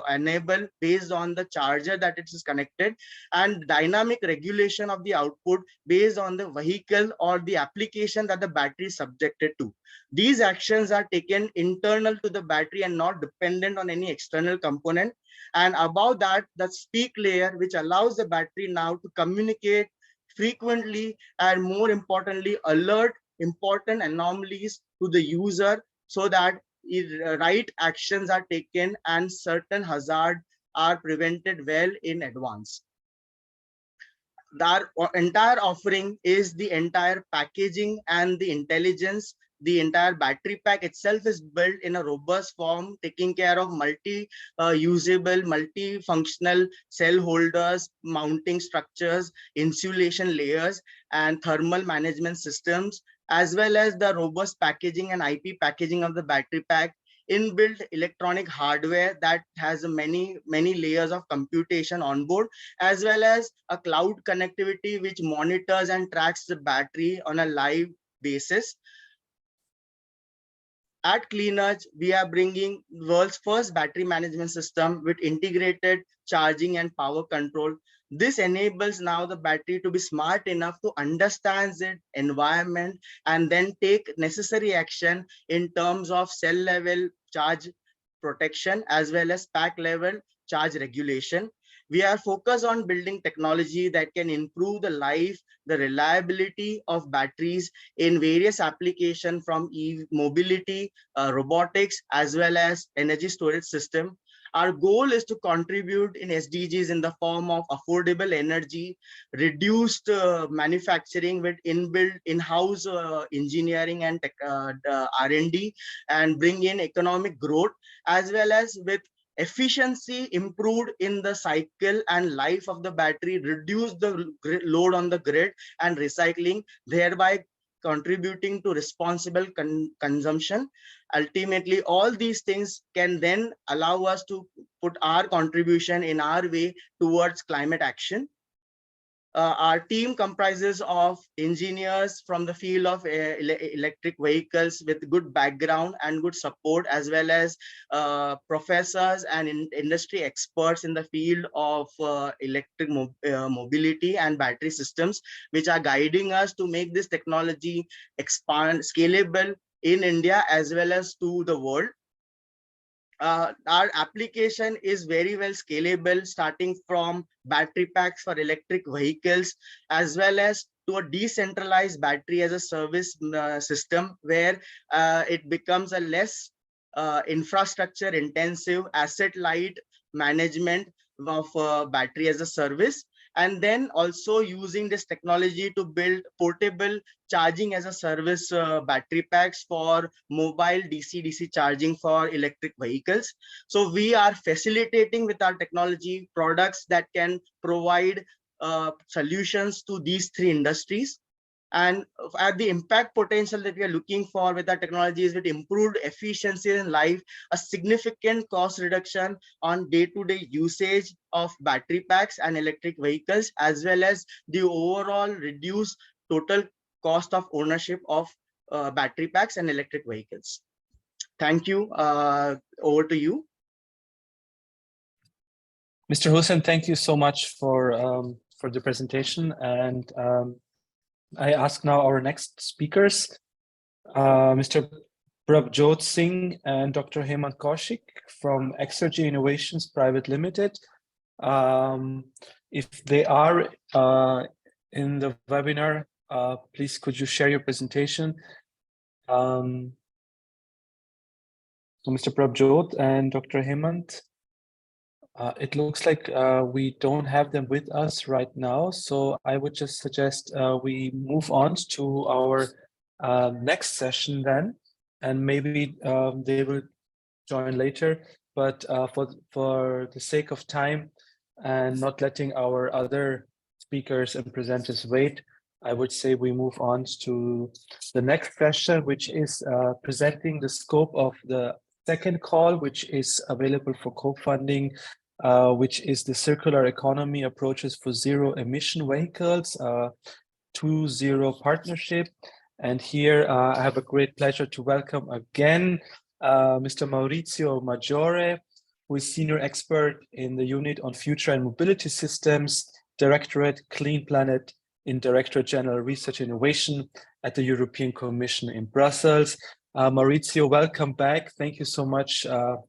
I: enable based on the charger that it is connected, and dynamic regulation of the output based on the vehicle or the application that the battery is subjected to. These actions are taken internal to the battery and not dependent on any external component. And above that, the speak layer, which allows the battery now to communicate frequently and more importantly alert important anomalies to the user, so that right actions are taken and certain hazards are prevented well in advance. Our entire offering is the entire packaging and the intelligence. The entire battery pack itself is built in a robust form, taking care of multi-usable, multi-functional cell holders, mounting structures, insulation layers, and thermal management systems, as well as the robust packaging and IP packaging of the battery pack, inbuilt electronic hardware that has many layers of computation on board, as well as a cloud connectivity which monitors and tracks the battery on a live basis. At CleanEdge, we are bringing world's first battery management system with integrated charging and power control. This enables now the battery to be smart enough to understand its environment and then take necessary action in terms of cell level charge protection as well as pack level charge regulation. We are focused on building technology that can improve the life, the reliability of batteries in various applications, from mobility, robotics, as well as energy storage system. Our goal is to contribute in SDGs in the form of affordable energy, reduced manufacturing with inbuilt in-house engineering and R&D, and bring in economic growth, as well as with efficiency improved in the cycle and life of the battery, reduce the load on the grid and recycling, thereby contributing to responsible consumption. Ultimately, all these things can then allow us to put our contribution in our way towards climate action. Our team comprises of engineers from the field of electric vehicles with good background and good support, as well as professors and industry experts in the field of electric mobility and battery systems, which are guiding us to make this technology expand scalable in India as well as to the world. Our application is very well scalable, starting from battery packs for electric vehicles, as well as to a decentralized battery as a service system, where it becomes a less infrastructure intensive, asset light management of battery as a service. and then also using this technology to build portable charging as a service battery packs for mobile DC-DC charging for electric vehicles. So we are facilitating with our technology products that can provide solutions to these three industries. And at the impact potential that we are looking for with our technology is with improved efficiency in life, a significant cost reduction on day-to-day usage of battery packs and electric vehicles, as well as the overall reduced total cost of ownership of battery packs and electric vehicles. Thank you. Over to you.
A: Mr. Hussain, thank you so much for the presentation. And I ask now our next speakers, Mr. Prabjot Singh and Dr. Hemant Kaushik from Exergy Innovations Private Limited. If they are in the webinar, please could you share your presentation? So Mr. Prabjot and Dr. Hemant, it looks like we don't have them with us right now, so I would just suggest we move on to our next session then, and maybe they will join later. But for the sake of time and not letting our other speakers and presenters wait, I would say we move on to the next session, which is presenting the scope of the second call, which is available for co-funding, which is the circular economy approaches for zero emission vehicles, 2-0 partnership. And here I have a great pleasure to welcome again Mr. Maurizio Maggiore, who is senior expert in the unit on future and mobility systems, Directorate Clean Planet in Directorate General Research and Innovation at the European Commission in Brussels. Maurizio, welcome back. Thank you so much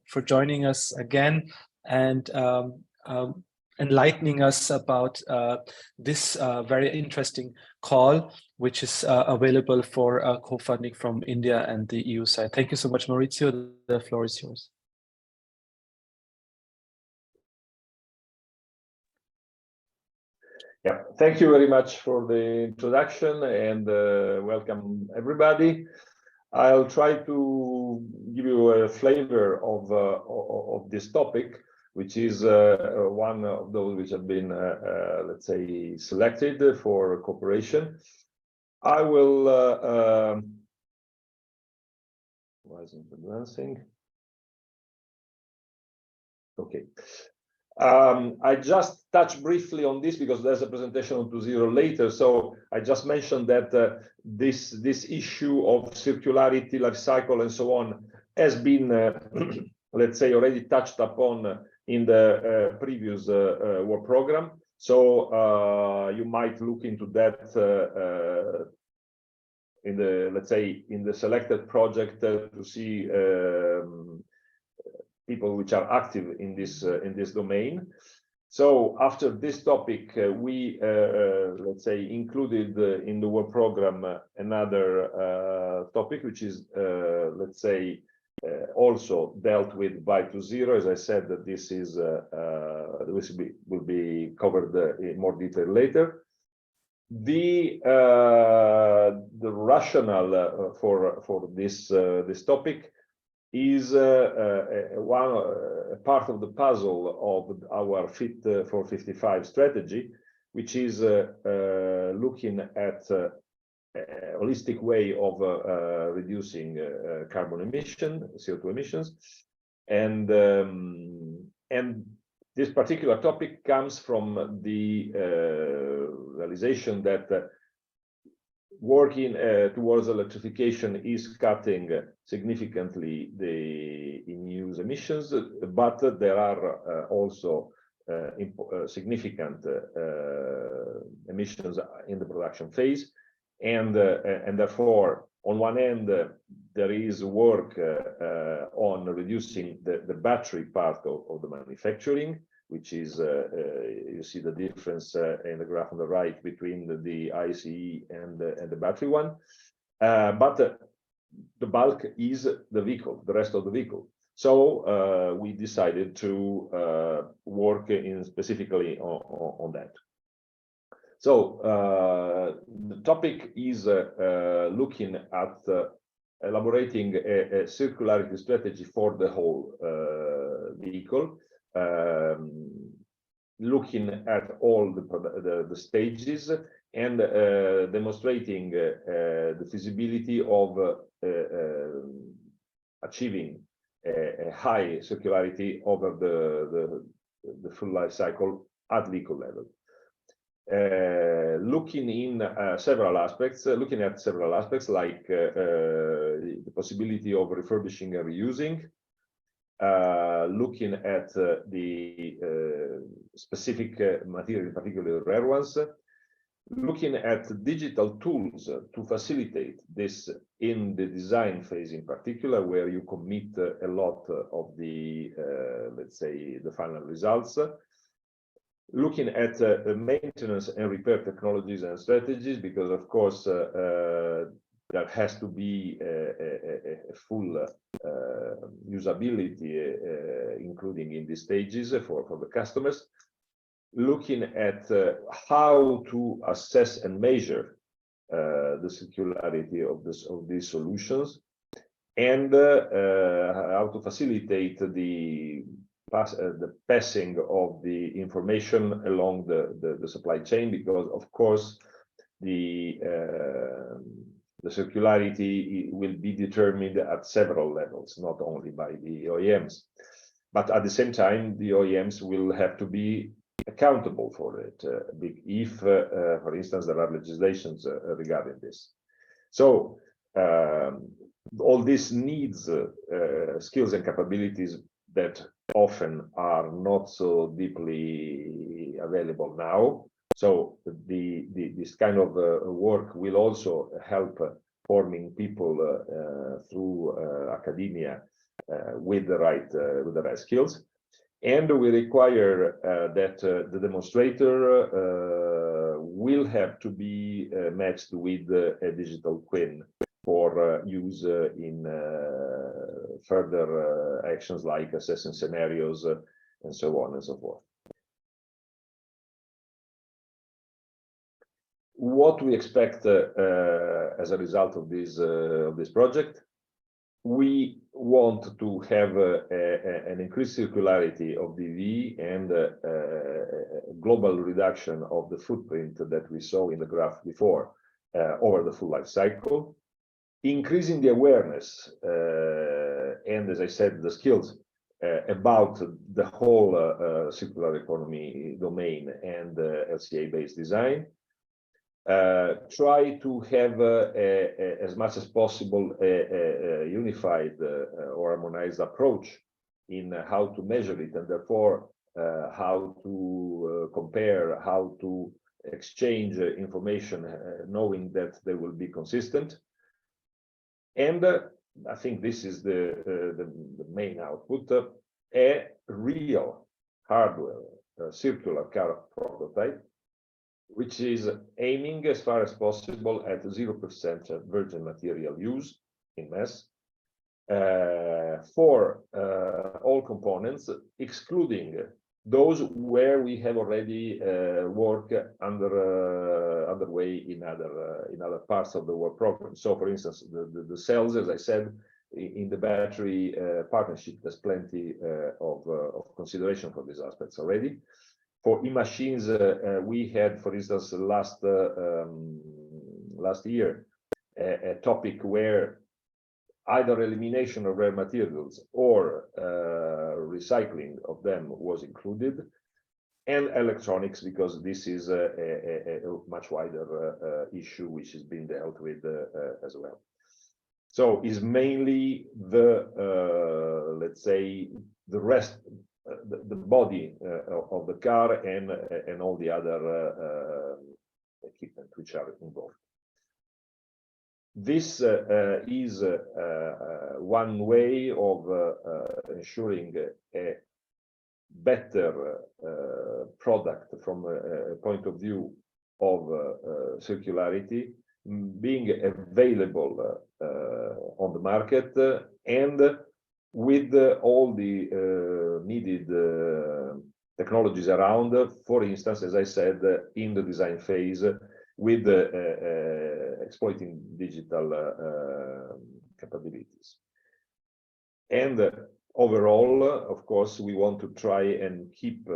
A: for joining us again and enlightening us about this very interesting call, which is available for co-funding from India and the EU side. Thank you so much, Maurizio. The floor is yours.
J: Yeah, thank you very much for the introduction and welcome everybody. I'll try to give you a flavor of this topic, which is one of those which have been, let's say, selected for cooperation. I will, why isn't it advancing? Okay. I just touched briefly on this because there's a presentation on 2.0 later. So I just mentioned that this issue of circularity, life cycle, and so on has been, let's say, already touched upon in the previous work program. So you might look into that in the, let's say, in the selected project to see people which are active in this domain. So after this topic, we let's say included in the work program another topic, which is let's say also dealt with by 2.0. As I said, that this is this will be covered in more detail later. The rationale for this topic is one part of the puzzle of our Fit for 55 strategy, which is looking at a holistic way of reducing carbon emission, CO2 emissions, and this particular topic comes from the realization that working towards electrification is cutting significantly the in-use emissions, but there are also significant emissions in the production phase, and therefore, on one end, there is work on reducing the battery part of the manufacturing, which is, you see the difference in the graph on the right between the ICE and the battery one. But the bulk is the vehicle, the rest of the vehicle. So we decided to work specifically on that. So the topic is looking at elaborating a circularity strategy for the whole vehicle, looking at all the stages and demonstrating the feasibility of achieving a high circularity over the full life cycle at vehicle level. Looking at several aspects like the possibility of refurbishing and reusing, looking at the specific material, particularly rare ones, looking at digital tools to facilitate this in the design phase in particular, where you commit a lot of the, let's say, the final results. Looking at maintenance and repair technologies and strategies, because of course there has to be a full usability, including in these stages for the customers. Looking at how to assess and measure the circularity of these solutions, and how to facilitate the passing of the information along the supply chain, because of course the circularity will be determined at several levels, not only by the OEMs, but at the same time the OEMs will have to be accountable for it if, for instance, there are legislations regarding this. So all this needs skills and capabilities that often are not so deeply available now. So this kind of work will also help forming people through academia with the right skills. And we require that the demonstrator will have to be matched with a digital twin for use in further actions like assessing scenarios and so on and so forth. What we expect as a result of this project, we want to have an increased circularity of DV and a global reduction of the footprint that we saw in the graph before over the full life cycle, increasing the awareness and, as I said, the skills about the whole circular economy domain and LCA-based design. Try to have as much as possible a unified or harmonized approach in how to measure it, and therefore how to compare, how to exchange information, knowing that they will be consistent. And I think this is the main output, a real hardware circular car prototype, which is aiming as far as possible at 0% virgin material use in mass for all components, excluding those where we have already work underway in other parts of the work program. So, for instance, the cells, as I said, in the battery partnership, there's plenty of consideration for these aspects already. For e-machines, we had, for instance, last year, a topic where either elimination of rare materials or recycling of them was included, and electronics, because this is a much wider issue which is being dealt with as well. So is mainly the, let's say, the rest, the body of the car and all the other equipment which are involved. This is one way of ensuring a better product from a point of view of circularity, being available on the market, and with all the needed technologies around, for instance, as I said, in the design phase with exploiting digital capabilities. And overall, of course, we want to try and keep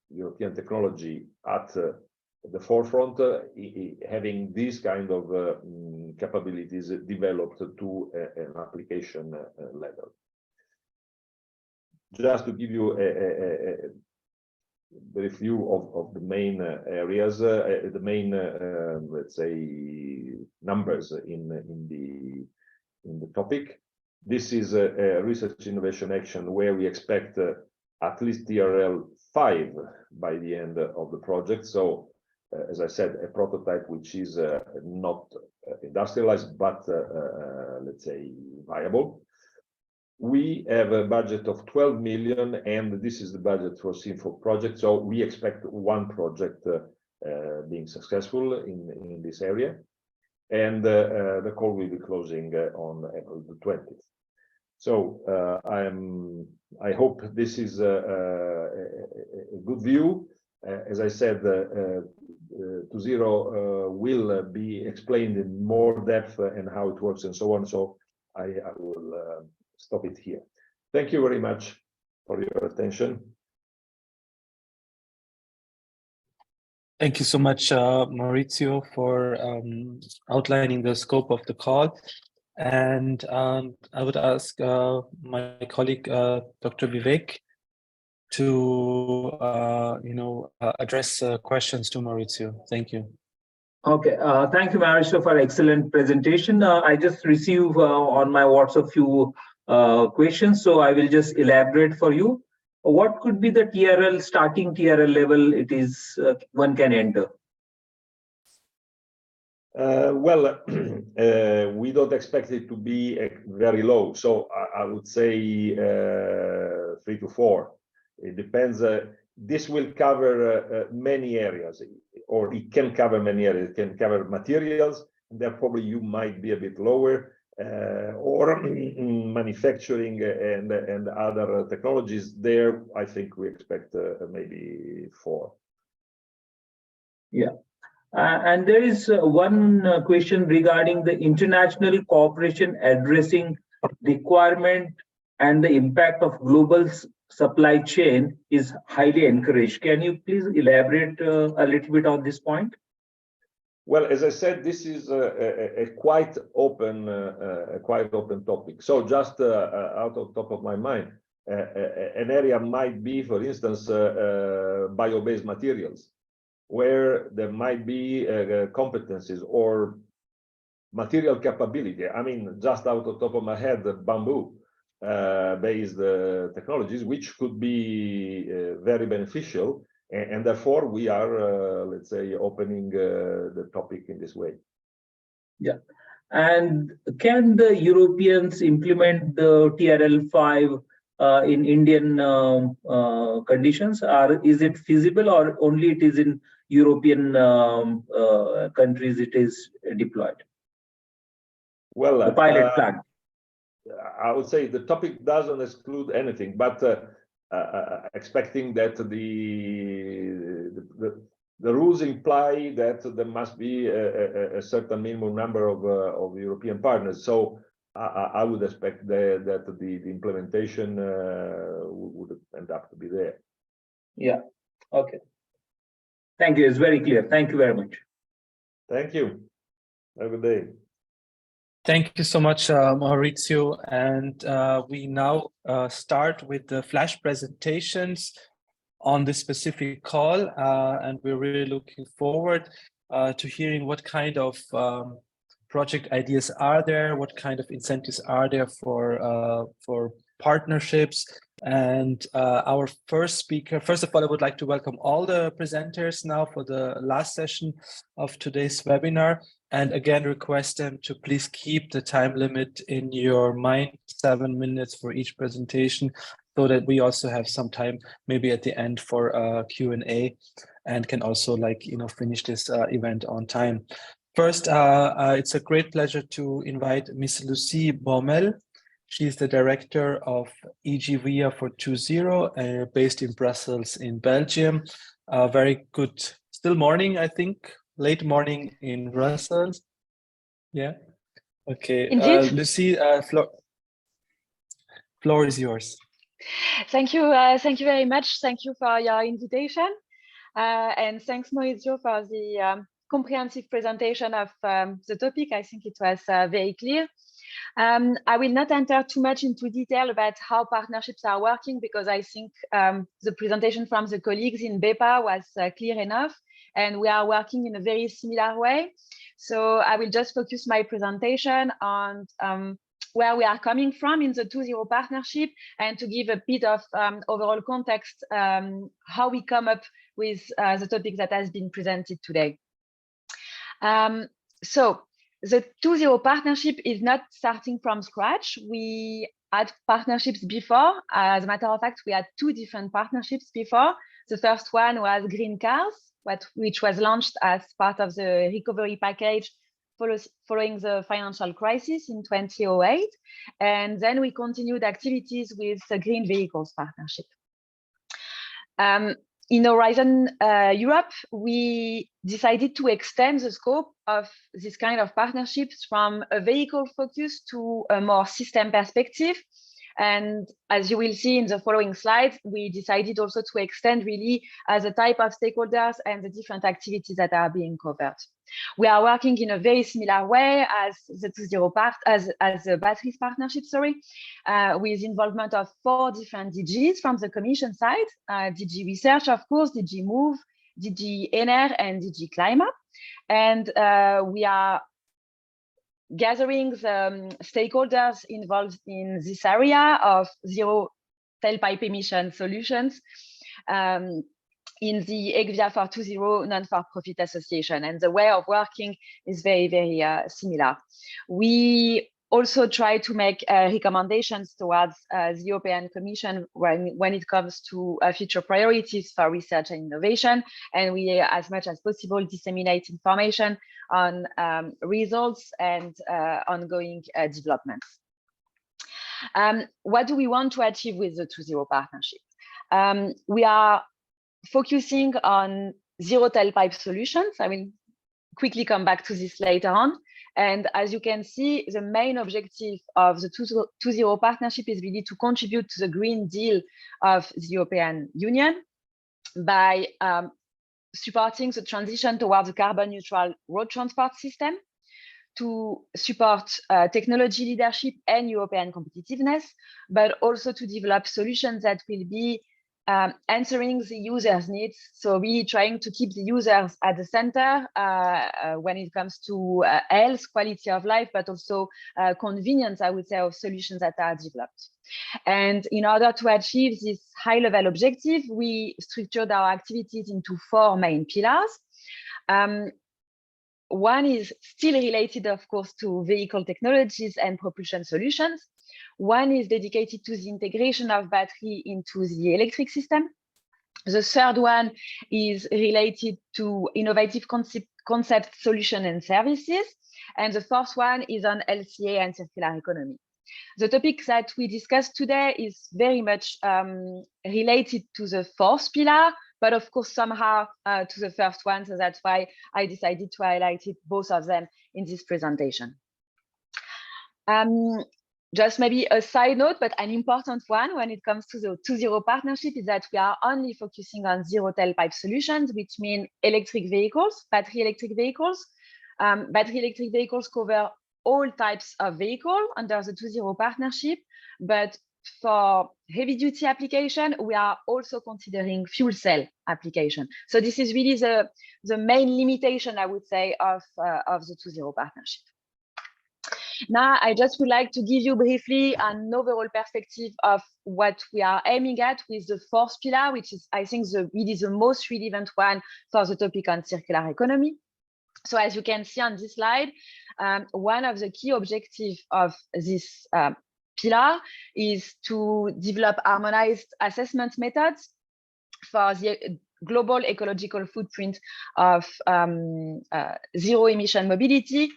J: European technology at the forefront, having these kind of capabilities developed to an application level. Just to give you a very few of the main areas, the main, let's say, numbers in the topic. This is a research innovation action where we expect at least TRL 5 by the end of the project. So, as I said, a prototype which is not industrialized, but let's say viable. We have a budget of 12 million, and this is the budget for SINFO project. So we expect one project being successful in this area, and the call will be closing on April the 20th. So I hope this is a good view. As I said, 2.0 will be explained in more depth and how it works and so on. So I will stop it here. Thank you very much for your attention.
A: Thank you so much, Maurizio, for outlining the scope of the call. And I would ask my colleague, Dr. Vivek, to address questions to Maurizio. Thank you.
C: Okay, thank you, Maurizio, for excellent presentation. I just received on my WhatsApp few questions, so I will just elaborate for you. What could be the TRL, starting TRL level it is one can enter?
J: Well, we don't expect it to be very low. So I would say 3 to 4. It depends. This will cover many areas, or it can cover many areas. It can cover materials, and there probably you might be a bit lower, or manufacturing and other technologies. There, I think we expect maybe 4.
C: Yeah. And there is one question regarding the international cooperation addressing requirement and the impact of global supply chain is highly encouraged. Can you please elaborate a little bit on this point?
J: Well, as I said, this is a quite open topic. So just out of top of my mind, an area might be, for instance, bio-based materials, where there might be competencies or material capability. I mean, just out of top of my head, the bamboo based technologies, which could be very beneficial, and therefore we are, let's say, opening the topic in this way. Yeah.
C: And can the Europeans implement the TRL5 in Indian conditions, or is it feasible, or only it is in European countries it is deployed?
J: Well,
C: the pilot plant.
J: I would say the topic doesn't exclude anything, but expecting that the rules imply that there must be a certain minimum number of European partners. So I would expect that the implementation would end up to be there.
C: Yeah. Okay. Thank you. It's very clear. Thank you very much.
J: Thank you. Have a good day.
A: Thank you so much, Maurizio. And we now start with the flash presentations on this specific call. And we're really looking forward to hearing what kind of project ideas are there, what kind of incentives are there for partnerships. And our first speaker, first of all, I would like to welcome all the presenters now for the last session of today's webinar. And again, request them to please keep the time limit in your mind, 7 minutes for each presentation, so that we also have some time maybe at the end for Q&A and can also finish this event on time. First, it's a great pleasure to invite Ms. Lucie Baumel. She's the director of EURAXESS, based in Brussels in Belgium. Very good, still morning, I think, late morning in Brussels. Yeah, okay. Lucy, floor is yours.
K: Thank you very much. Thank you for your invitation. And thanks, Maurizio, for the comprehensive presentation of the topic. I think it was very clear. I will not enter too much into detail about how partnerships are working, because I think the presentation from the colleagues in BEPA was clear enough, and we are working in a very similar way. So I will just focus my presentation on where we are coming from in the 2.0 partnership, and to give a bit of overall context, how we come up with the topic that has been presented today. So the 2.0 partnership is not starting from scratch. We had partnerships before. As a matter of fact, we had 2 different partnerships before. The first one was Green Cars, which was launched as part of the recovery package following the financial crisis in 2008. And then we continued activities with the Green Vehicles Partnership. In Horizon Europe, we decided to extend the scope of this kind of partnerships from a vehicle focus to a more system perspective. And as you will see in the following slides, we decided also to extend really the type of stakeholders and the different activities that are being covered. We are working in a very similar way as the 2.0 as the batteries partnership, with involvement of 4 different DGs from the Commission side, DG Research, of course, DG Move, DG NR, and DG Climate. And we are gathering the stakeholders involved in this area of zero tailpipe emission solutions in the EGVIA for 2.0 non-for-profit association. And the way of working is very, very similar. We also try to make recommendations towards the European Commission when it comes to future priorities for research and innovation. And we, as much as possible, disseminate information on results and ongoing developments. What do we want to achieve with the 2.0 partnership? We are focusing on zero tailpipe solutions. I will quickly come back to this later on. And as you can see, the main objective of the 2.0 partnership is really to contribute to the Green Deal of the European Union by supporting the transition towards a carbon neutral road transport system, to support technology leadership and European competitiveness, but also to develop solutions that will be answering the users' needs. So really trying to keep the users at the center when it comes to health, quality of life, but also convenience, I would say, of solutions that are developed. And in order to achieve this high-level objective, we structured our activities into 4 main pillars. One is still related, of course, to vehicle technologies and propulsion solutions. One is dedicated to the integration of battery into the electric system. The third one is related to innovative concept solution and services. And the fourth one is on LCA and circular economy. The topic that we discussed today is very much related to the 4th pillar, but of course somehow to the first one. So that's why I decided to highlight both of them in this presentation. Just maybe a side note, but an important one when it comes to the 2.0 partnership is that we are only focusing on zero tailpipe solutions, which mean electric vehicles, battery electric vehicles. Battery electric vehicles cover all types of vehicle under the 2.0 partnership, but for heavy duty application, we are also considering fuel cell application. So this is really the main limitation, I would say, of the 2.0 partnership. Now, I just would like to give you briefly an overall perspective of what we are aiming at with the 4th pillar, which is, I think, really the most relevant one for the topic on circular economy. So as you can see on this slide, one of the key objectives of this pillar is to develop harmonized assessment methods for the global ecological footprint of zero emission mobility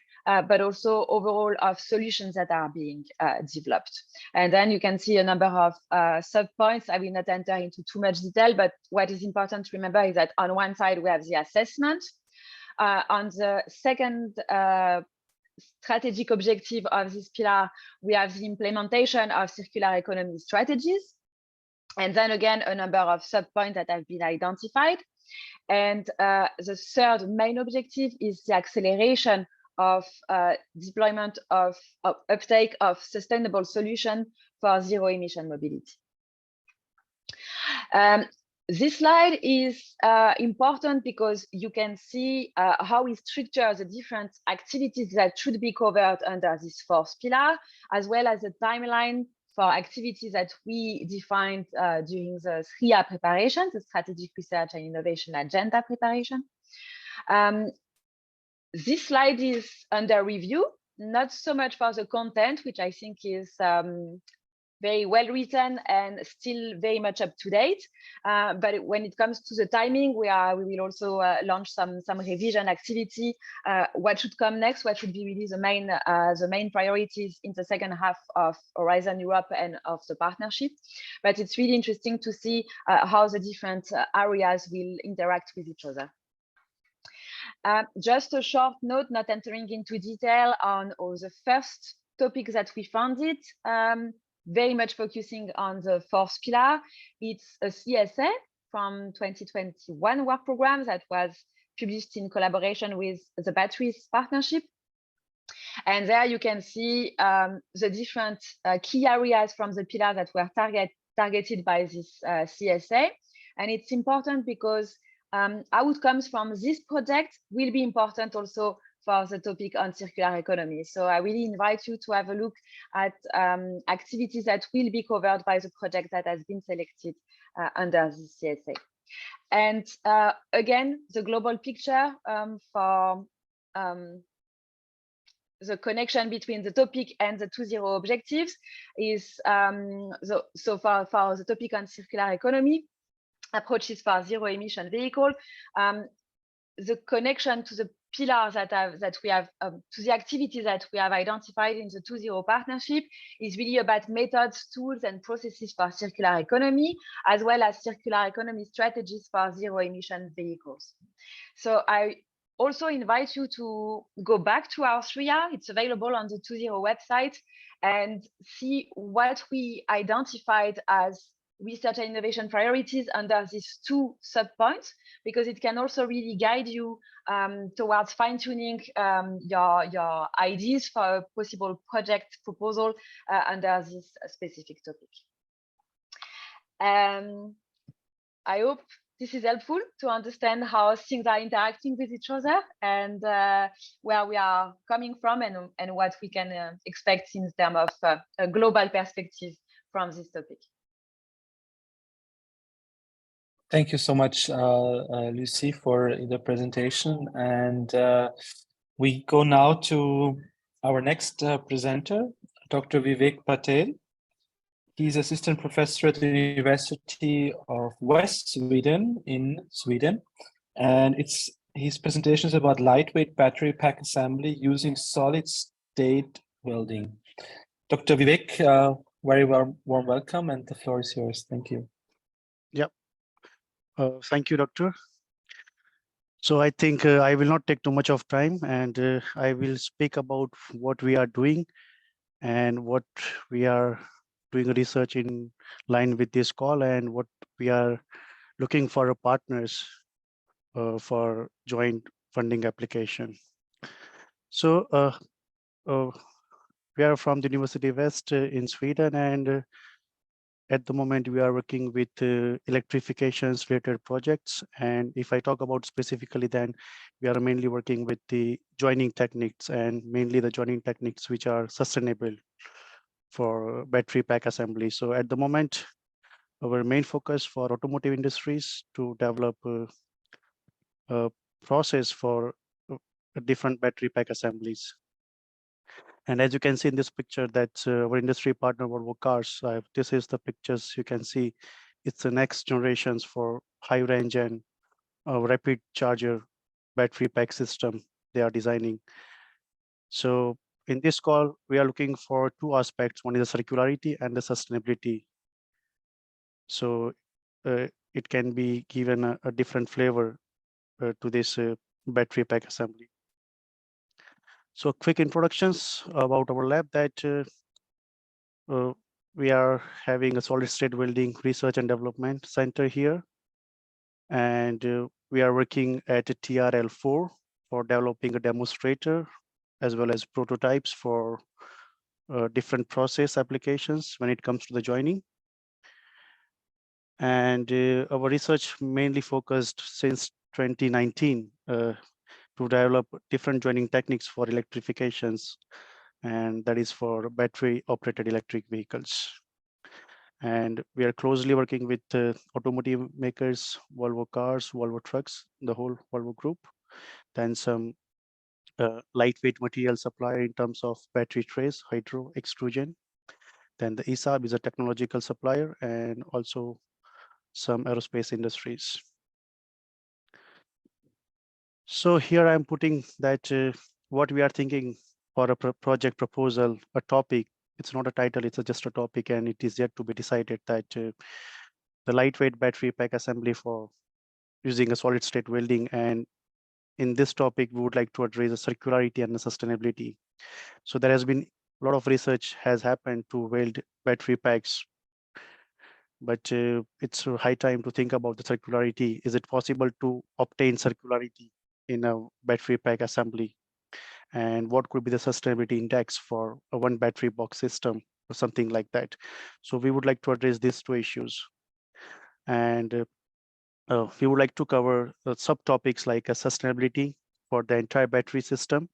K: but also overall of solutions that are being developed. And then you can see a number of sub-points. I will not enter into too much detail, but what is important to remember is that on one side, we have the assessment. On the second strategic objective of this pillar, we have the implementation of circular economy strategies. And then again, a number of sub-points that have been identified. And the third main objective is the acceleration of deployment of uptake of sustainable solution for zero emission mobility. This slide is important because you can see how we structure the different activities that should be covered under this fourth pillar, as well as the timeline for activities that we defined during the SRIA preparation, the Strategic Research and Innovation Agenda preparation. This slide is under review, not so much for the content, which I think is very well written and still very much up to date. But when it comes to the timing, we will also launch some revision activity. What should come next? What should be really the main priorities in the second half of Horizon Europe and of the partnership? But it's really interesting to see how the different areas will interact with each other. Just a short note, not entering into detail on all the first topics that we funded. Very much focusing on the fourth pillar. It's a CSA from 2021 work program that was published in collaboration with the Batt4EU Partnership. And there you can see the different key areas from the pillar that were targeted by this CSA. And it's important because outcomes from this project will be important also for the topic on circular economy. So I really invite you to have a look at activities that will be covered by the project that has been selected under the CSA. And again, the global picture for the connection between the topic and the 2.0 objectives is, so for the topic on circular economy, approaches for zero emission vehicle, the connection to the pillars that we have, to the activities that we have identified in the 2.0 partnership is really about methods, tools, and processes for circular economy, as well as circular economy strategies for zero emission vehicles. So I also invite you to go back to our SRIA. It's available on the 2.0 website and see what we identified as research and innovation priorities under these two sub-points, because it can also really guide you towards fine-tuning your ideas for a possible project proposal under this specific topic. I hope this is helpful to understand how things are interacting with each other and where we are coming from and what we can expect in terms of a global perspective from this topic.
A: Thank you so much, Lucy, for the presentation. And we go now to our next presenter, Dr. Vivek Patel. He's assistant professor at the University of West Sweden in Sweden. And his presentation is about lightweight battery pack assembly using solid state welding. Dr. Vivek, very warm welcome, and the floor is yours. Thank you.
L: Yep. Thank you, Doctor. So I think I will not take too much of time, and I will speak about what we are doing and what we are doing research in line with this call, and what we are looking for partners for joint funding application. So we are from the University West in Sweden, and at the moment, we are working with electrifications related projects. And if I talk about specifically, then we are mainly working with the joining techniques, and mainly the joining techniques which are sustainable for battery pack assembly. So at the moment, our main focus for automotive industries to develop a process for different battery pack assemblies. And as you can see in this picture, that's our industry partner Volvo Cars. This is the pictures you can see. It's the next generations for high range and rapid charger battery pack system they are designing. So in this call, we are looking for two aspects. One is the circularity and the sustainability. So it can be given a different flavor to this battery pack assembly. So quick introductions about our lab that we are having a solid state welding research and development center here. And we are working at a TRL4 for developing a demonstrator as well as prototypes for different process applications when it comes to the joining. And our research mainly focused since 2019 to develop different joining techniques for electrifications, and that is for battery operated electric vehicles. And we are closely working with automotive makers, Volvo cars, Volvo trucks, the whole Volvo group, then some lightweight material supplier in terms of battery trays, hydro extrusion. Then the ESAB is a technological supplier, and also some aerospace industries. So here I'm putting that what we are thinking for a project proposal, a topic. It's not a title, it's just a topic, and it is yet to be decided that the lightweight battery pack assembly for using a solid state welding. And in this topic, we would like to address the circularity and the sustainability. So there has been a lot of research has happened to weld battery packs, but it's high time to think about the circularity. Is it possible to obtain circularity in a battery pack assembly? And what could be the sustainability index for a one battery box system or something like that? So we would like to address these two issues. And we would like to cover subtopics like sustainability for the entire battery system.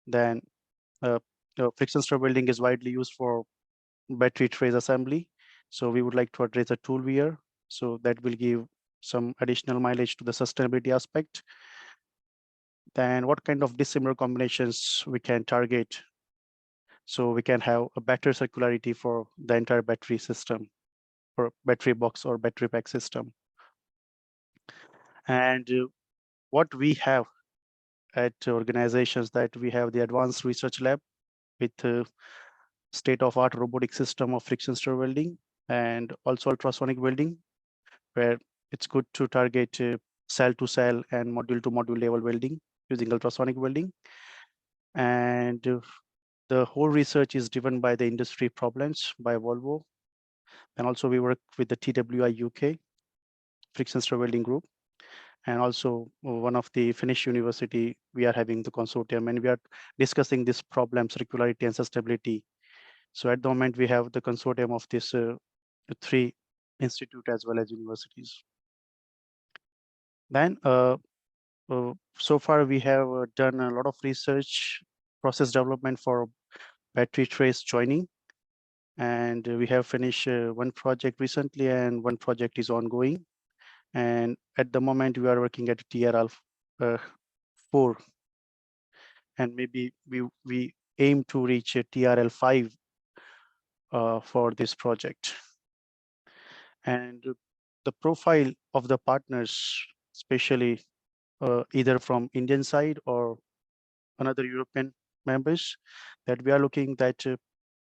L: Then friction stir welding is widely used for battery trays assembly. So we would like to address a tool wear. So that will give some additional mileage to the sustainability aspect. Then what kind of dissimilar combinations we can target so we can have a better circularity for the entire battery system or battery box or battery pack system. And what we have at organizations that we have the advanced research lab with state-of-art robotic system of friction stir welding and also ultrasonic welding, where it's good to target cell to cell and module to module level welding using ultrasonic welding. And the whole research is driven by the industry problems by Volvo. And also we work with the TWI UK friction stir welding group. And also one of the Finnish university, we are having the consortium and we are discussing this problem, circularity and sustainability. So at the moment we have the consortium of this 3 institute as well as universities. Then so far we have done a lot of research, process development for battery trace joining. And we have finished one project recently and one project is ongoing. And at the moment we are working at TRL 4. And maybe we aim to reach a TRL 5 for this project. And the profile of the partners, especially either from Indian side or another European members, that we are looking that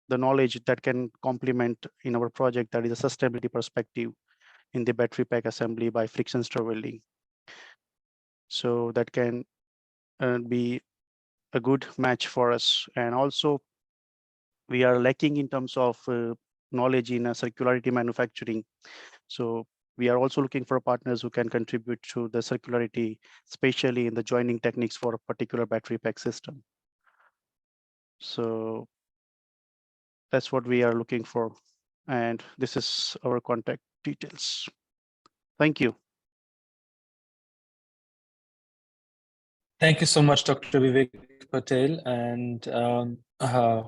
L: the knowledge that can complement in our project, that is a sustainability perspective in the battery pack assembly by friction stir welding. So that can be a good match for us. And also we are lacking in terms of knowledge in circularity manufacturing. So we are also looking for partners who can contribute to the circularity, especially in the joining techniques for a particular battery pack system. So that's what we are looking for. And this is our contact details. Thank you.
A: Thank you so much, Dr. Vivek Patel. And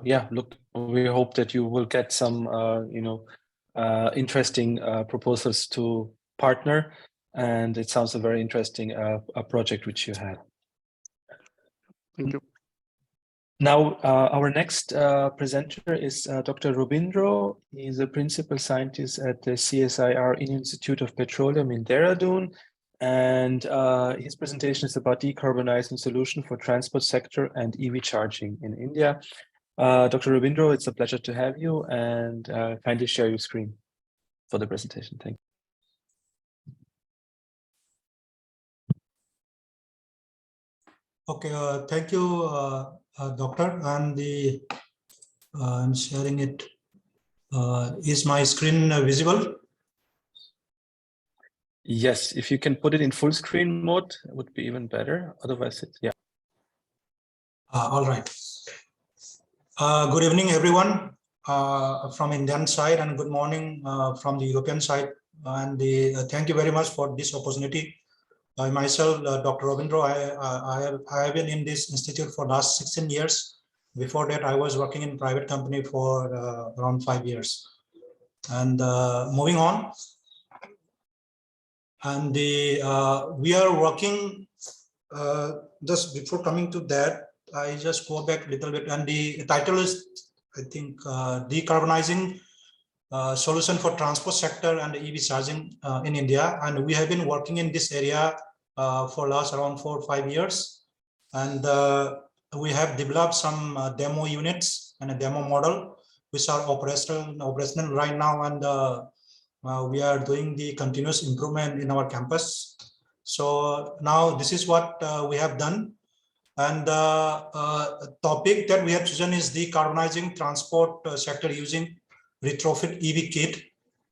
A: yeah, look, we hope that you will get some, interesting proposals to partner. And it sounds a very interesting a project which you had.
L: Thank you.
A: Now, our next presenter is Dr. Robindro. He's a principal scientist at the CSIR Institute of Petroleum in Dehradun. And his presentation is about decarbonizing solution for transport sector and EV charging in India. Dr. Rabindra, it's a pleasure to have you, and kindly share your screen for the presentation. Thank you.
M: Okay, thank you, Doctor. I'm sharing it. Is my screen visible?
A: Yes, if you can put it in full screen mode, it would be even better. Otherwise, yeah.
M: All right. Good evening, everyone from Indian side, and good morning from the European side. And thank you very much for this opportunity. I myself, Dr. Rabindra, I have been in this institute for last 16 years. Before that, I was working in private company for around 5 years. And moving on, and we are working, just before coming to that, I just go back a little bit, and the title is, I think, decarbonizing solution for transport sector and EV charging in India. And we have been working in this area for last around 4 or 5 years. And we have developed some demo units and a demo model, which are operational right now. And we are doing the continuous improvement in our campus. So now this is what we have done. And the topic that we have chosen is decarbonizing transport sector using retrofit EV kit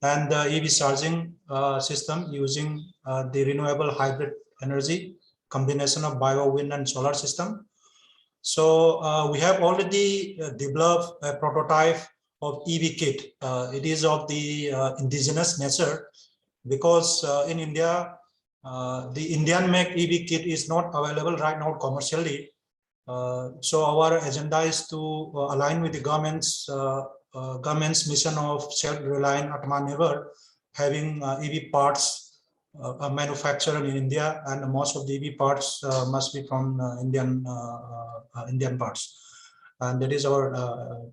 M: and EV charging system using the renewable hybrid energy combination of bio, wind, and solar system. So we have already developed a prototype of EV kit. It is of the indigenous nature, because in India, the Indian make EV kit is not available right now commercially. So our agenda is to align with the government's mission of self-reliant Atmanirbhar, having EV parts manufactured in India, and most of the EV parts must be from Indian parts. And that is our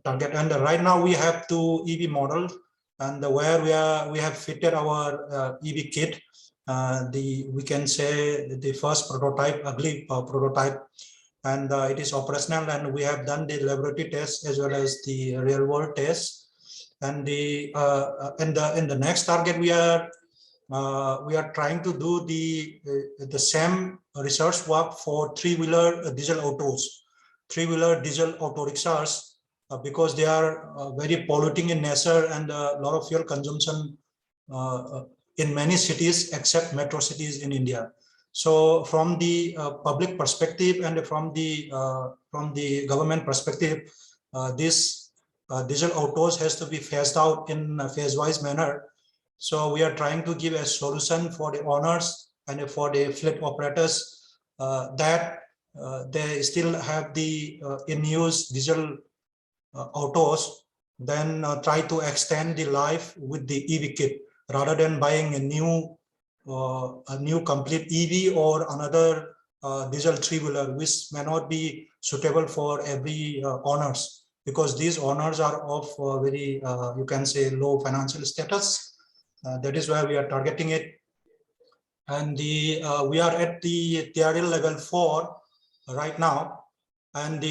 M: target. And right now we have 2 EV models, and where we have fitted our EV kit. We can say the first prototype, ugly prototype, and it is operational, and we have done the laboratory tests as well as the real world tests. And in the next target, we are trying to do the same research work for 3-wheeler diesel autos, 3-wheeler diesel auto rickshaws, because they are very polluting in nature and a lot of fuel consumption in many cities except metro cities in India. So from the public perspective and from the government perspective, this diesel autos has to be phased out in a phase-wise manner. So we are trying to give a solution for the owners and for the fleet operators that they still have the in-use diesel autos, then try to extend the life with the EV kit rather than buying a new complete EV or another diesel 3-wheeler, which may not be suitable for every owners, because these owners are of very, you can say, low financial status. That is why we are targeting it. And we are at the TRL level 4 right now. And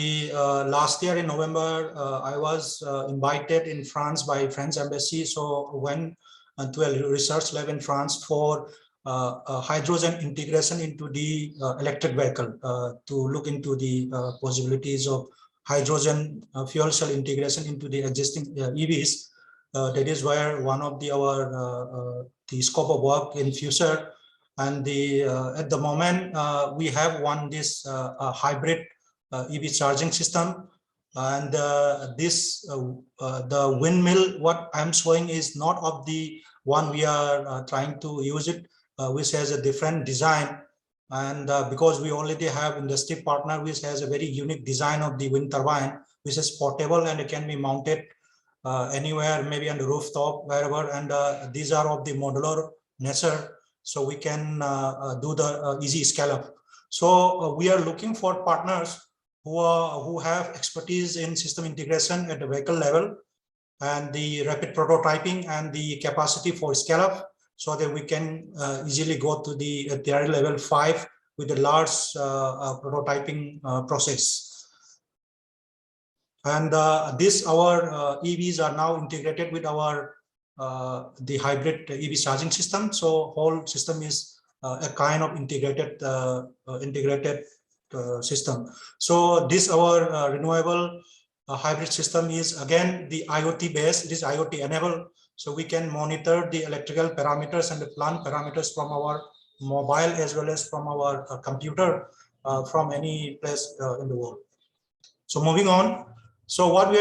M: last year in November, I was invited in France by French embassy. So went to a research lab in France for hydrogen integration into the electric vehicle, to look into the possibilities of hydrogen fuel cell integration into the existing EVs. That is where one of the scope of work in future. And at the moment we have this hybrid EV charging system, and the windmill what I'm showing is not of the one we are trying to use it, which has a different design. And because we already have industry partner which has a very unique design of the wind turbine, which is portable and it can be mounted anywhere, maybe on the rooftop, wherever. And these are of the modular nature, so we can do the easy scale up. So we are looking for partners who have expertise in system integration at the vehicle level, and the rapid prototyping and the capacity for scale up, so that we can easily go to the theory level 5 with the large prototyping process. And this our EVs are now integrated with our the hybrid EV charging system. So whole system is a kind of integrated system. So this our renewable hybrid system is again the IoT based. It is IoT enabled, so we can monitor the electrical parameters and the plant parameters from our mobile as well as from our computer from any place in the world. So moving on. So what we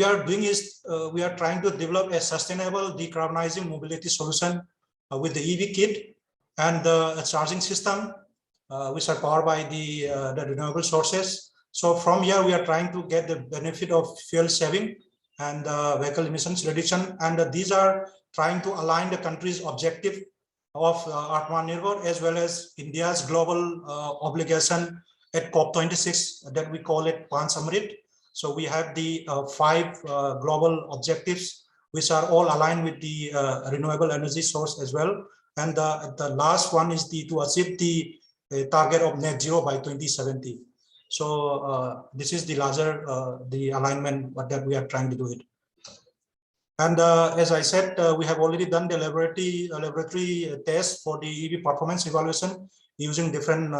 M: are doing is we are trying to develop a sustainable decarbonizing mobility solution with the EV kit and the charging system, which are powered by the renewable sources. So from here, we are trying to get the benefit of fuel saving and vehicle emissions reduction. And these are trying to align the country's objective of Atmanirbhar as well as India's global obligation at COP26 that we call it Pansamrit. So we have the 5 global objectives, which are all aligned with the renewable energy source as well. And the last one is to achieve the target of net zero by 2070. So this is the larger the alignment that we are trying to do it. And as I said, we have already done the laboratory test for the EV performance evaluation using different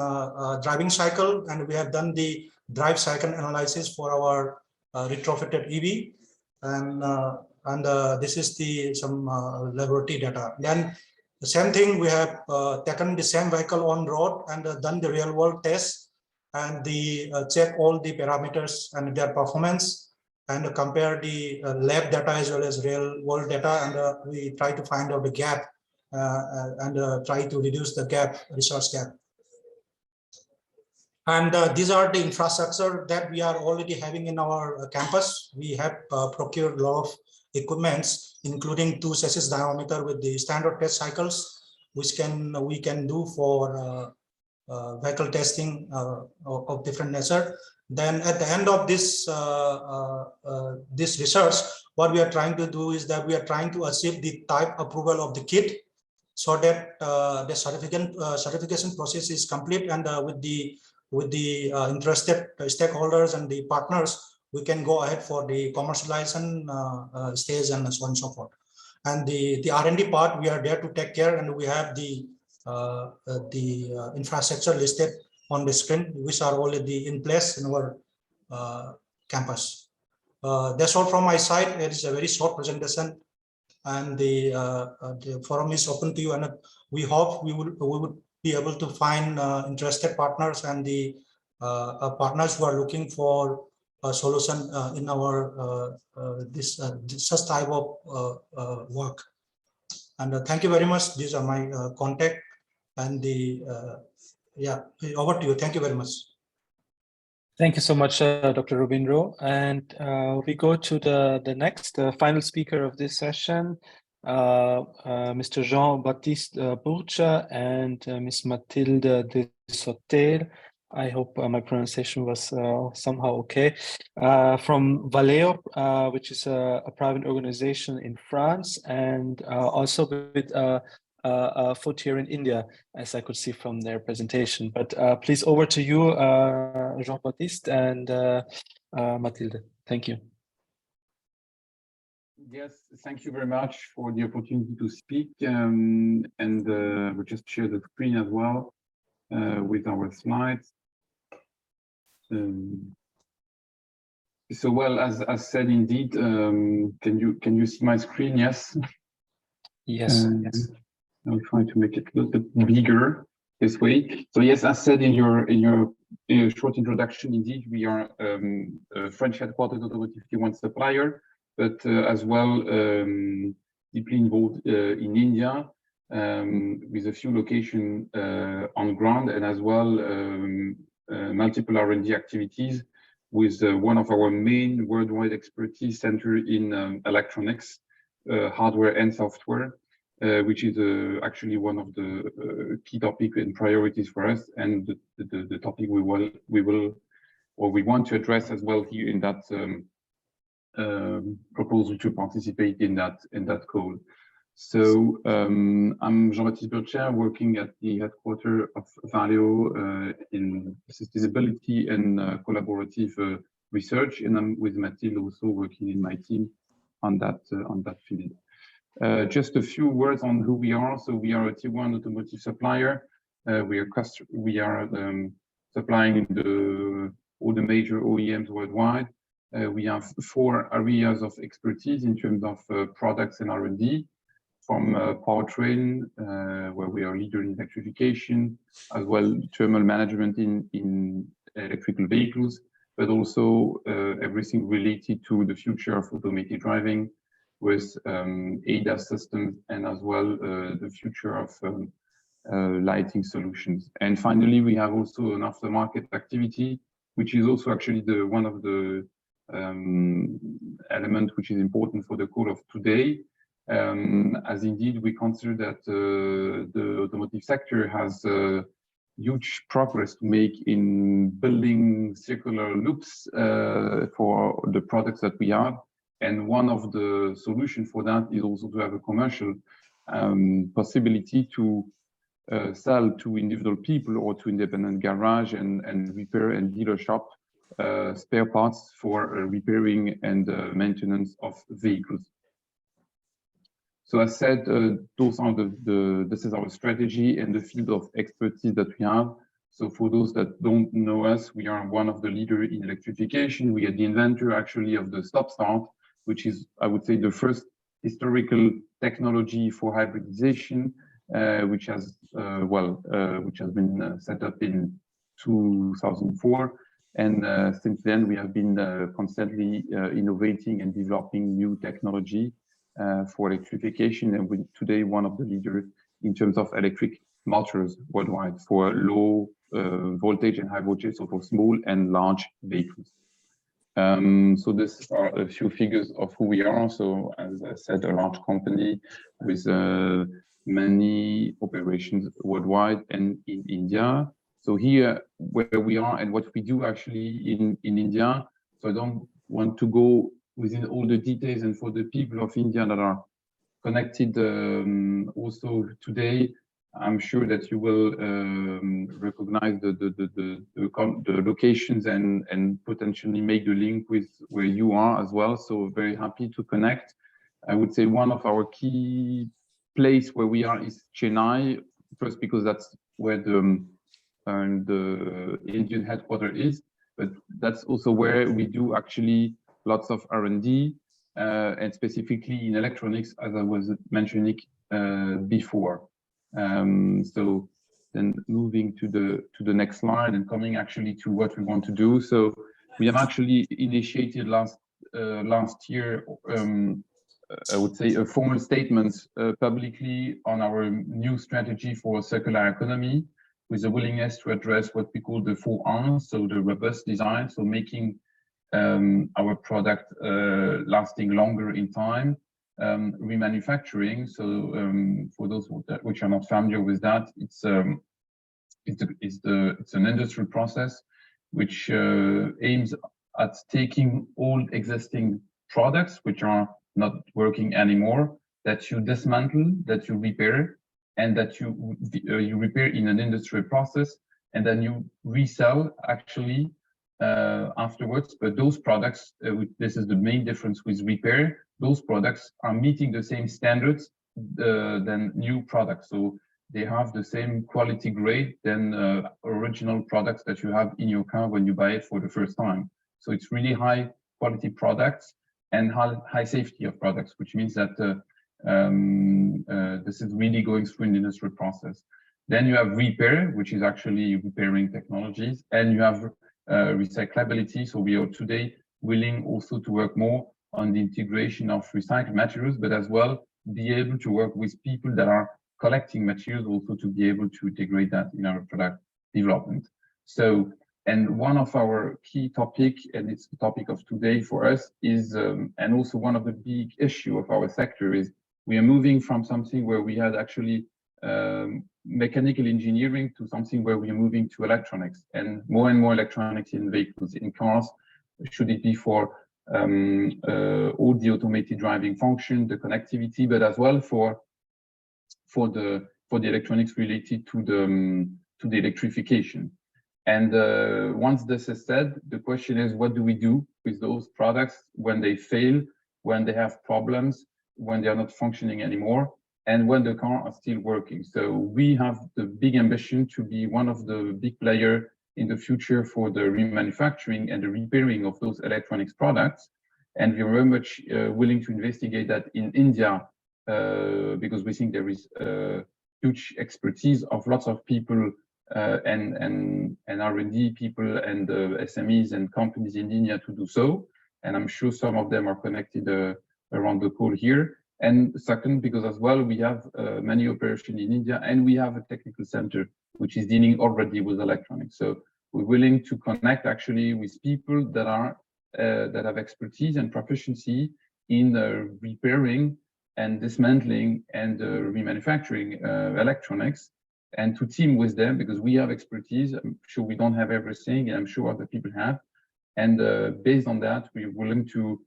M: driving cycle, and we have done the drive cycle analysis for our retrofitted EV, and this is the some laboratory data. Then the same thing, we have taken the same vehicle on road and done the real world test and the check all the parameters and their performance and compare the lab data as well as real world data, and we try to find out the gap and try to reduce the gap, resource gap. And these are the infrastructure that we are already having in our campus. We have procured a lot of equipments, including 2 chassis diameter with the standard test cycles, which we can do for vehicle testing of different nature. Then at the end of this this research, what we are trying to do is that we are trying to achieve the type approval of the kit, so that the certification process is complete, and with the interested stakeholders and the partners, we can go ahead for the commercialization stage and so on and so forth. And the R&D part, we are there to take care, and we have the infrastructure listed on the screen, which are already in place in our campus. That's all from my side. It is a very short presentation, and the forum is open to you, and we hope we would be able to find interested partners and the partners who are looking for a solution in our such type of work. And thank you very much. These are my contact, and yeah, over to you. Thank you very much.
A: Thank you so much, Dr. Rubinro. And we go to the next final speaker of this session, Mr. Jean-Baptiste Burcha and Ms. Mathilde de Sautel. I hope my pronunciation was somehow okay. From Valeo, which is a private organization in France, and also with a foot here in India, as I could see from their presentation. But please, over to you, Jean-Baptiste and Mathilde. Thank you.
N: Yes, thank you very much for the opportunity to speak. And we'll just share the screen as well with our slides. So, well, as said, indeed, can you see my screen? Yes.
A: Yes. Yes.
N: I'll try to make it a little bit bigger this way. So yes, as said in your short introduction, indeed, we are a French headquartered automotive tier 1 supplier, but as well deeply involved in India with a few locations on ground, and as well multiple R&D activities with one of our main worldwide expertise center in electronics, hardware and software. Which is actually one of the key topics and priorities for us, and the topic we want to address as well here in that proposal to participate in that call. So I'm Jean-Baptiste Burcher, working at the headquarters of Valeo in sustainability and collaborative research, and I'm with Mathilde also working in my team on that field. Just a few words on who we are. So we are a tier 1 automotive supplier. We are supplying all the major OEMs worldwide. We have 4 areas of expertise in terms of products and R&D, from powertrain, where we are leader in electrification, as well thermal management in electrical vehicles, but also everything related to the future of automated driving with ADAS systems, and as well the future of lighting solutions. And finally, we have also an aftermarket activity, which is also actually one of the elements which is important for the call of today. As indeed we consider that the automotive sector has huge progress to make in building circular loops for the products that we have. And one of the solutions for that is also to have a commercial possibility to sell to individual people or to independent garage and repair and dealer shop spare parts for repairing and maintenance of vehicles. So as said, this is our strategy and the field of expertise that we have. So for those that don't know us, we are one of the leaders in electrification. We are the inventor actually of the stop-start, which is, I would say, the first historical technology for hybridization, which has been set up in 2004. And since then, we have been constantly innovating and developing new technology for electrification, and we're today one of the leaders in terms of electric motors worldwide for low voltage and high voltage, so for small and large vehicles. So these are a few figures of who we are. So as I said, a large company with many operations worldwide and in India. So here where we are and what we do actually in India. So I don't want to go within all the details, and for the people of India that are connected also today, I'm sure that you will recognize the locations and potentially make the link with where you are as well. So very happy to connect. I would say one of our key place where we are is Chennai, first because that's where the Indian headquarters is, but that's also where we do actually lots of R&D and specifically in electronics, as I was mentioning before. So then moving to the next slide and coming actually to what we want to do. So we have actually initiated last year, I would say, a formal statement publicly on our new strategy for circular economy, with a willingness to address what we call the 4 R's, so the robust design, so making our product lasting longer in time, remanufacturing. So for those which are not familiar with that, it's an industrial process which aims at taking all existing products which are not working anymore, that you dismantle, that you repair, and that you repair in an industrial process, and then you resell actually afterwards. But those products, this is the main difference with repair, those products are meeting the same standards than new products. So they have the same quality grade than original products that you have in your car when you buy it for the first time. So it's really high quality products and high safety of products, which means that this is really going through an industrial process. Then you have repair, which is actually repairing technologies, and you have recyclability. So we are today willing also to work more on the integration of recycled materials, but as well be able to work with people that are collecting materials, also to be able to integrate that in our product development. So, and one of our key topic, and it's the topic of today for us, is, and also one of the big issue of our sector is, we are moving from something where we had actually mechanical engineering to something where we are moving to electronics, and more electronics in vehicles, in cars, should it be for all the automated driving function, the connectivity, but as well for the electronics related to the electrification. And once this is said, the question is, what do we do with those products when they fail, when they have problems, when they are not functioning anymore, and when the car are still working? So we have the big ambition to be one of the big players in the future for the remanufacturing and the repairing of those electronics products. And we're very much willing to investigate that in India, because we think there is huge expertise of lots of people and R&D people and SMEs and companies in India to do so. And I'm sure some of them are connected around the call here. And second, because as well, we have many operations in India, and we have a technical center which is dealing already with electronics. So we're willing to connect actually with people that are that have expertise and proficiency in repairing and dismantling and remanufacturing electronics, and to team with them, because we have expertise. I'm sure we don't have everything, and I'm sure other people have. And based on that, we're willing to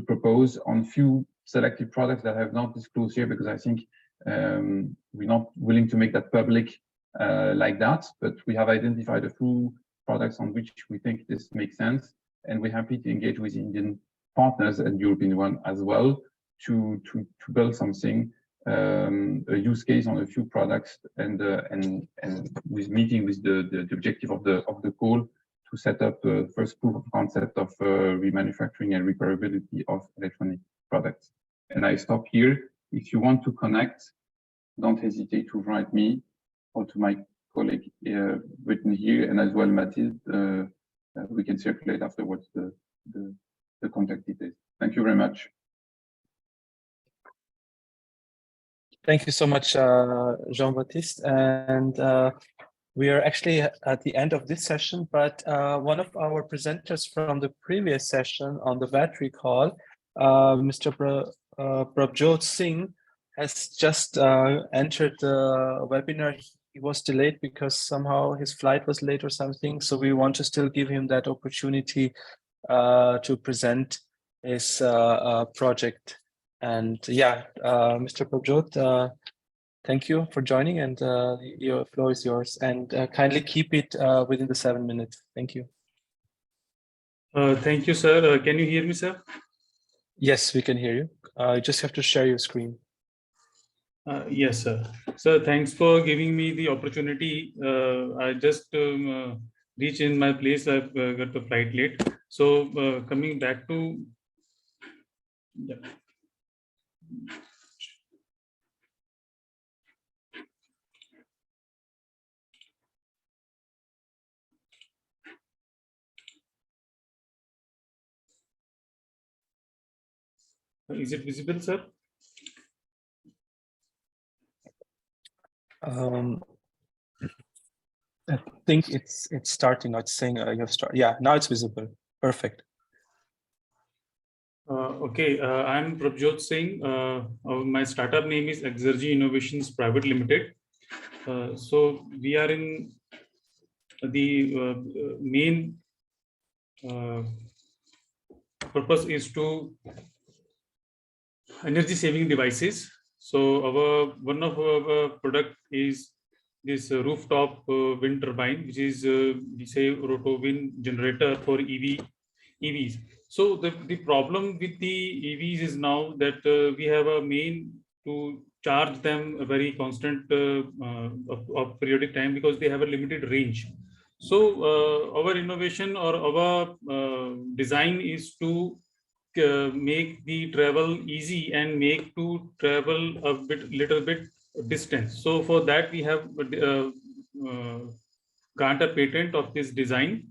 N: propose on few selected products that I have not disclosed here, because I think we're not willing to make that public like that. But we have identified a few products on which we think this makes sense, and we're happy to engage with Indian partners and European one as well to build something, a use case on a few products, and with meeting with the objective of the call to set up the first proof of concept of remanufacturing and repairability of electronic products. And I stop here. If you want to connect, don't hesitate to write me or to my colleague written here, and as well Mathilde. We can circulate afterwards the contact details. Thank you very much.
A: Thank you so much, Jean-Baptiste. And we are actually at the end of this session, but one of our presenters from the previous session on the battery call, Mr. Prabjot Singh, has just entered the webinar. He was delayed because somehow his flight was late or something. So we want to still give him that opportunity to present his project. And yeah, Mr. Prabjot, thank you for joining, and your floor is yours. And kindly keep it within the 7 minutes. Thank you.
O: Thank you, sir. Can you hear me, sir?
A: Yes, we can hear you. You just have to share your screen.
O: Yes, sir. So thanks for giving me the opportunity. I just reached in my place. I've got the flight late. So coming back to, yeah. Is it visible, sir?
A: I think it's starting. It's saying you have started. Yeah, now it's visible. Perfect.
O: Okay, I'm Prabjot Singh. My startup name is Exergy Innovations Private Limited. So we are in the main purpose is to energy saving devices. So one of our product is this rooftop wind turbine, which is we say roto wind generator for EVs. So the problem with the EVs is now that we have a main to charge them a very constant of periodic time, because they have a limited range. So our innovation or our design is to make the travel easy and make to travel a little bit distance. So for that we have got a patent of this design,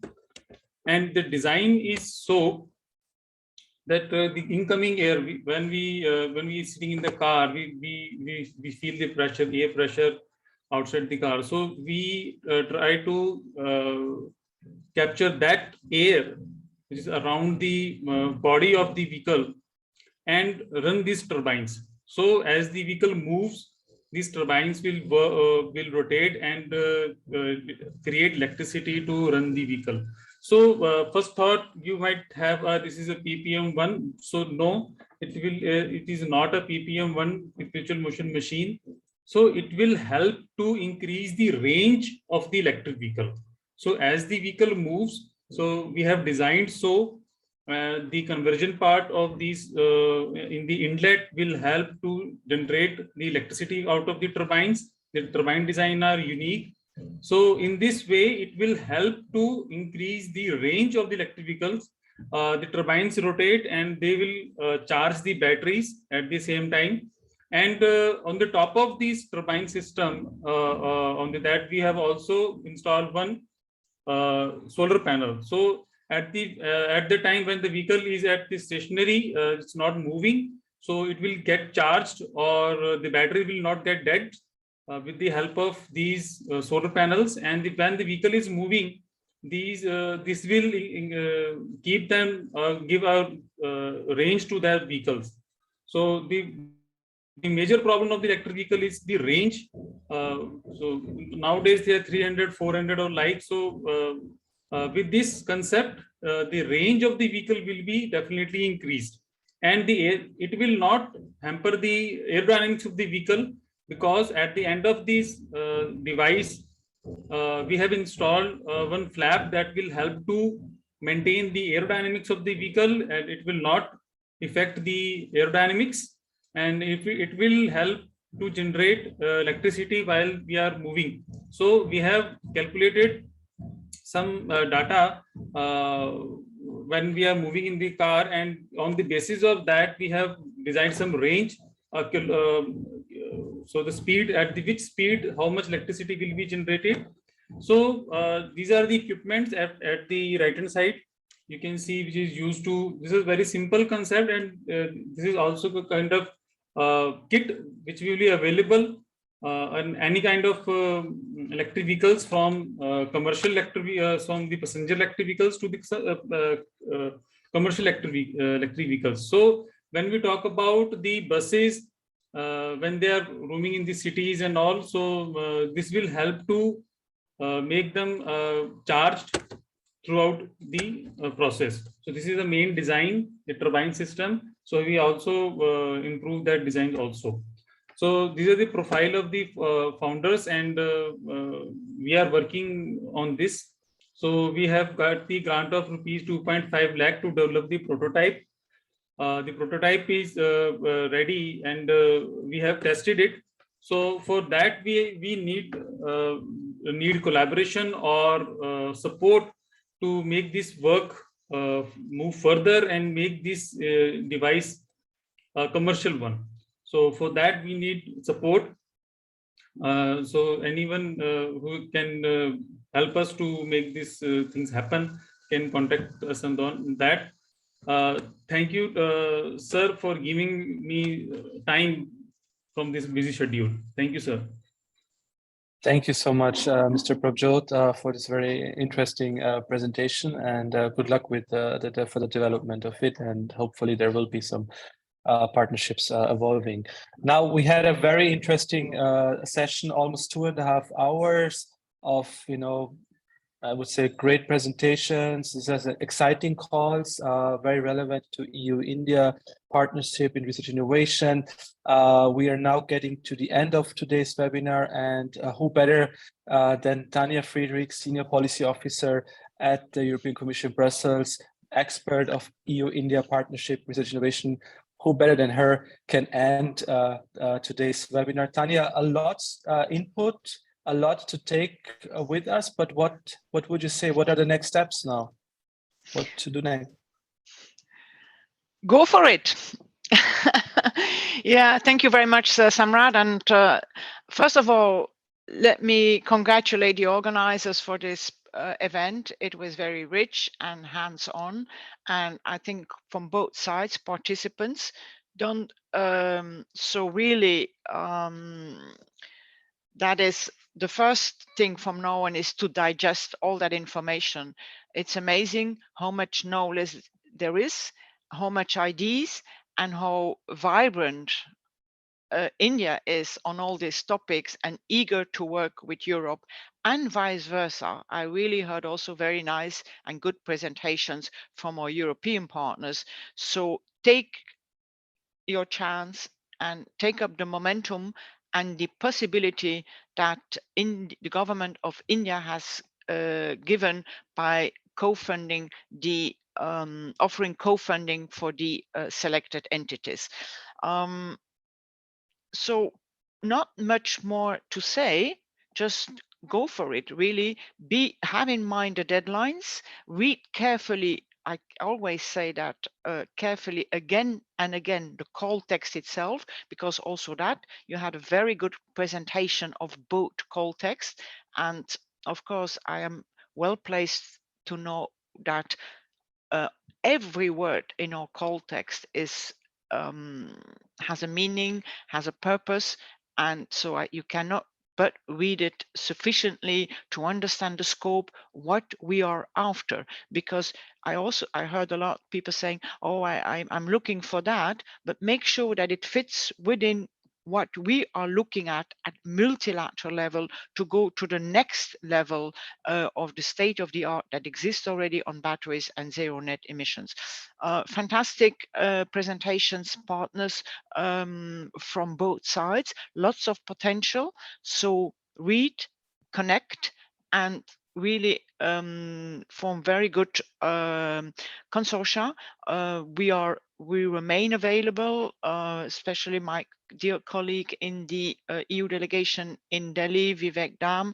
O: and the design is so that the incoming air, when we sitting in the car, we feel the pressure, air pressure outside the car. So we try to capture that air which is around the body of the vehicle and run these turbines. So as the vehicle moves, these turbines will rotate and create electricity to run the vehicle. So first thought you might have, this is a ppm1. So no, it is not a ppm1 perpetual motion machine. So it will help to increase the range of the electric vehicle. So as the vehicle moves, so we have designed so the conversion part of these in the inlet will help to generate the electricity out of the turbines. The turbine design are unique. So in this way, it will help to increase the range of the electric vehicles. The turbines rotate and they will charge the batteries at the same time. And on the top of this turbine system, that we have also installed one solar panel. So at the time when the vehicle is at the stationary, it's not moving, so it will get charged, or the battery will not get dead with the help of these solar panels. And when the vehicle is moving, this will keep them give a range to their vehicles. So the major problem of the electric vehicle is the range. So nowadays they are 300, 400 or like. So with this concept, the range of the vehicle will be definitely increased, and it will not hamper the aerodynamics of the vehicle, because at the end of this device, we have installed one flap that will help to maintain the aerodynamics of the vehicle, and it will not affect the aerodynamics, and it will help to generate electricity while we are moving. So we have calculated some data when we are moving in the car, and on the basis of that we have designed some range. So the speed, at which speed how much electricity will be generated. So these are the equipments at the right hand side. You can see which is used to, this is very simple concept, and this is also a kind of kit which will be available on any kind of electric vehicles, from commercial electric from the passenger electric vehicles to the commercial electric vehicles. So when we talk about the buses, when they are roaming in the cities and all, so this will help to make them charged throughout the process. So this is the main design, the turbine system. So we also improve that design also. So these are the profile of the founders, and we are working on this. So we have got the grant of rupees 2.5 lakh to develop the prototype. The prototype is ready, and we have tested it. So for that we need collaboration or support to make this work move further and make this device a commercial one. So for that we need support. So anyone who can help us to make these things happen can contact us on that. Thank you, sir, for giving me time from this busy schedule. Thank you, sir.
A: Thank you so much, Mr. Prabjot, for this very interesting presentation, and good luck with for the development of it, and hopefully there will be some partnerships evolving. Now, we had a very interesting session, almost 2.5 hours of, I would say, great presentations. This has exciting calls, very relevant to EU-India partnership in research innovation. We are now getting to the end of today's webinar, and who better than Tanja Friedrich, Senior Policy Officer at the European Commission Brussels, expert of EU-India partnership research innovation. Who better than her can end today's webinar? Tanja, a lot input, a lot to take with us, but what would you say? What are the next steps now? What to do next?
P: Go for it. Yeah, thank you very much, Samrat. And first of all, let me congratulate the organizers for this event. It was very rich and hands-on, and I think from both sides, participants don't so really that is the first thing from now on, is to digest all that information. It's amazing how much knowledge there is, how much ideas, and how vibrant India is on all these topics and eager to work with Europe, and vice versa. I really heard also very nice and good presentations from our European partners. So take your chance and take up the momentum and the possibility that the government of India has given by co-funding the offering co-funding for the selected entities. So not much more to say, just go for it. Really have in mind the deadlines, read carefully. I always say that carefully again and again, the call text itself, because also that you had a very good presentation of both call text. And of course, I am well placed to know that every word in our call text is has a meaning, has a purpose, and so you cannot but read it sufficiently to understand the scope, what we are after. Because I heard a lot of people saying, oh, I'm looking for that, but make sure that it fits within what we are looking at multilateral level to go to the next level of the state of the art that exists already on batteries and zero net emissions. Fantastic presentations, partners from both sides, lots of potential. So read, connect, and really form very good consortia. We remain available, especially my dear colleague in the EU delegation in Delhi, Vivek Dham,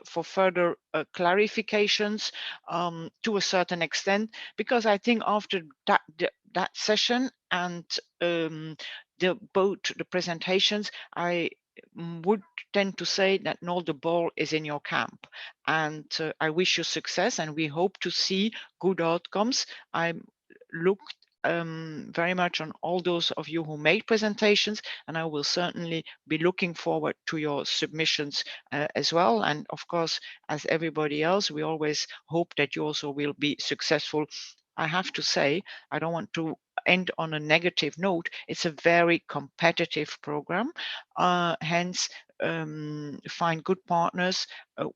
P: for further clarifications to a certain extent, because I think after that session and both the presentations, I would tend to say that no, the ball is in your camp, and I wish you success, and we hope to see good outcomes. I look very much on all those of you who made presentations, and I will certainly be looking forward to your submissions as well. And of course, as everybody else, we always hope that you also will be successful. I have to say, I don't want to end on a negative note. It's a very competitive program, hence find good partners,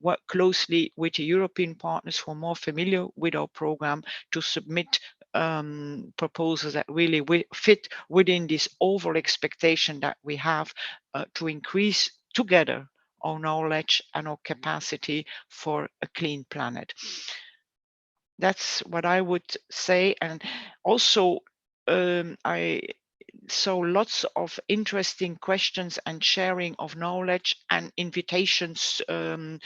P: work closely with the European partners who are more familiar with our program to submit proposals that really fit within this overall expectation that we have to increase together our knowledge and our capacity for a clean planet. That's what I would say. And also, I saw lots of interesting questions and sharing of knowledge and invitations to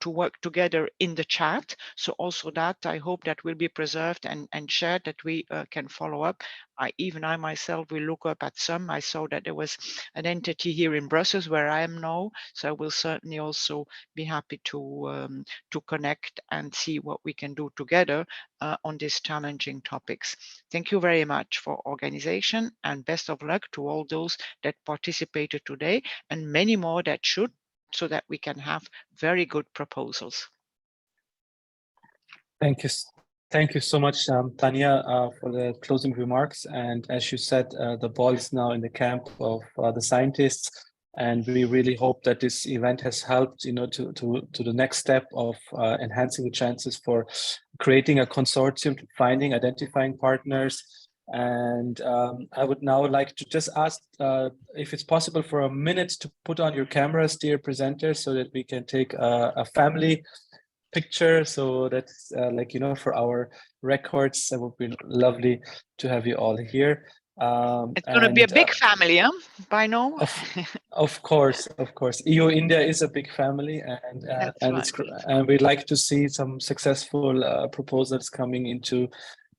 P: work together in the chat. So also that, I hope that will be preserved and shared, that we can follow up. I myself will look up at some. I saw that there was an entity here in Brussels where I am now, so I will certainly also be happy to connect and see what we can do together on these challenging topics. Thank you very much for organization, and best of luck to all those that participated today, and many more that should, so that we can have very good proposals.
A: Thank you. Thank you so much, Tanya, for the closing remarks. And as you said, the ball is now in the camp of the scientists, and we really hope that this event has helped, to the next step of enhancing the chances for creating a consortium, identifying partners. And I would now like to just ask if it's possible for a minute to put on your cameras, dear presenters, so that we can take a family picture. So that's for our records. It would be lovely to have you all here.
P: It's going to be a big family, huh? By now.
A: Of course. EU India is a big family, and we'd like to see some successful proposals coming into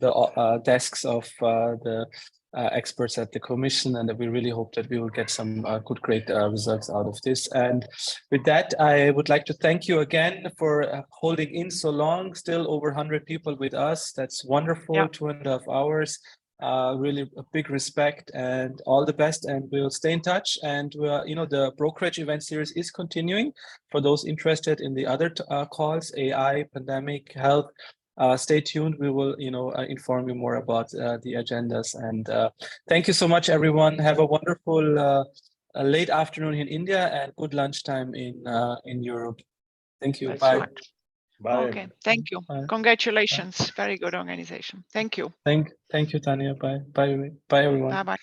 A: the desks of the experts at the Commission, and we really hope that we will get some great results out of this. And with that, I would like to thank you again for holding in so long, still over 100 people with us. That's wonderful, yeah. 2.5 hours. Really a big respect and all the best, and we'll stay in touch. And the Brokerage event series is continuing for those interested in the other calls, AI, pandemic, health. Stay tuned. We will, inform you more about the agendas. And thank you so much, everyone. Have a wonderful a late afternoon in India and good lunchtime in Europe. Thank you.
P: That's
A: Bye.
P: right.
J: Bye.
P: Okay, thank you.
A: Bye.
P: Congratulations. Very good organization. Thank you.
A: Thank you, Tanya. Bye. Bye. Bye, everyone.
P: Bye-bye.